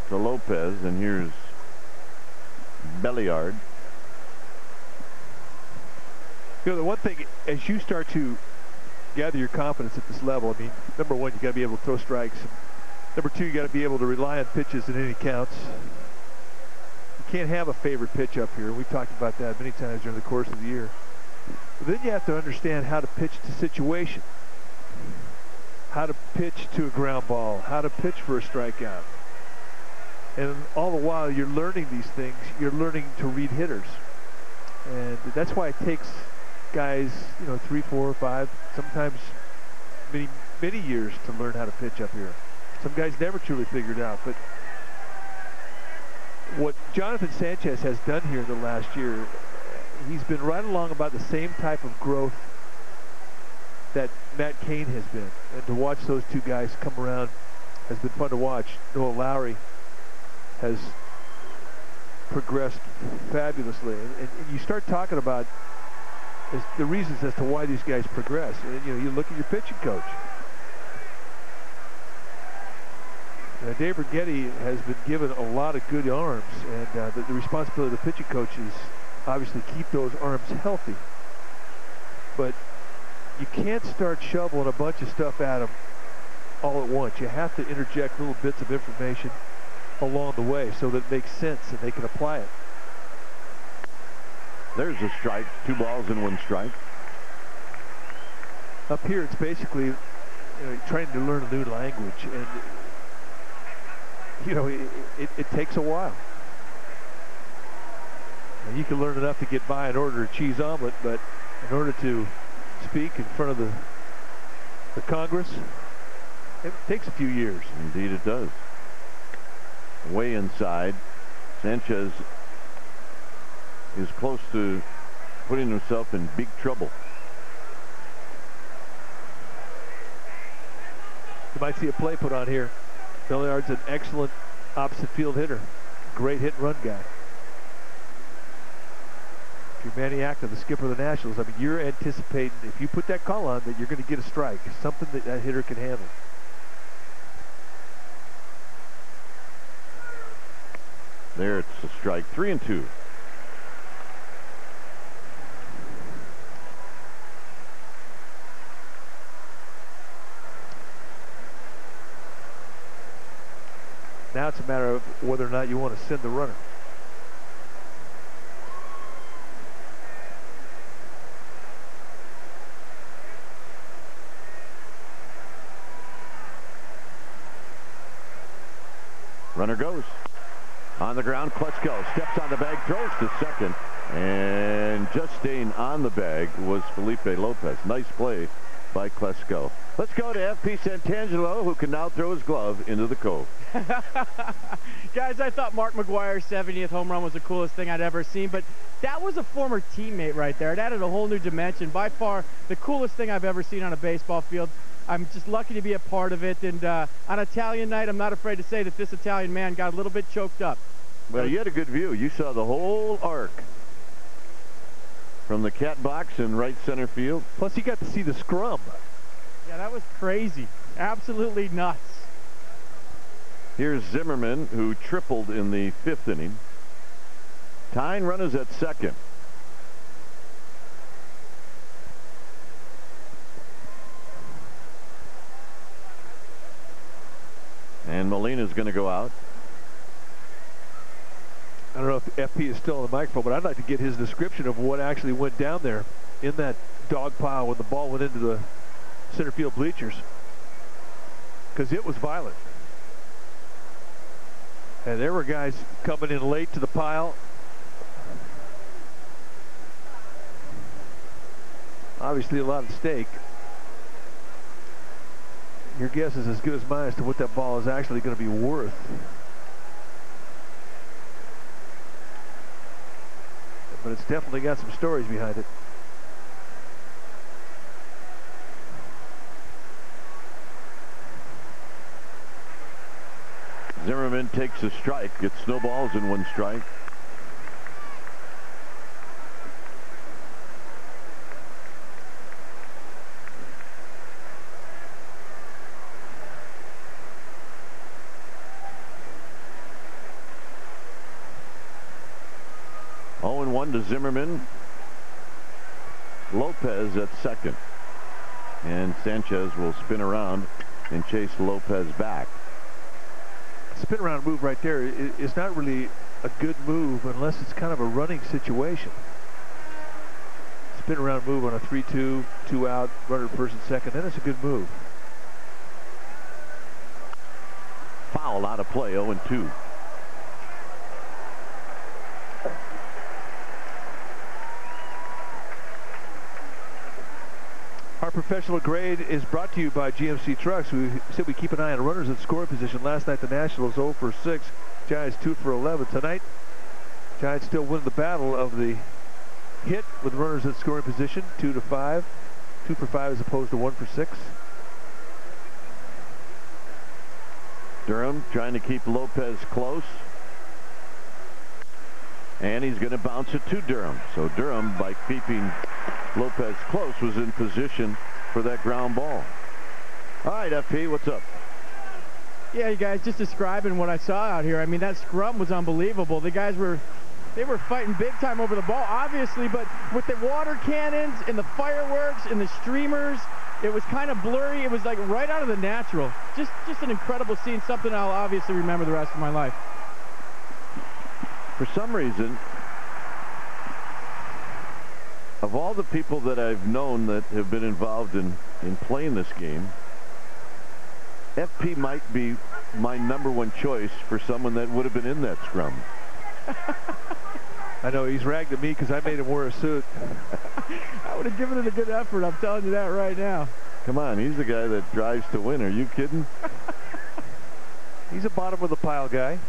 to Lopez, and here's Belliard. You know, the one thing, as you start to gather your confidence at this level, I mean, number one, you got to be able to throw strikes. Number two, you got to be able to rely on pitches in any counts. You can't have a favorite pitch up here. We've talked about that many times during the course of the year. But then you have to understand how to pitch to situation, how to pitch to a ground ball, how to pitch for a strikeout. And all the while you're learning these things, you're learning to read hitters. And that's why it takes guys, you know, 3, 4, 5, sometimes many years to learn how to pitch up here. Some guys never truly figured it out, but what Jonathan Sanchez has done here in the last year, he's been right along about the same type of growth that Matt Cain has been. And to watch those two guys come around has been fun to watch. Noah Lowry has progressed fabulously. And you start talking about the reasons as to why these guys progress. And, you know, you look at your pitching coach. Dave Rigetti has been given a lot of good arms, and the responsibility of the pitching coach is obviously keep those arms healthy. But you can't start shoveling a bunch of stuff at them all at once. You have to interject little bits of information along the way so that it makes sense and they can apply it. There's a strike, 2 balls and 1 strike. Up here, it's basically trying to learn a new language, and you know, it takes a while. And you can learn enough to get by and order a cheese omelet, but in order to speak in front of the Congress, it takes a few years. Indeed it does. Way inside. Sanchez is close to putting himself in big trouble. You might see a play put on here. Belliard's an excellent opposite field hitter. Great hit and run guy. If you're Maniac, the skipper of the Nationals, I mean, you're anticipating, if you put that call on, that you're going to get a strike. Something that hitter can handle. There, it's a strike. 3-2. Now it's a matter of whether or not you want to send the runner. Runner goes. On the ground, Klesko steps on the bag, throws to second, and just staying on the bag was Felipe Lopez. Nice play by Klesko. Let's go to FP Santangelo, who can now throw his glove into the cove. Guys, I thought Mark McGwire's 70th home run was the coolest thing I'd ever seen, but that was a former teammate right there. It added a whole new dimension. By far, the coolest thing I've ever seen on a baseball field. I'm just lucky to be a part of it, and on Italian night, I'm not afraid to say that this Italian man got a little bit choked up. Well, you had a good view. You saw the whole arc from the cat box in right center field. Plus, you got to see the scrum. Yeah, that was crazy. Absolutely nuts. Here's Zimmerman, who tripled in the 5th inning. Tying runners at second. And Molina's going to go out. I don't know if FP is still on the microphone, but I'd like to get his description of what actually went down there in that dog pile when the ball went into the center field bleachers, because it was violent. And there were guys coming in late to the pile. Obviously a lot at stake. Your guess is as good as mine as to what that ball is actually going to be worth. But it's definitely got some stories behind it. Zimmerman takes a strike. It snowballs in 1 strike. To Zimmerman. Lopez at second. And Sanchez will spin around and chase Lopez back. Spin around move right there is not really a good move unless it's kind of a running situation. Spin around move on a 3-2, 2 out, runner first and second, then it's a good move. Foul out of play, 0-2. Our professional grade is brought to you by GMC Trucks. We said we keep an eye on runners in scoring position. Last night the Nationals 0 for 6, Giants 2 for 11. Tonight, Giants still win the battle of the hit with runners in scoring position, 2-5, 2 for 5 as opposed to 1 for 6. Durham trying to keep Lopez close. And he's going to bounce it to Durham. So Durham, by keeping Lopez close, was in position for that ground ball. All right, FP, what's up? Yeah, you guys, just describing what I saw out here. I mean, that scrum was unbelievable. The guys were fighting big time over the ball, obviously, but with the water cannons and the fireworks and the streamers, it was kind of blurry. It was like right out of the natural. Just an incredible scene, something I'll obviously remember the rest of my life. For some reason, of all the people that I've known that have been involved in playing this game, FP might be my #1 choice for someone that would have been in that scrum. I know he's ragged at me because I made him wear a suit. I would have given it a good effort. I'm telling you that right now. Come on, he's the guy that drives to win. Are you kidding? He's a bottom of the pile guy.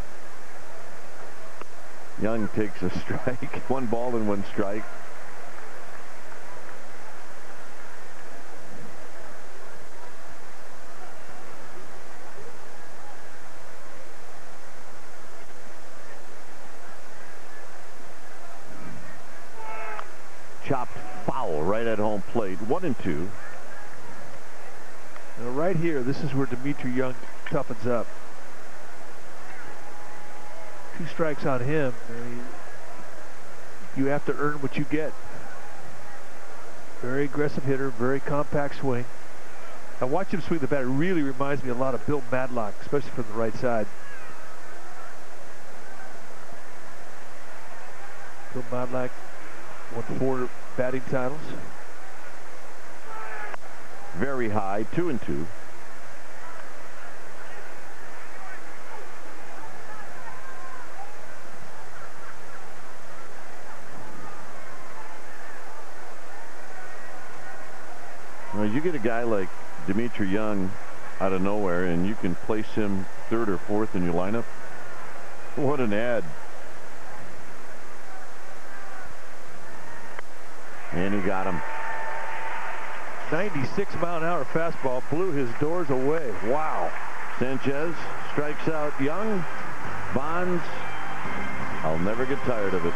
Young takes a strike. 1 ball and 1 strike. Chopped foul right at home plate. 1-2. Now right here, this is where Dimitri Young toughens up. 2 strikes on him. You have to earn what you get. Very aggressive hitter, very compact swing. I watch him swing the bat. It really reminds me a lot of Bill Madlock, especially from the right side. Bill Madlock won 4 batting titles. Very high, 2-2. Well, you get a guy like Dimitri Young out of nowhere, and you can place him 3rd or 4th in your lineup. What an ad. And he got him. 96-mile-an-hour fastball blew his doors away. Wow. Sanchez strikes out Young. Bonds, I'll never get tired of it.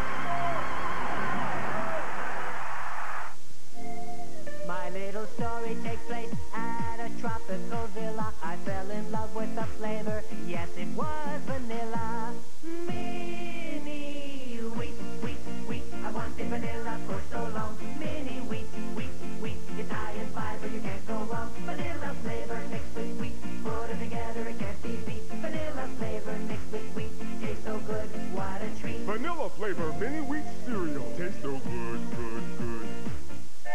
My little story takes place at a tropical villa. I fell in love with the flavor. Yes, it was vanilla. Mini wheat, wheat, wheat. I wanted vanilla for so long. Mini wheat, wheat, wheat. It's high in fiber, you can't go wrong. Vanilla flavor mixed with wheat. Put it together, it can't be beat. Vanilla flavor mixed with wheat. Tastes so good, what a treat. Vanilla flavor mini wheat cereal. Tastes so good, good, good.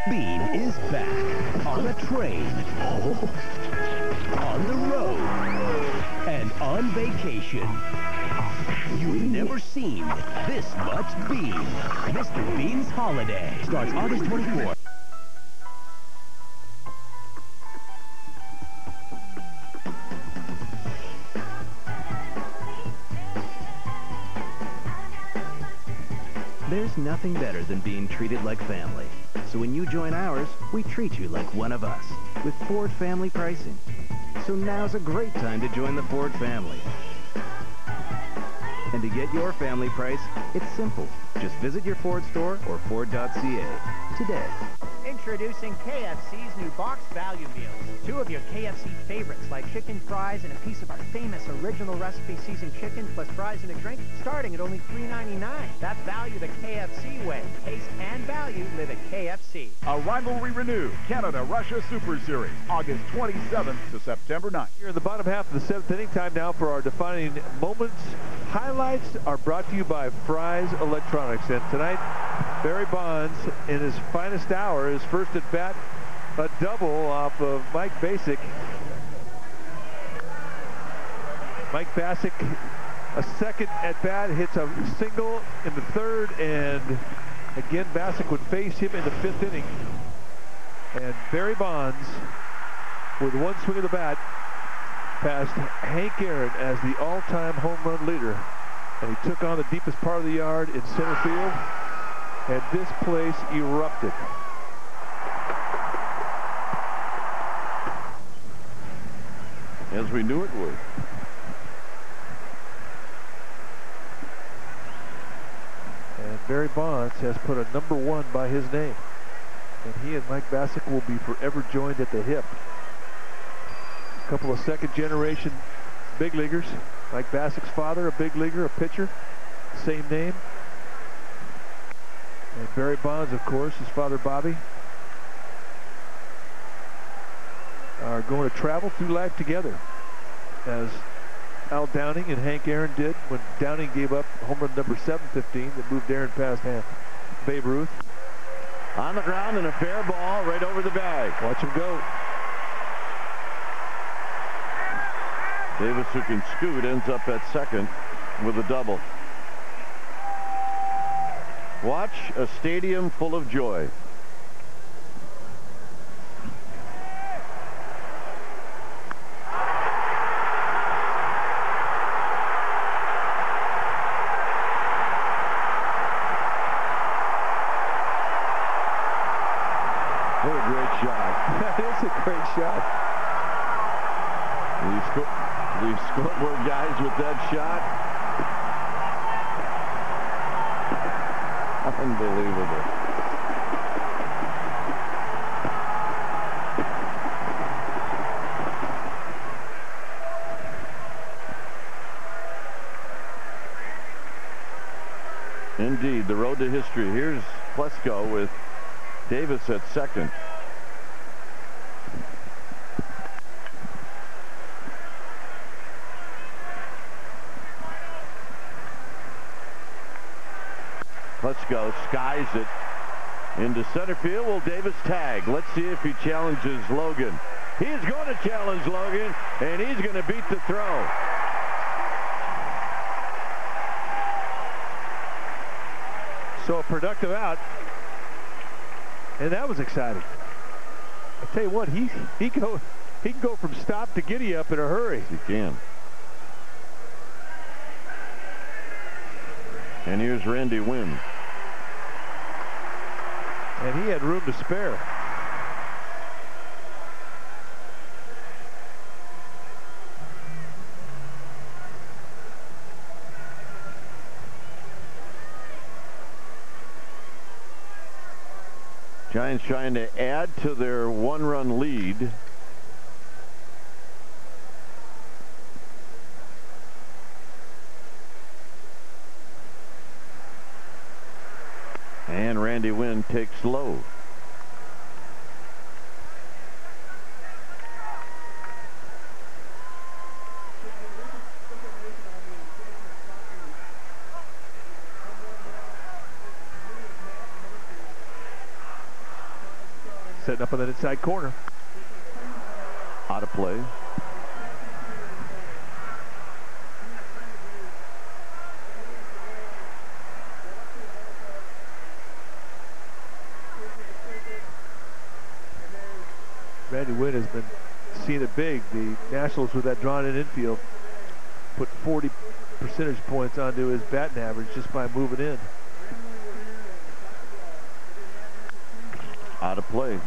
Bean is back on a train, on the road, and on vacation. You've never seen this much Bean. Mr. Bean's Holiday starts August 24th. There's nothing better than being treated like family. So when you join ours, we treat you like one of us with Ford family pricing. So now's a great time to join the Ford family. And to get your family price, it's simple. Just visit your Ford store or Ford.ca today. Introducing KFC's new box value meals. 2 of your KFC favorites like chicken fries and a piece of our famous original recipe seasoned chicken plus fries and a drink starting at only $3.99. That's value the KFC way. Taste and value live at KFC. A rivalry renewed. Canada-Russia Super Series, August 27th to September 9th. Here in the bottom half of the 7th inning, time now for our defining moments. Highlights are brought to you by Fry's Electronics. And tonight, Barry Bonds, in his finest hour, his first at bat, a double off of Mike Bassick. Mike Bassick, a second at bat, hits a single in the 3rd, and again Bassick would face him in the 5th inning. And Barry Bonds, with 1 swing of the bat, passed Hank Aaron as the all-time home run leader. And he took on the deepest part of the yard in center field, and this place erupted. As we knew it would. And Barry Bonds has put a #1 by his name. And he and Mike Bassick will be forever joined at the hip. A couple of second-generation big leaguers. Mike Bassick's father, a big leaguer, a pitcher, same name. And Barry Bonds, of course, his father Bobby, are going to travel through life together, as Al Downing and Hank Aaron did when Downing gave up home run number 715 that moved Aaron past Babe Ruth. On the ground and a fair ball right over the bag. Watch him go. Davis, who can scoot, ends up at second with a double. Watch a stadium full of joy. What a great shot. That is a great shot. We scored more guys with that shot. Unbelievable. Indeed, the road to history. Here's Plesko with Davis at second. Plesko skies it into center field. Will Davis tag? Let's see if he challenges Logan. He's going to challenge Logan, and he's going to beat the throw. So a productive out. And that was exciting. I tell you what, he can go from stop to giddy up in a hurry. He can. And here's Randy Wynn. And he had room to spare. Giants trying to add to their one-run lead. And Randy Wynn takes low. Setting up on that inside corner. Out of play. Randy Wynn has been seeing it big. The Nationals, with that drawn-in infield, put 40 percentage points onto his batting average just by moving in. Out of play.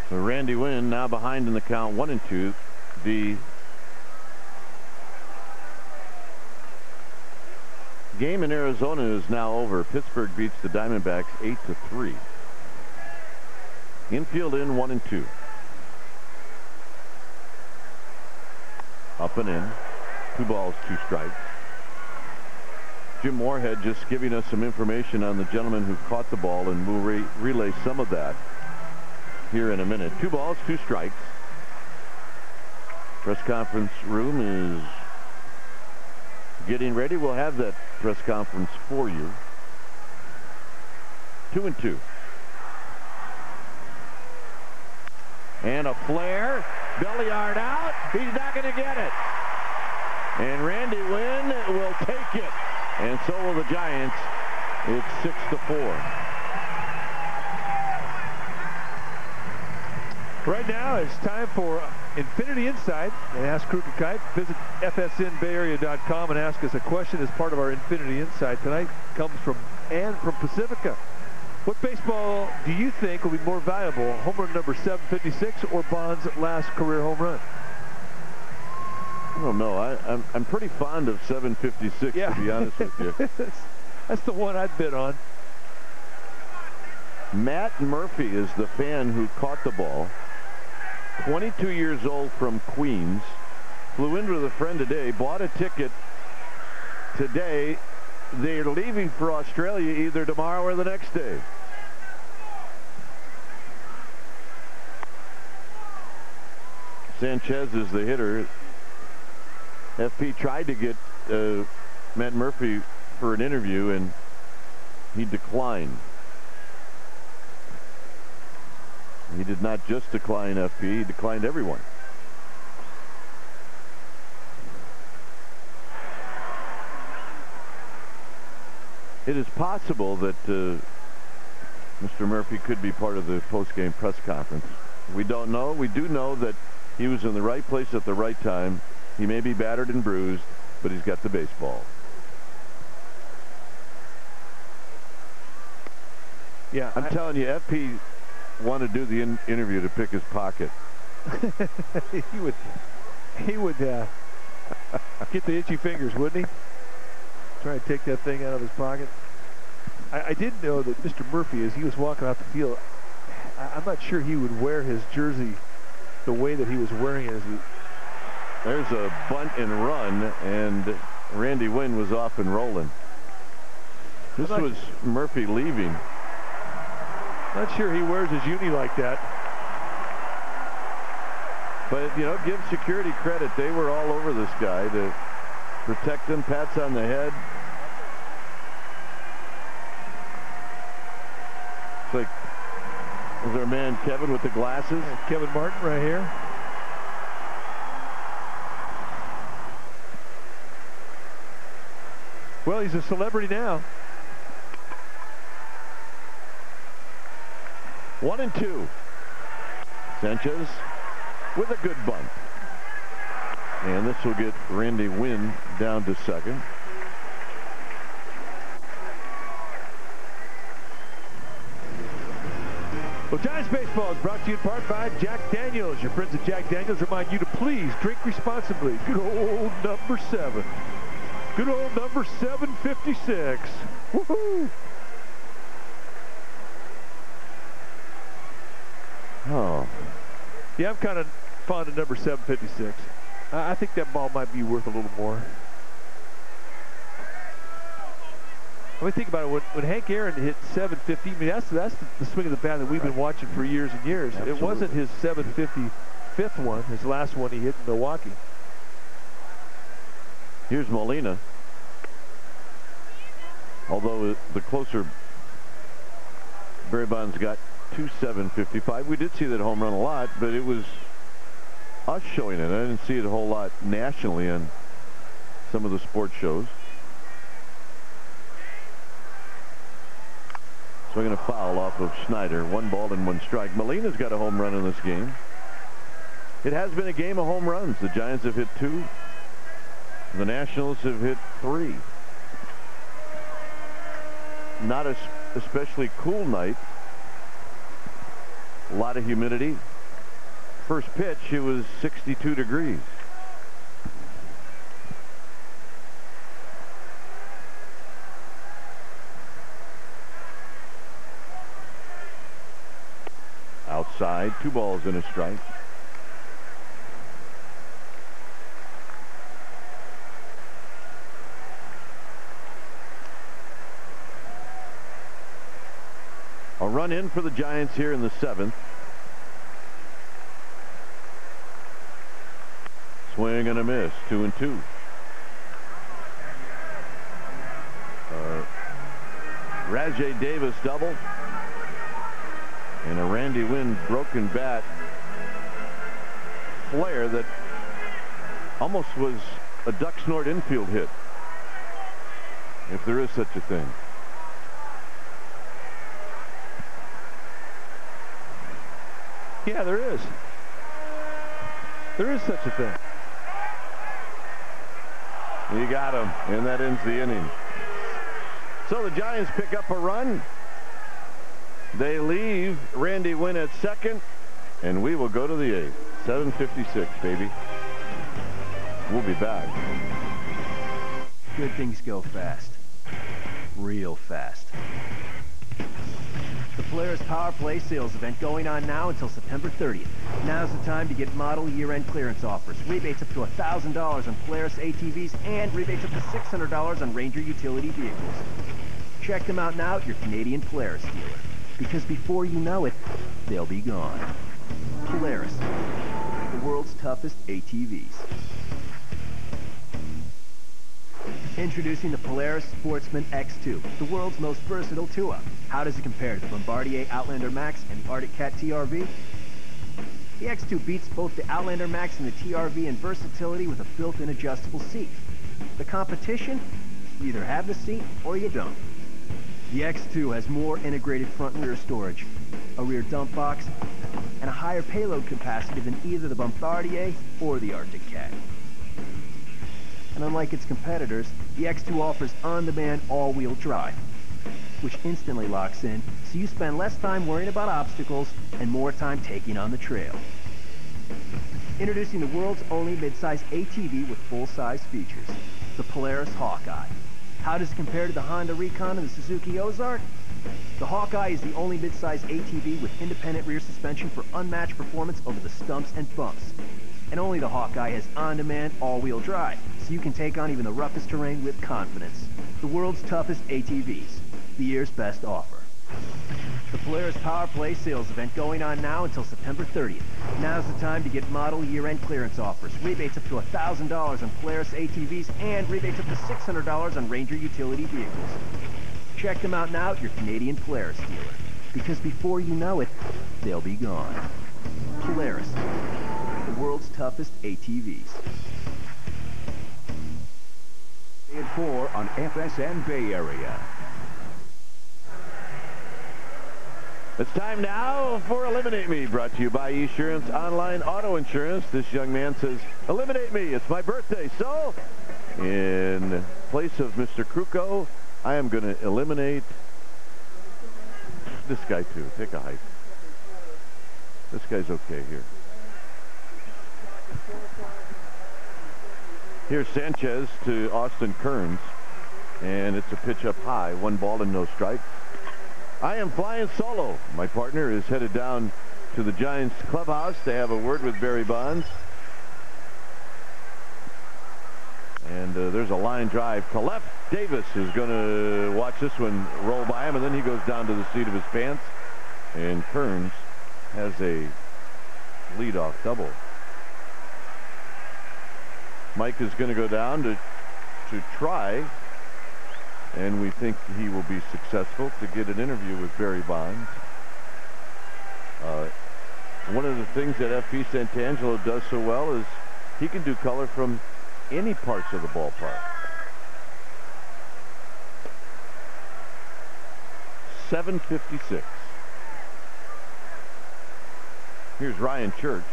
So Randy Wynn now behind in the count, 1-2. The game in Arizona is now over. Pittsburgh beats the Diamondbacks 8-3. Infield in, 1-2. Up and in. 2 balls, 2 strikes. Jim Moorhead just giving us some information on the gentleman who caught the ball, and we'll relay some of that here in a minute. 2 balls, 2 strikes. Press conference room is getting ready. We'll have that press conference for you. 2-2. And a flare. Belliard out. He's not going to get it. And Randy Wynn will take it. And so will the Giants. It's 6-4. Right now, it's time for Infinity Insight and Ask Crooked Kite. Visit fsnbayarea.com and ask us a question as part of our Infinity Insight. Tonight comes from Ann from Pacifica. What baseball do you think will be more valuable, home run number 756 or Bond's last career home run? I don't know. I'm pretty fond of 756, to be honest with you. That's the one I'd bid on. Matt Murphy is the fan who caught the ball. 22 years old from Queens. Flew in with a friend today, bought a ticket today. They're leaving for Australia either tomorrow or the next day. Sanchez is the hitter. FP tried to get Matt Murphy for an interview, and he declined. He did not just decline FP, he declined everyone. It is possible that Mr. Murphy could be part of the post-game press conference. We don't know. We do know that he was in the right place at the right time. He may be battered and bruised, but he's got the baseball. Yeah, I'm telling you, FP wanted to do the interview to pick his pocket. he would get the itchy fingers, wouldn't he? Try to take that thing out of his pocket. I did know that Mr. Murphy, as he was walking out the field, I'm not sure he would wear his jersey the way that he was wearing it. There's a bunt and run, and Randy Wynn was off and rolling. This was Murphy leaving. Not sure he wears his uni like that. But, you know, give security credit. They were all over this guy to protect him. Pats on the head. It's like, is our man Kevin with the glasses? Kevin Martin right here. Well, he's a celebrity now. 1-2. Sanchez with a good bunt. And this will get Randy Wynn down to second. Well, Giants baseball is brought to you in part by Jack Daniels. Your friends at Jack Daniels remind you to please drink responsibly. Good old number 7. Good old number 756. Woohoo! Oh. Yeah, I'm kind of fond of number 756. I think that ball might be worth a little more. I mean, think about it. When Hank Aaron hit 750, I mean, that's the swing of the bat that we've been watching for years and years. Absolutely. It wasn't his 755th one, his last one he hit in Milwaukee. Here's Molina. Although the closer Barry Bonds got to 755. We did see that home run a lot, but it was us showing it. I didn't see it a whole lot nationally on some of the sports shows. Swinging a foul off of Schneider. 1 ball and 1 strike. Molina's got a home run in this game. It has been a game of home runs. The Giants have hit 2. The Nationals have hit 3. Not a especially cool night. A lot of humidity. First pitch, it was 62 degrees. Outside, 2 balls and a strike. A run in for the Giants here in the 7th. Swing and a miss, 2-2. Rajay Davis double. And a Randy Wynn broken bat flare that almost was a duck snort infield hit, if there is such a thing. Yeah, there is. There is such a thing. You got him, and that ends the inning. So the Giants pick up a run. They leave Randy Wynn at second, and we will go to the 8th. 7:56, baby. We'll be back. Good things go fast. Real fast. The Polaris Power Play sales event going on now until September 30th. Now's the time to get model year-end clearance offers. Rebates up to $1,000 on Polaris ATVs and rebates up to $600 on Ranger utility vehicles. Check them out now at your Canadian Polaris dealer. Because before you know it, they'll be gone. Polaris, the world's toughest ATVs. Introducing the Polaris Sportsman X2, the world's most versatile two-up. How does it compare to the Bombardier Outlander Max and the Arctic Cat TRV? The X2 beats both the Outlander Max and the TRV in versatility with a built-in adjustable seat. The competition? You either have the seat or you don't. The X2 has more integrated front and rear storage, a rear dump box, and a higher payload capacity than either the Bombardier or the Arctic Cat. And unlike its competitors, the X2 offers on-demand all-wheel drive, which instantly locks in, so you spend less time worrying about obstacles and more time taking on the trail. Introducing the world's only midsize ATV with full-size features, the Polaris Hawkeye. How does it compare to the Honda Recon and the Suzuki Ozark? The Hawkeye is the only midsize ATV with independent rear suspension for unmatched performance over the stumps and bumps. And only the Hawkeye has on-demand all-wheel drive, so you can take on even the roughest terrain with confidence. The world's toughest ATVs, the year's best offer. The Polaris Power Play sales event going on now until September 30th. Now's the time to get model year-end clearance offers, rebates up to $1,000 on Polaris ATVs, and rebates up to $600 on Ranger utility vehicles. Check them out now at your Canadian Polaris dealer, because before you know it, they'll be gone. Polaris, the world's toughest ATVs. At 4 on FSN Bay Area. It's time now for Eliminate Me, brought to you by Esurance Online Auto Insurance. This young man says, eliminate me, it's my birthday. So, in place of Mr. Kruko, I am going to eliminate this guy too. Take a hike. This guy's okay here. Here's Sanchez to Austin Kearns, and it's a pitch up high, 1 ball and no strikes. I am flying solo. My partner is headed down to the Giants clubhouse to have a word with Barry Bonds. And there's a line drive to left. Davis is going to watch this one roll by him, and then he goes down to the seat of his pants. And Kearns has a leadoff double. Mike is going to go down to try, and we think he will be successful to get an interview with Barry Bonds. One of the things that F.P. Santangelo does so well is he can do color from any parts of the ballpark. 7:56. Here's Ryan Church.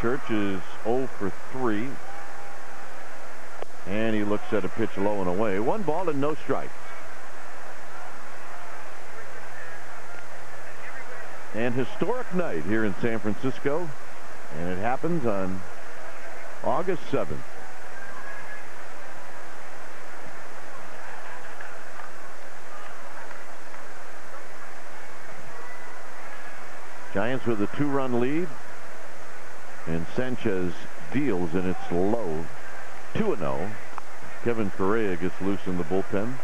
Church is 0 for 3. And he looks at a pitch low and away. 1 ball and no strikes. And historic night here in San Francisco. And it happens on August 7th. Giants with a 2-run lead. And Sanchez deals, and it's low. 2-0. Kevin Correa gets loose in the bullpen.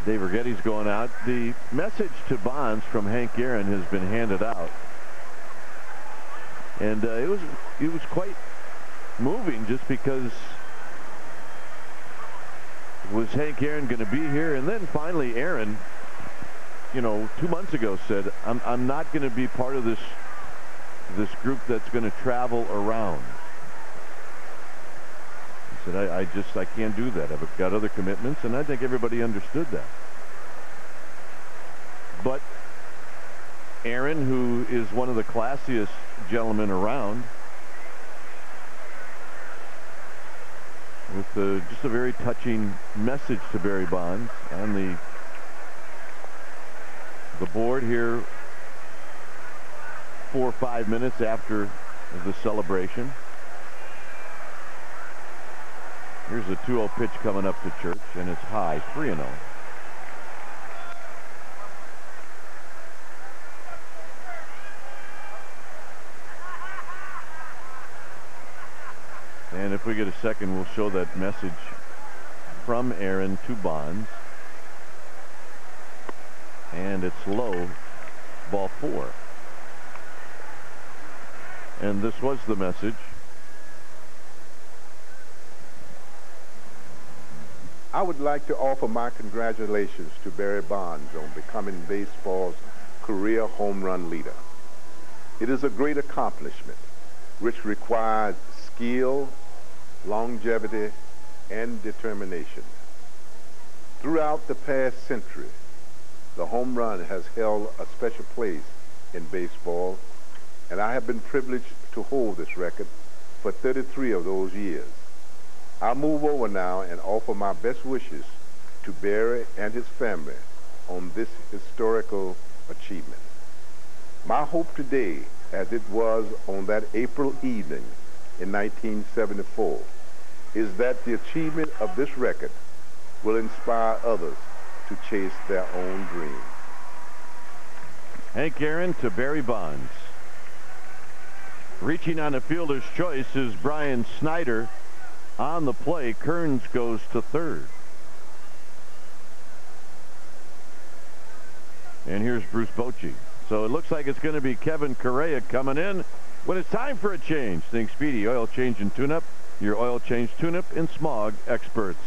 Dave Righetti's going out. The message to Bonds from Hank Aaron has been handed out. And it was quite moving, just because was Hank Aaron going to be here? And then finally Aaron, you know, 2 months ago said, I'm not going to be part of this group that's going to travel around. He said, I can't do that. I've got other commitments, and I think everybody understood that. But Aaron, who is one of the classiest gentlemen around, with just a very touching message to Barry Bonds on the board here 4 or 5 minutes after the celebration. Here's a 2-0 pitch coming up to Church, and it's high, 3-0. And if we get a second, we'll show that message from Aaron to Bonds. And it's low, ball 4. And this was the message. I would like to offer my congratulations to Barry Bonds on becoming baseball's career home run leader. It is a great accomplishment which requires skill, longevity, and determination. Throughout the past century, the home run has held a special place in baseball, and I have been privileged to hold this record for 33 of those years. I'll move over now and offer my best wishes to Barry and his family on this historical achievement. My hope today, as it was on that April evening in 1974, is that the achievement of this record will inspire others to chase their own dreams. Hank Aaron to Barry Bonds. Reaching on a fielder's choice is Brian Snyder. On the play, Kearns goes to third. And here's Bruce Bochy. So it looks like it's going to be Kevin Correa coming in when it's time for a change. Think Speedy Oil Change and Tune-Up, your oil change tune-up and smog experts.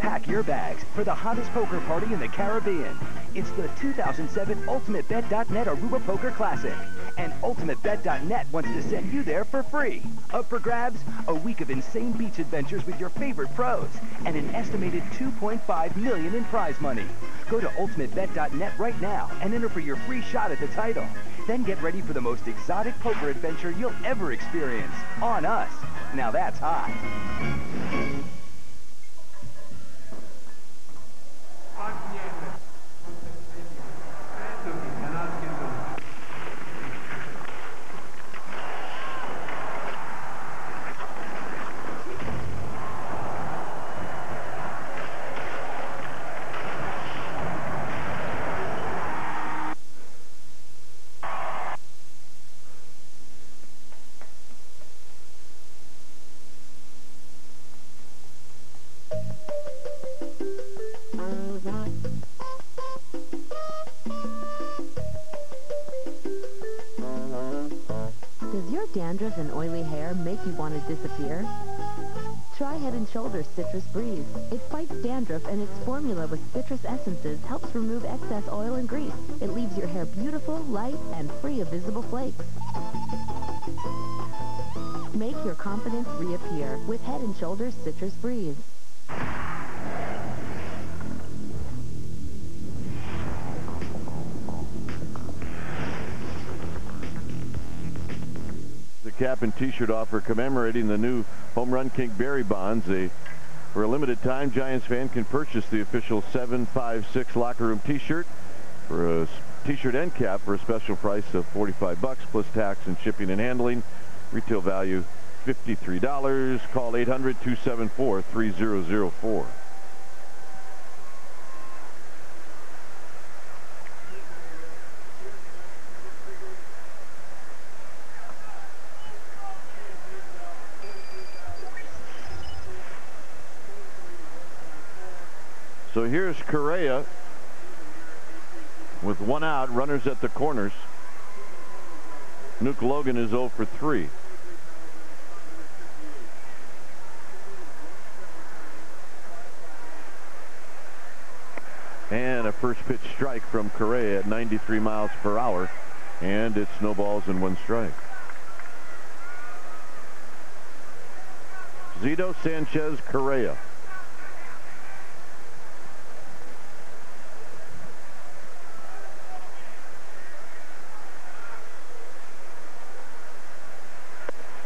Pack your bags for the hottest poker party in the Caribbean. It's the 2007 UltimateBet.net Aruba Poker Classic. And UltimateBet.net wants to send you there for free. Up for grabs, a week of insane beach adventures with your favorite pros, and an estimated $2.5 million in prize money. Go to UltimateBet.net right now and enter for your free shot at the title. Then get ready for the most exotic poker adventure you'll ever experience. On us. Now that's hot. Does your dandruff and oily hair make you want to disappear? Try Head & Shoulders Citrus Breeze. It fights dandruff, and its formula with citrus essences helps remove excess oil and grease. It leaves your hair beautiful, light, and free of visible flakes. Make your confidence reappear with Head & Shoulders Citrus Breeze. Cap and t-shirt offer commemorating the new Home Run King Barry Bonds. For a limited time, Giants fan can purchase the official 756 locker room t-shirt for a t-shirt end cap for a special price of $45 plus tax and shipping and handling. Retail value $53. Call 800-274-3004. So here's Correa with one out, runners at the corners. Nuke Logan is 0 for 3. And a first pitch strike from Correa at 93 miles per hour. And it's no balls and 1 strike. Zito, Sanchez, Correa.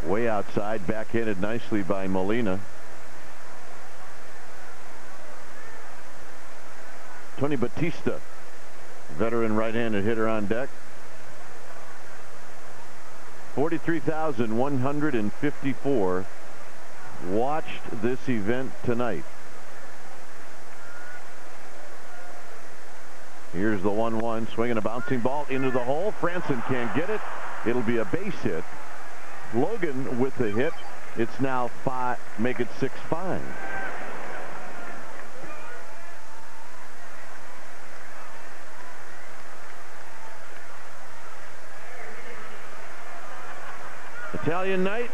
Way outside, backhanded nicely by Molina. Tony Batista, veteran right-handed hitter on deck. 43,154 watched this event tonight. Here's the 1-1, swinging a bouncing ball into the hole. Franson can't get it. It'll be a base hit. Logan with the hit. It's now 5, make it 6-5. Italian night?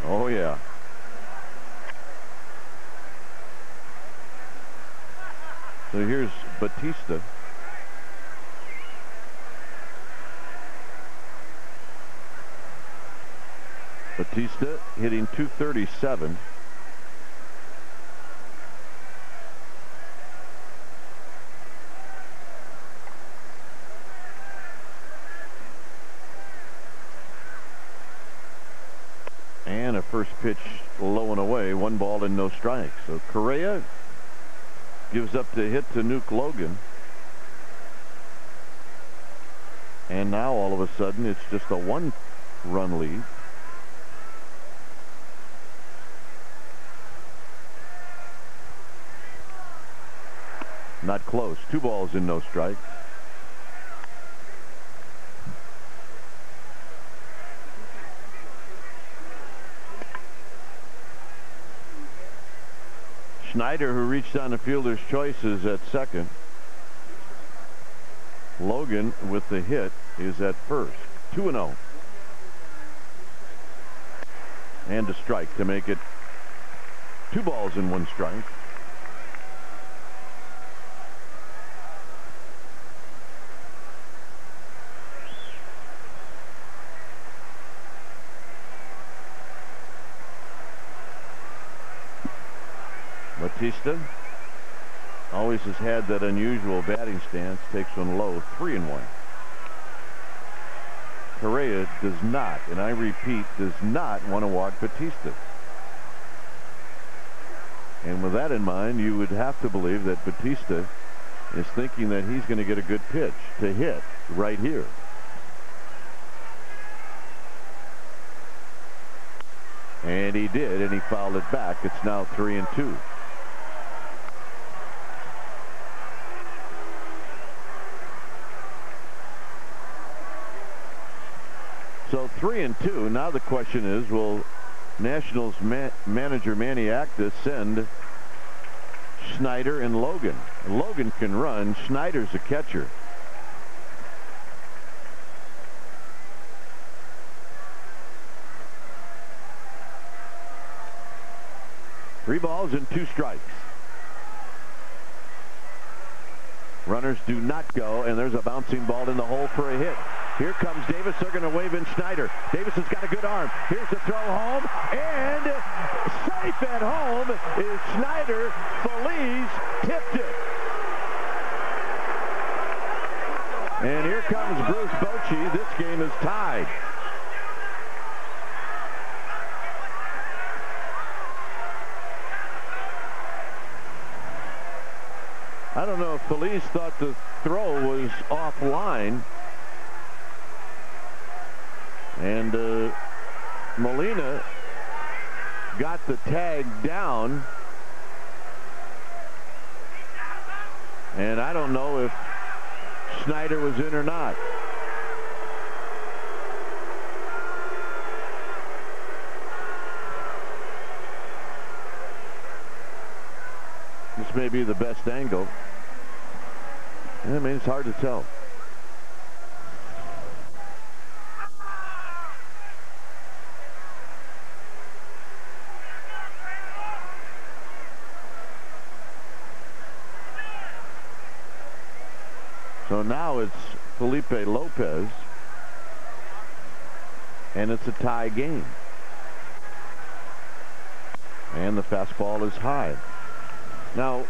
Oh, yeah. So here's Batista. Batista hitting .237. And a first pitch low and away, 1 ball and no strikes. So Correa gives up the hit to Nuke Logan. And now all of a sudden it's just a 1-run lead. Not close. 2 balls and no strikes. Schneider, who reached on the fielder's choices at second. Logan with the hit is at first. 2-0. And a strike to make it 2 balls and 1 strike. Batista always has had that unusual batting stance, takes one low, 3-1. Correa does not, and I repeat, does not want to walk Batista. And with that in mind, you would have to believe that Batista is thinking that he's going to get a good pitch to hit right here. And he did, and he fouled it back. It's now 3-2. So 3-2. Now the question is, will Nationals manager Manny Acta send Schneider and Logan? Logan can run. Schneider's a catcher. Three balls and 2 strikes. Runners do not go, and there's a bouncing ball in the hole for a hit. Here comes Davis. They're going to wave in Schneider. Davis has got a good arm. Here's the throw home, and safe at home is Schneider. Feliz tipped it. And here comes Bruce Bochy. This game is tied. I don't know if Feliz thought the throw was offline. And Molina got the tag down. And I don't know if Schneider was in or not. This may be the best angle. I mean, it's hard to tell. So now it's Felipe Lopez, and it's a tie game. And the fastball is high. Now,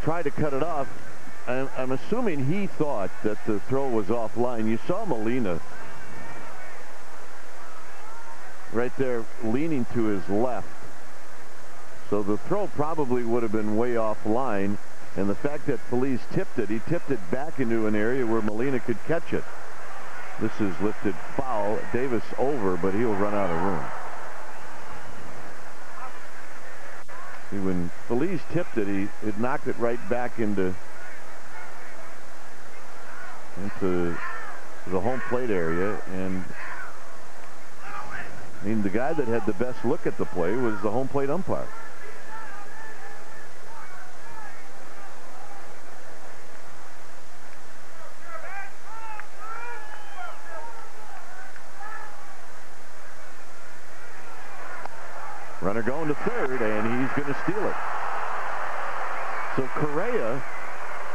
tried to cut it off. I'm assuming he thought that the throw was offline. You saw Molina right there leaning to his left. So the throw probably would have been way offline. And the fact that Feliz tipped it, he tipped it back into an area where Molina could catch it. This is lifted foul. Davis over, but he'll run out of room. See, when Feliz tipped it, it knocked it right back into into the home plate area, and I mean, the guy that had the best look at the play was the home plate umpire. Runner going to third, and he's going to steal it. So Correa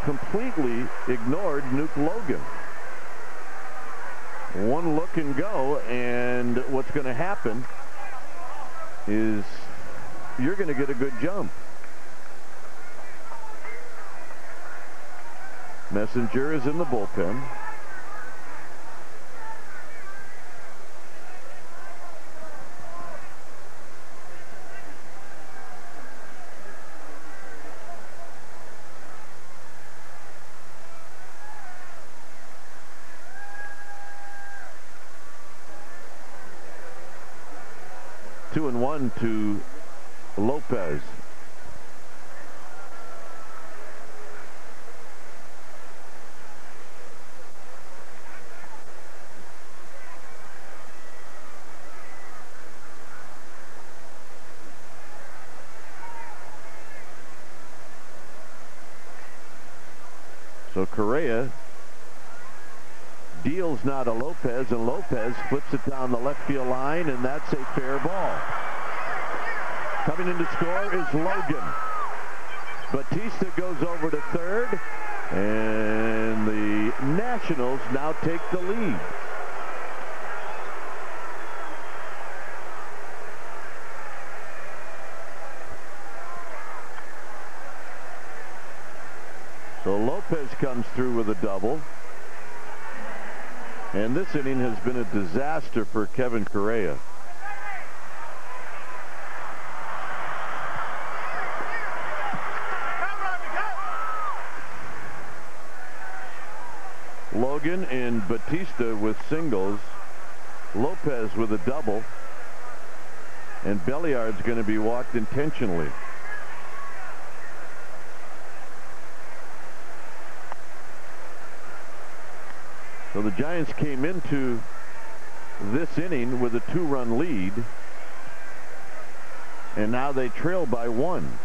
completely ignored Nuke Logan. One look and go, and what's going to happen is you're going to get a good jump. Messenger is in the bullpen. Two and one to Lopez. So Correa deals now to Lopez, and Lopez flips it down the left field line, and that's a fair ball. Coming in to score is Logan. Batista goes over to third, and the Nationals now take the lead. So Lopez comes through with a double. And this inning has been a disaster for Kevin Correa. Logan and Batista with singles. Lopez with a double. And Belliard's going to be walked intentionally. So the Giants came into this inning with a 2-run lead, and now they trail by 1.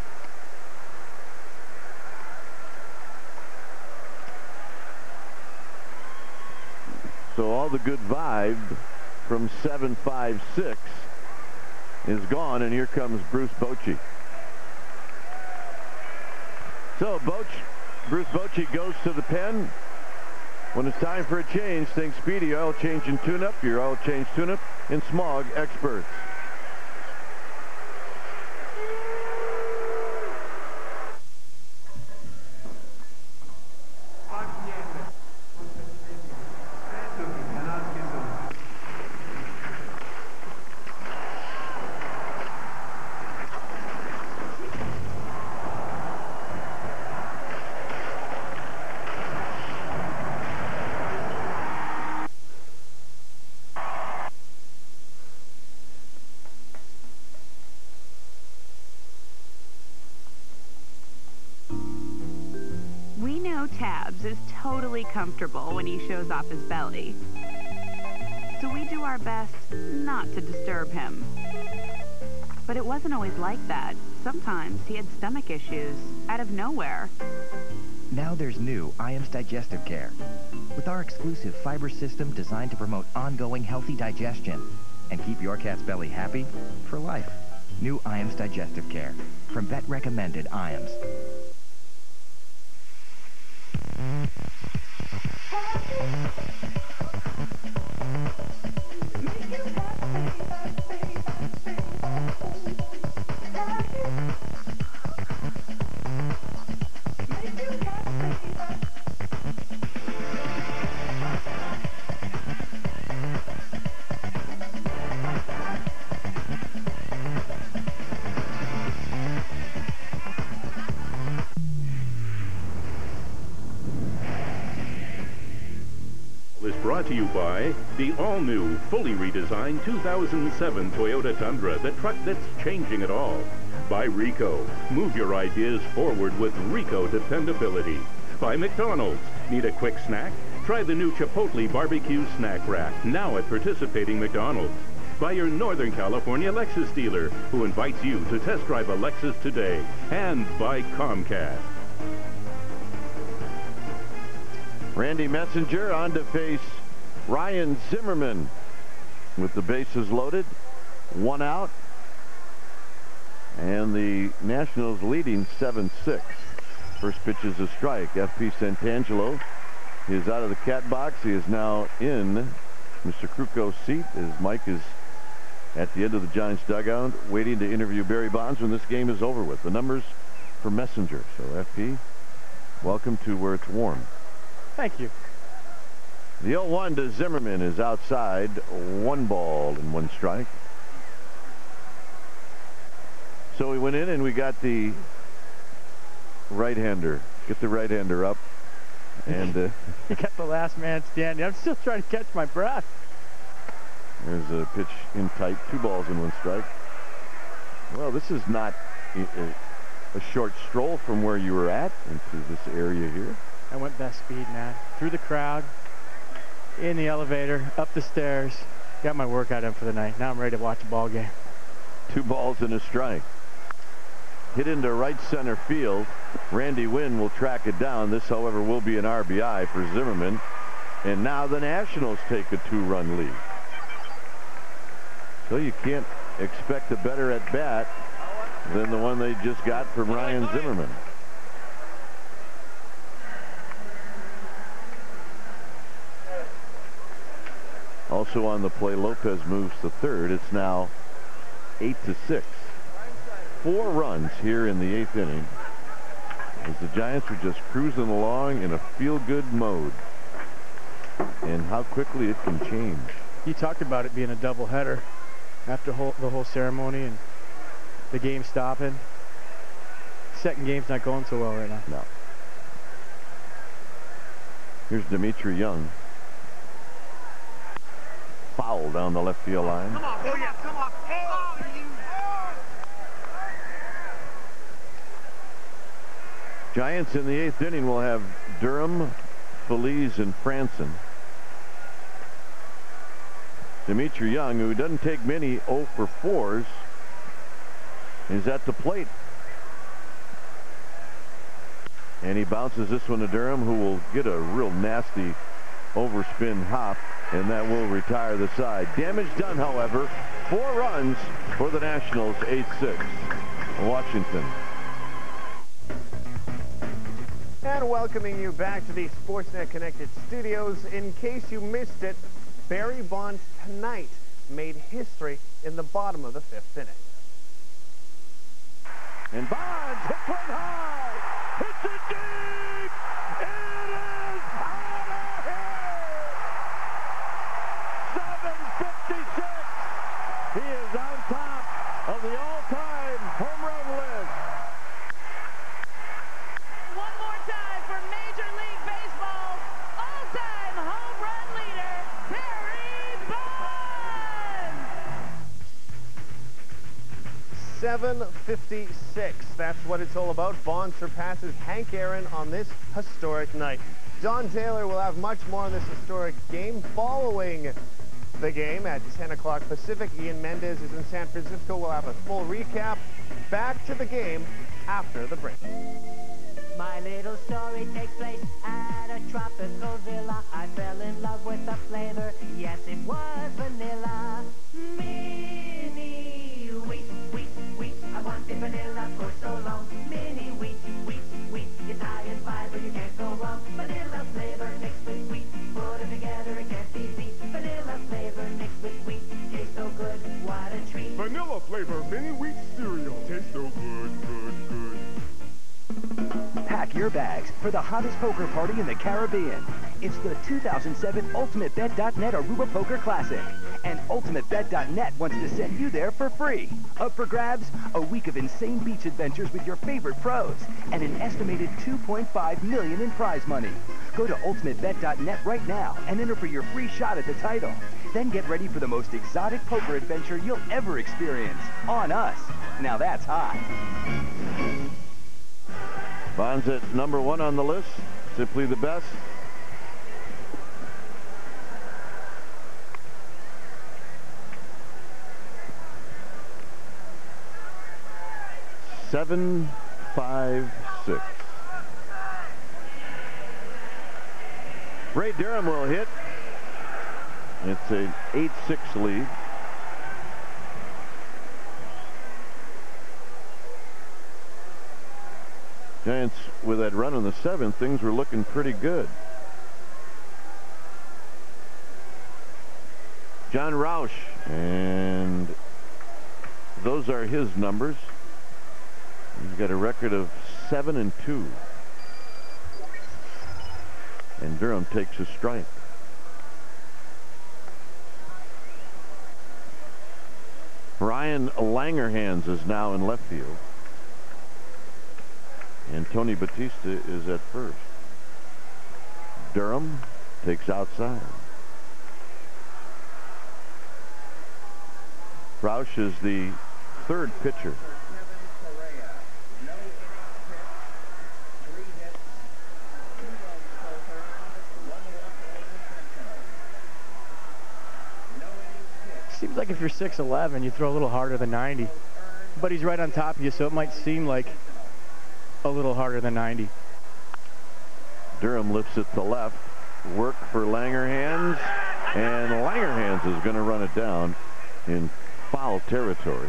So all the good vibe from 7-5-6 is gone, and here comes Bruce Bochy. So Bruce Bochy goes to the pen. When it's time for a change, think Speedy Oil Change and Tune-Up, your oil change tune-up and smog experts. Tabs is totally comfortable when he shows off his belly. So we do our best not to disturb him. But it wasn't always like that. Sometimes he had stomach issues out of nowhere. Now there's new Iams Digestive Care. With our exclusive fiber system designed to promote ongoing healthy digestion and keep your cat's belly happy for life. New Iams Digestive Care from vet-recommended Iams. Brought to you by the all-new, fully redesigned 2007 Toyota Tundra, the truck that's changing it all. By Ricoh. Move your ideas forward with Ricoh dependability. by McDonald's. Need a quick snack? Try the new Chipotle Barbecue Snack Rack, now at participating McDonald's. By your Northern California Lexus dealer, who invites you to test drive a Lexus today. And by Comcast. Randy Messenger on to face Ryan Zimmerman with the bases loaded, 1 out, and the Nationals leading 7-6. First pitch is a strike. F.P. Santangelo is out of the cat box. He is now in Mr. Kruko's seat as Mike is at the end of the Giants dugout waiting to interview Barry Bonds when this game is over with. The numbers for Messenger. So F.P., welcome to where it's warm. Thank you. The 0-1 to Zimmerman is outside. 1 ball and 1 strike. So we went in and we got the right-hander. Get the right-hander up. And you got the last man standing. I'm still trying to catch my breath. There's a pitch in tight. 2 balls and 1 strike. Well, this is not a short stroll from where you were at into this area here. I went best speed, man. Through the crowd, in the elevator, up the stairs. Got my workout in for the night. Now I'm ready to watch a ball game. 2 balls and a strike. Hit into right center field. Randy Wynn will track it down. This, however, will be an RBI for Zimmerman. And now the Nationals take a 2-run lead. So you can't expect a better at bat than the one they just got from Ryan Zimmerman. Also on the play, Lopez moves to third. It's now 8-6. 4 runs here in the 8th inning as the Giants are just cruising along in a feel-good mode. And how quickly it can change. You talked about it being a doubleheader after the whole ceremony and the game stopping. Second game's not going so well right now. No. Here's Dimitri Young. Foul down the left field line. Come on, oh yeah, come on. Oh, you. Giants in the 8th inning will have Durham, Feliz, and Franson. Dimitri Young, who doesn't take many 0 for 4s, is at the plate. And he bounces this one to Durham, who will get a real nasty overspin hop, and that will retire the side. Damage done, however. 4 runs for the Nationals, 8-6. Washington. And welcoming you back to the Sportsnet Connected studios. In case you missed it, Barry Bonds tonight made history in the bottom of the 5th inning. And Bonds hits one high. Hits it deep. It is out of here. 756. He is on top of the all-time home run list. One more time for Major League Baseball's all-time home run leader, Barry Bonds. 756. That's what it's all about. Bonds surpasses Hank Aaron on this historic night. Don Taylor will have much more on this historic game following the game at 10 o'clock Pacific. Ian Mendez is in San Francisco. We'll have a full recap. Back to the game after the break. My little story takes place at a tropical villa. I fell in love with the flavor. Yes, it was vanilla. Mini wheat, wheat, wheat. I wanted vanilla for so long. Mini wheat, wheat, wheat. It's high in fiber, you can't go wrong. Vanilla flavor mixed with wheat. Put it together, it can't be beat. Vanilla flavor mixed with wheat. Tastes so good, what a treat. Vanilla flavor mini wheat cereal. Tastes so good, good, good. Pack your bags for the hottest poker party in the Caribbean. It's the 2007 UltimateBet.net Aruba Poker Classic. And UltimateBet.net wants to send you there for free. Up for grabs, a week of insane beach adventures with your favorite pros, and an estimated $2.5 million in prize money. Go to UltimateBet.net right now and enter for your free shot at the title. Then get ready for the most exotic poker adventure you'll ever experience. On us. Now that's hot. Bonds at number 1 on the list. Simply the best. Seven, 5, 6. Ray Durham will hit. It's an 8-6 lead. Giants, with that run in the 7th, things were looking pretty good. John Roush, and those are his numbers. He's got a record of 7-2. And Durham takes a strike. Ryan Langerhans is now in left field. And Tony Batista is at first. Durham takes outside. Roush is the third pitcher. Seems like if you're 6'11", you throw a little harder than 90. But he's right on top of you, so it might seem like a little harder than 90. Durham lifts it to left. Work for Langerhans. And Langerhans is going to run it down in foul territory.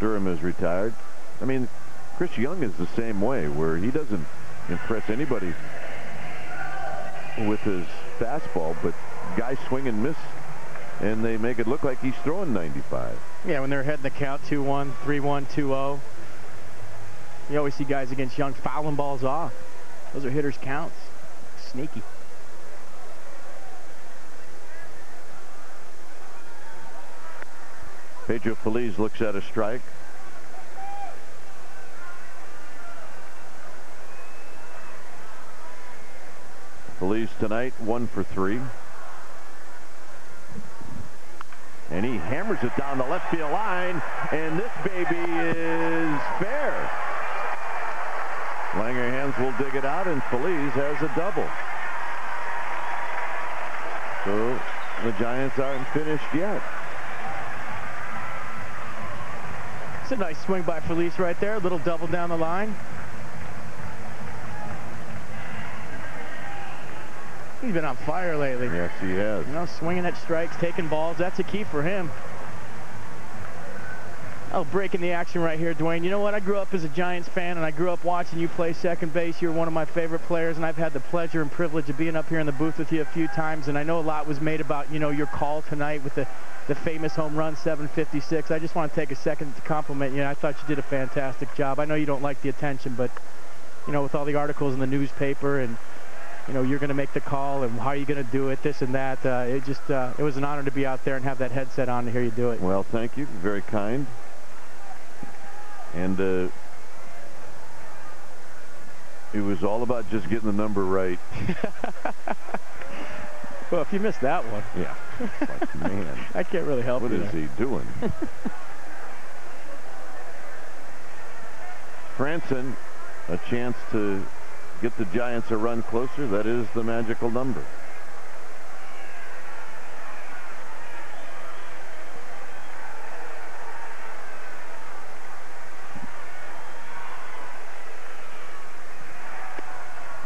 Durham is retired. I mean, Chris Young is the same way, where he doesn't impress anybody with his fastball, but guys swing and miss, and they make it look like he's throwing 95. Yeah, when they're heading the count 2-1, 3-1, 2-0, you always see guys against Young fouling balls off. Those are hitters' counts. Sneaky. Pedro Feliz looks at a strike. Feliz tonight 1 for 3. And he hammers it down the left field line, and this baby is fair. Langerhans will dig it out, and Feliz has a double. So the Giants aren't finished yet. It's a nice swing by Feliz right there. A little double down the line. He's been on fire lately. Yes, he has. You know, swinging at strikes, taking balls. That's a key for him. Oh, breaking the action right here, Dwayne. You know what? I grew up as a Giants fan, and I grew up watching you play second base. You're one of my favorite players, and I've had the pleasure and privilege of being up here in the booth with you a few times, and I know a lot was made about, you know, your call tonight with the famous home run, 756. I just want to take a second to compliment you. I thought you did a fantastic job. I know you don't like the attention, but, you know, with all the articles in the newspaper and, you know, you're going to make the call and how are you going to do it, this and that. It was an honor to be out there and have that headset on to hear you do it. Well, thank you. Very kind. And it was all about just getting the number right. Well, if you missed that one. Yeah. Like, man. I can't really help you. What is he doing? Franson, a chance to get the Giants a run closer. That is the magical number.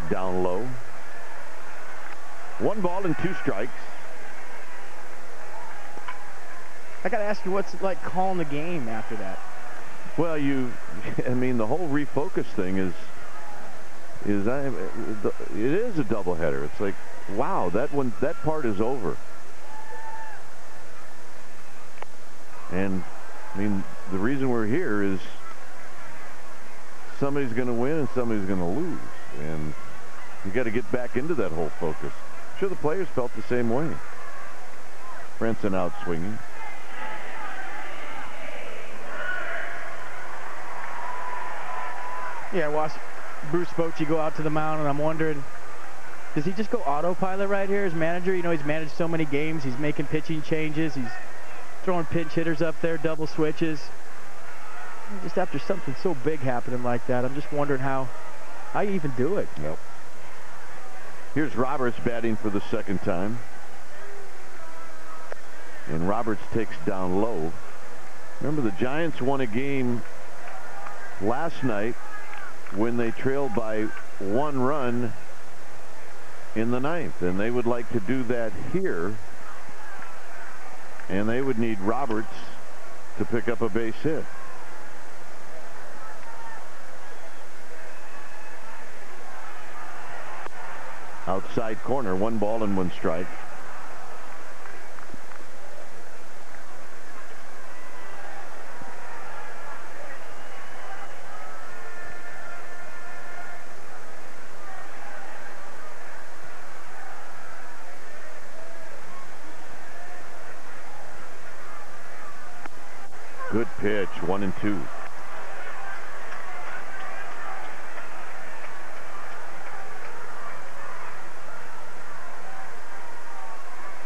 Down low. 1 ball and 2 strikes. I got to ask you, what's it like calling the game after that? Well, I mean, the whole refocus thing it is a doubleheader. It's like, wow, that part is over. And I mean, the reason we're here is somebody's going to win and somebody's going to lose, and you got to get back into that whole focus. I'm sure the players felt the same way. Franson out swinging. Yeah, I watched Bruce Bochy go out to the mound, and I'm wondering, does he just go autopilot right here as manager? You know, he's managed so many games. He's making pitching changes. He's throwing pinch hitters up there, double switches. Just after something so big happening like that, I'm just wondering how you even do it. Yep. Here's Roberts batting for the second time. And Roberts takes down low. Remember, the Giants won a game last night when they trailed by 1 run in the 9th, and they would like to do that here, and they would need Roberts to pick up a base hit. Outside corner, 1 ball and 1 strike. Good pitch, 1-2.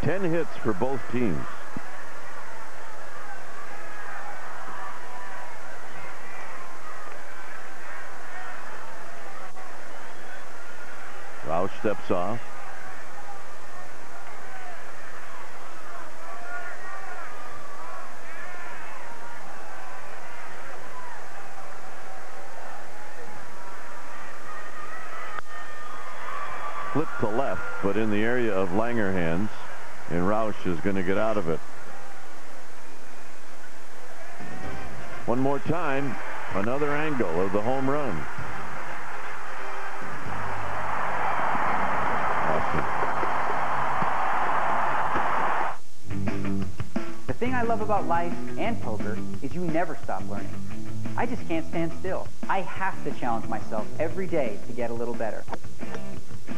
Ten hits for both teams. Roush steps off. Flip to left, but in the area of Langerhans, and Roush is going to get out of it. One more time, another angle of the home run. The thing I love about life and poker is you never stop learning. I just can't stand still. I have to challenge myself every day to get a little better.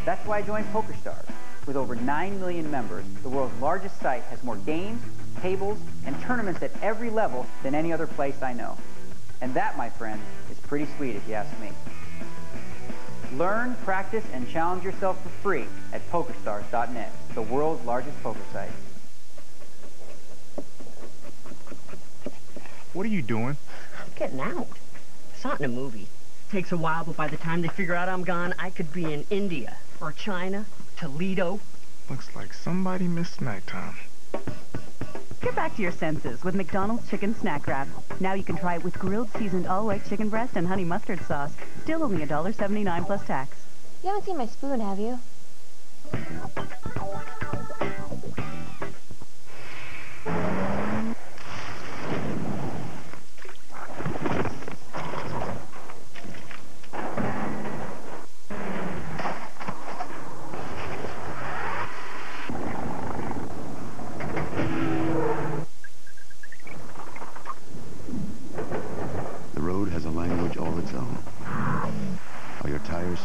That's why I joined PokerStars. With over 9 million members, the world's largest site has more games, tables, and tournaments at every level than any other place I know. And that, my friends, is pretty sweet if you ask me. Learn, practice, and challenge yourself for free at PokerStars.net, the world's largest poker site. What are you doing? I'm getting out. It's not in a movie. Takes a while, but by the time they figure out I'm gone, I could be in India or China, Toledo. Looks like somebody missed nighttime. Get back to your senses with McDonald's Chicken Snack Wrap. Now you can try it with grilled seasoned all-white chicken breast and honey mustard sauce. Still only $1.79 plus tax. You haven't seen my spoon, have you?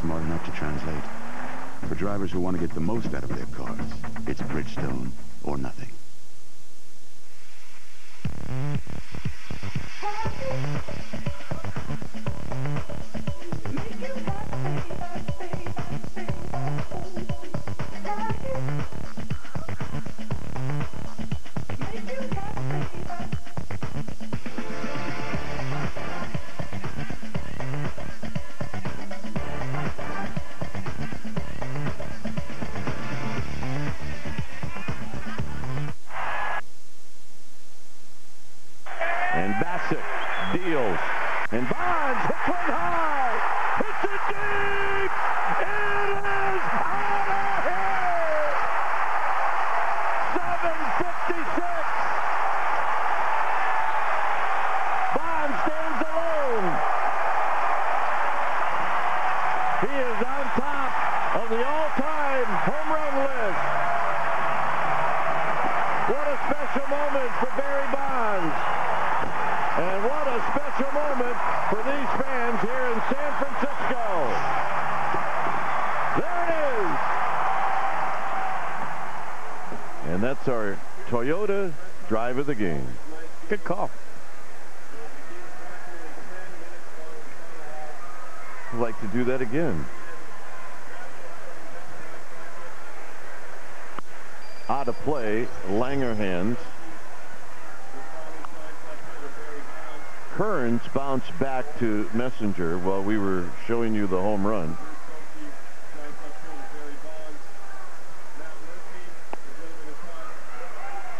Smart enough to translate. For drivers who want to get the most out of their cars, it's Bridgestone or nothing. Deals. And Bonds hits one high. Hits it deep. It is out of here. 7:56. Bonds stands alone. He is on top of the all-time home run list. What a special moment for Barry Bonds. And what a special moment for these fans here in San Francisco. There it is. And that's our Toyota drive of the game. Good call. I'd like to do that again. Out of play, Langerhans. Kearns bounced back to Messenger while we were showing you the home run.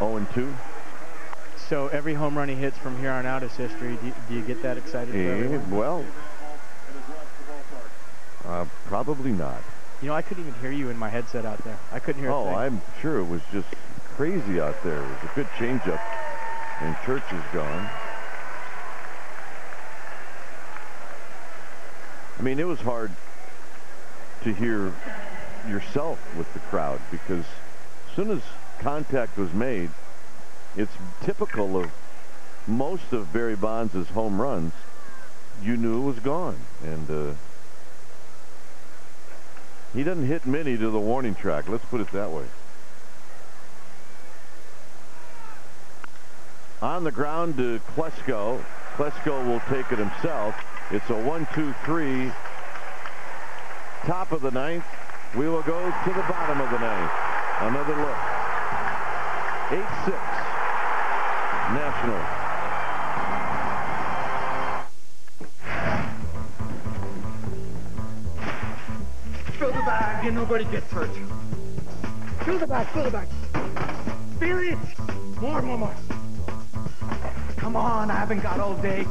Oh, and 2. So every home run he hits from here on out is history. Do you get that excited? Well, probably not. You know, I couldn't even hear you in my headset out there. I couldn't hear a thing. I'm sure it was just crazy out there. It was a good changeup, and Church is gone. I mean, it was hard to hear yourself with the crowd because as soon as contact was made, it's typical of most of Barry Bonds' home runs. You knew it was gone, and he doesn't hit many to the warning track. Let's put it that way. On the ground to Klesko. Klesko will take it himself. It's a 1-2-3. Top of the 9th. We will go to the bottom of the 9th. Another look. 8-6. National. Fill the bag and nobody gets hurt. Fill the bag, fill the bag. Fill it! More. Come on, I haven't got all day.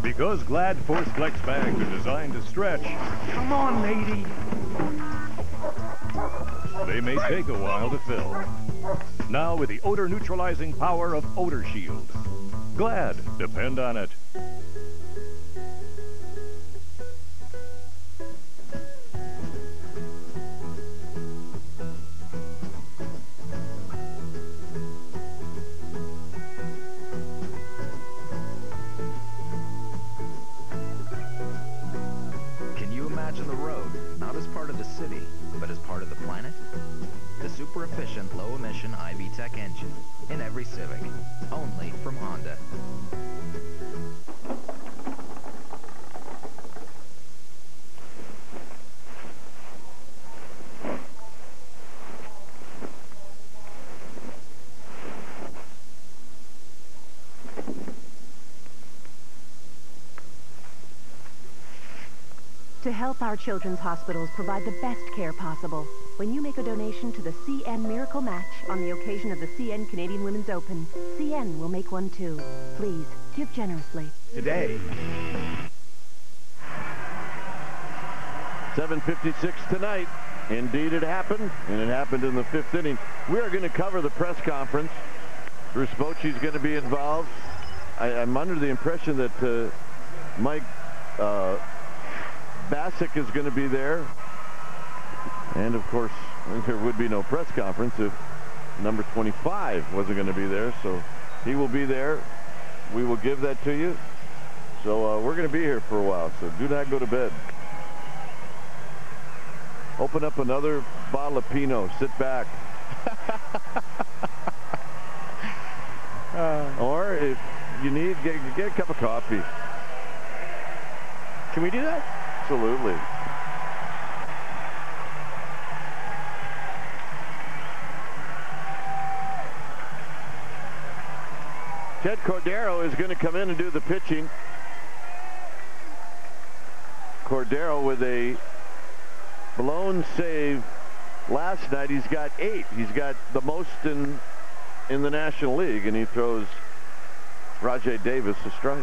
Because Glad Force Flex bags are designed to stretch. Come on, lady. They may take a while to fill. Now with the odor neutralizing power of Odor Shield. Glad, depend on it. Can you imagine the road not as part of the city, but as part of the planet? The super efficient low-emission iVTEC engine in every Civic, only from Honda. To help our children's hospitals provide the best care possible, when you make a donation to the CN Miracle Match on the occasion of the CN Canadian Women's Open, CN will make one too. Please, give generously. Today. 7:56 tonight. Indeed, it happened, and it happened in the 5th inning. We are going to cover the press conference. Bruce Bochy's going to be involved. I'm under the impression that Mike Bassick is going to be there. And, of course, there would be no press conference if number 25 wasn't going to be there. So he will be there. We will give that to you. So we're going to be here for a while. So do not go to bed. Open up another bottle of Pinot. Sit back. Or if you need, get a cup of coffee. Can we do that? Absolutely. Ted Cordero is going to come in and do the pitching. Cordero with a blown save last night. He's got 8. He's got the most in the National League, and he throws Rajai Davis a strike.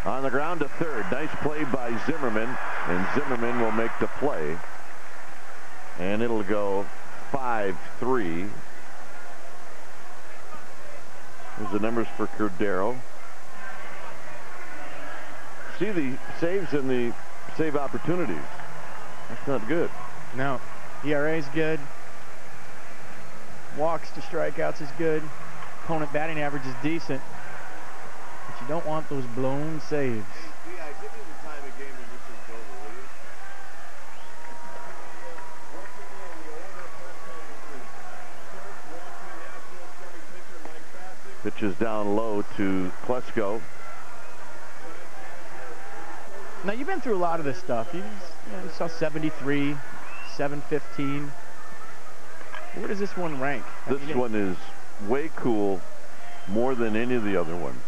On the ground to third. Nice play by Zimmerman, and Zimmerman will make the play. And it'll go 5-3. There's the numbers for Cordero. See the saves and the save opportunities. That's not good. No. ERA is good. Walks to strikeouts is good. Opponent batting average is decent. But you don't want those blown saves. Yeah, give me the time of game when this is over, will you? Pitches down low to Klesko. Now, you've been through a lot of this stuff. You saw 73, 715. Where does this one rank? This one is way cool, more than any of the other ones.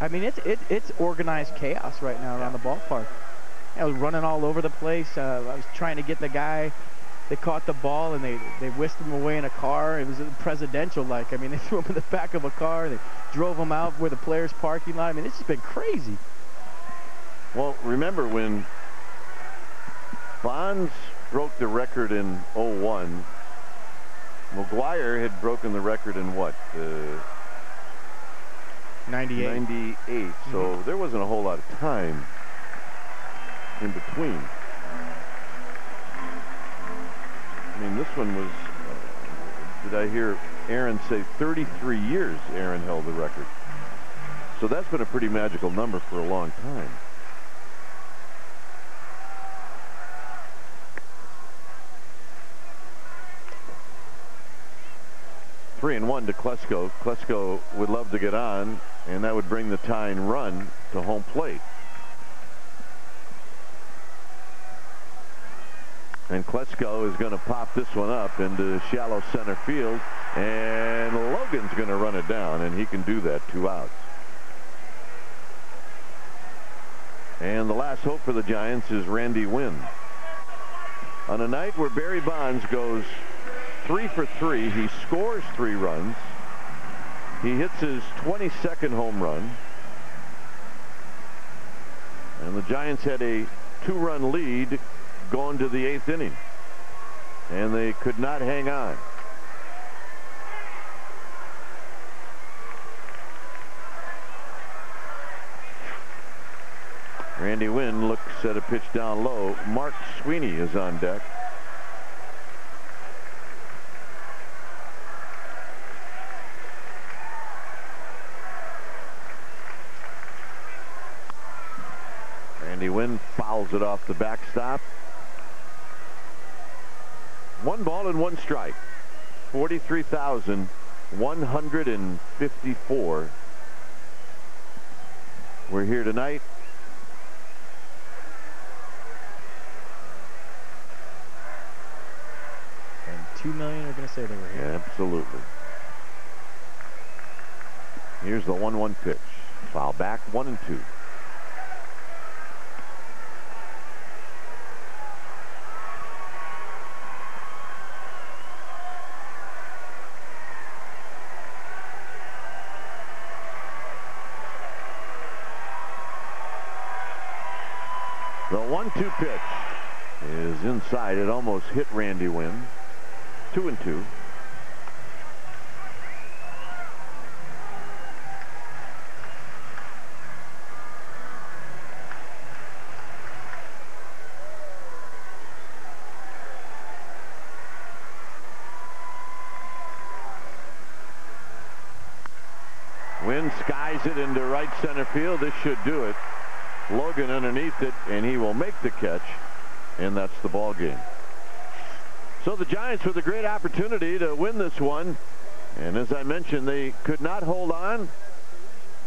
I mean, it's organized chaos right now around the ballpark. I was running all over the place. I was trying to get the guy. They caught the ball, and they whisked him away in a car. It was presidential-like. I mean, they threw him in the back of a car. They drove him out where the players' parking lot. I mean, it's just been crazy. Well, remember when Bonds broke the record in 01, McGuire had broken the record in what? 98. 98. So there wasn't a whole lot of time in between. I mean, this one was, did I hear Aaron say 33 years Aaron held the record. So that's been a pretty magical number for a long time. Three and one to Klesko. Klesko would love to get on, and that would bring the tying run to home plate. And Klesko is going to pop this one up into shallow center field, and Logan's going to run it down, and he can do that. 2 outs. And the last hope for the Giants is Randy Wynn. On a night where Barry Bonds goes 3 for 3, he scores 3 runs. He hits his 22nd home run. And the Giants had a 2-run lead going to the 8th inning, and they could not hang on. Randy Wynn looks at a pitch down low. Mark Sweeney is on deck. Randy Wynn fouls it off the backstop. 1 ball and 1 strike. 43,154. We're here tonight. And 2 million are going to say they were here. Absolutely. Here's the 1-1 pitch. Foul back, 1-2. The 1-2 pitch is inside. It almost hit Randy Wynn. 2-2. Wynn skies it into right center field. This should do it. Logan underneath it, and he will make the catch, and that's the ball game. So the Giants with a great opportunity to win this one, and as I mentioned, they could not hold on.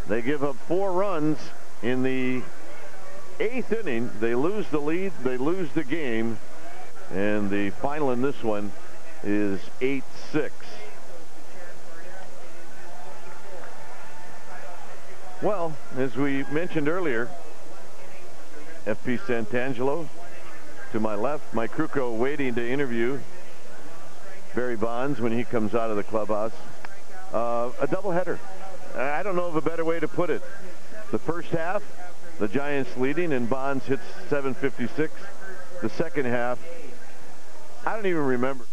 They give up 4 runs in the 8th inning. They lose the lead, they lose the game, and the final in this one is 8-6. Well, as we mentioned earlier, F.P. Santangelo to my left, Mike Krukow waiting to interview Barry Bonds when he comes out of the clubhouse. A doubleheader. I don't know of a better way to put it. The first half, the Giants leading, and Bonds hits 756. The second half, I don't even remember.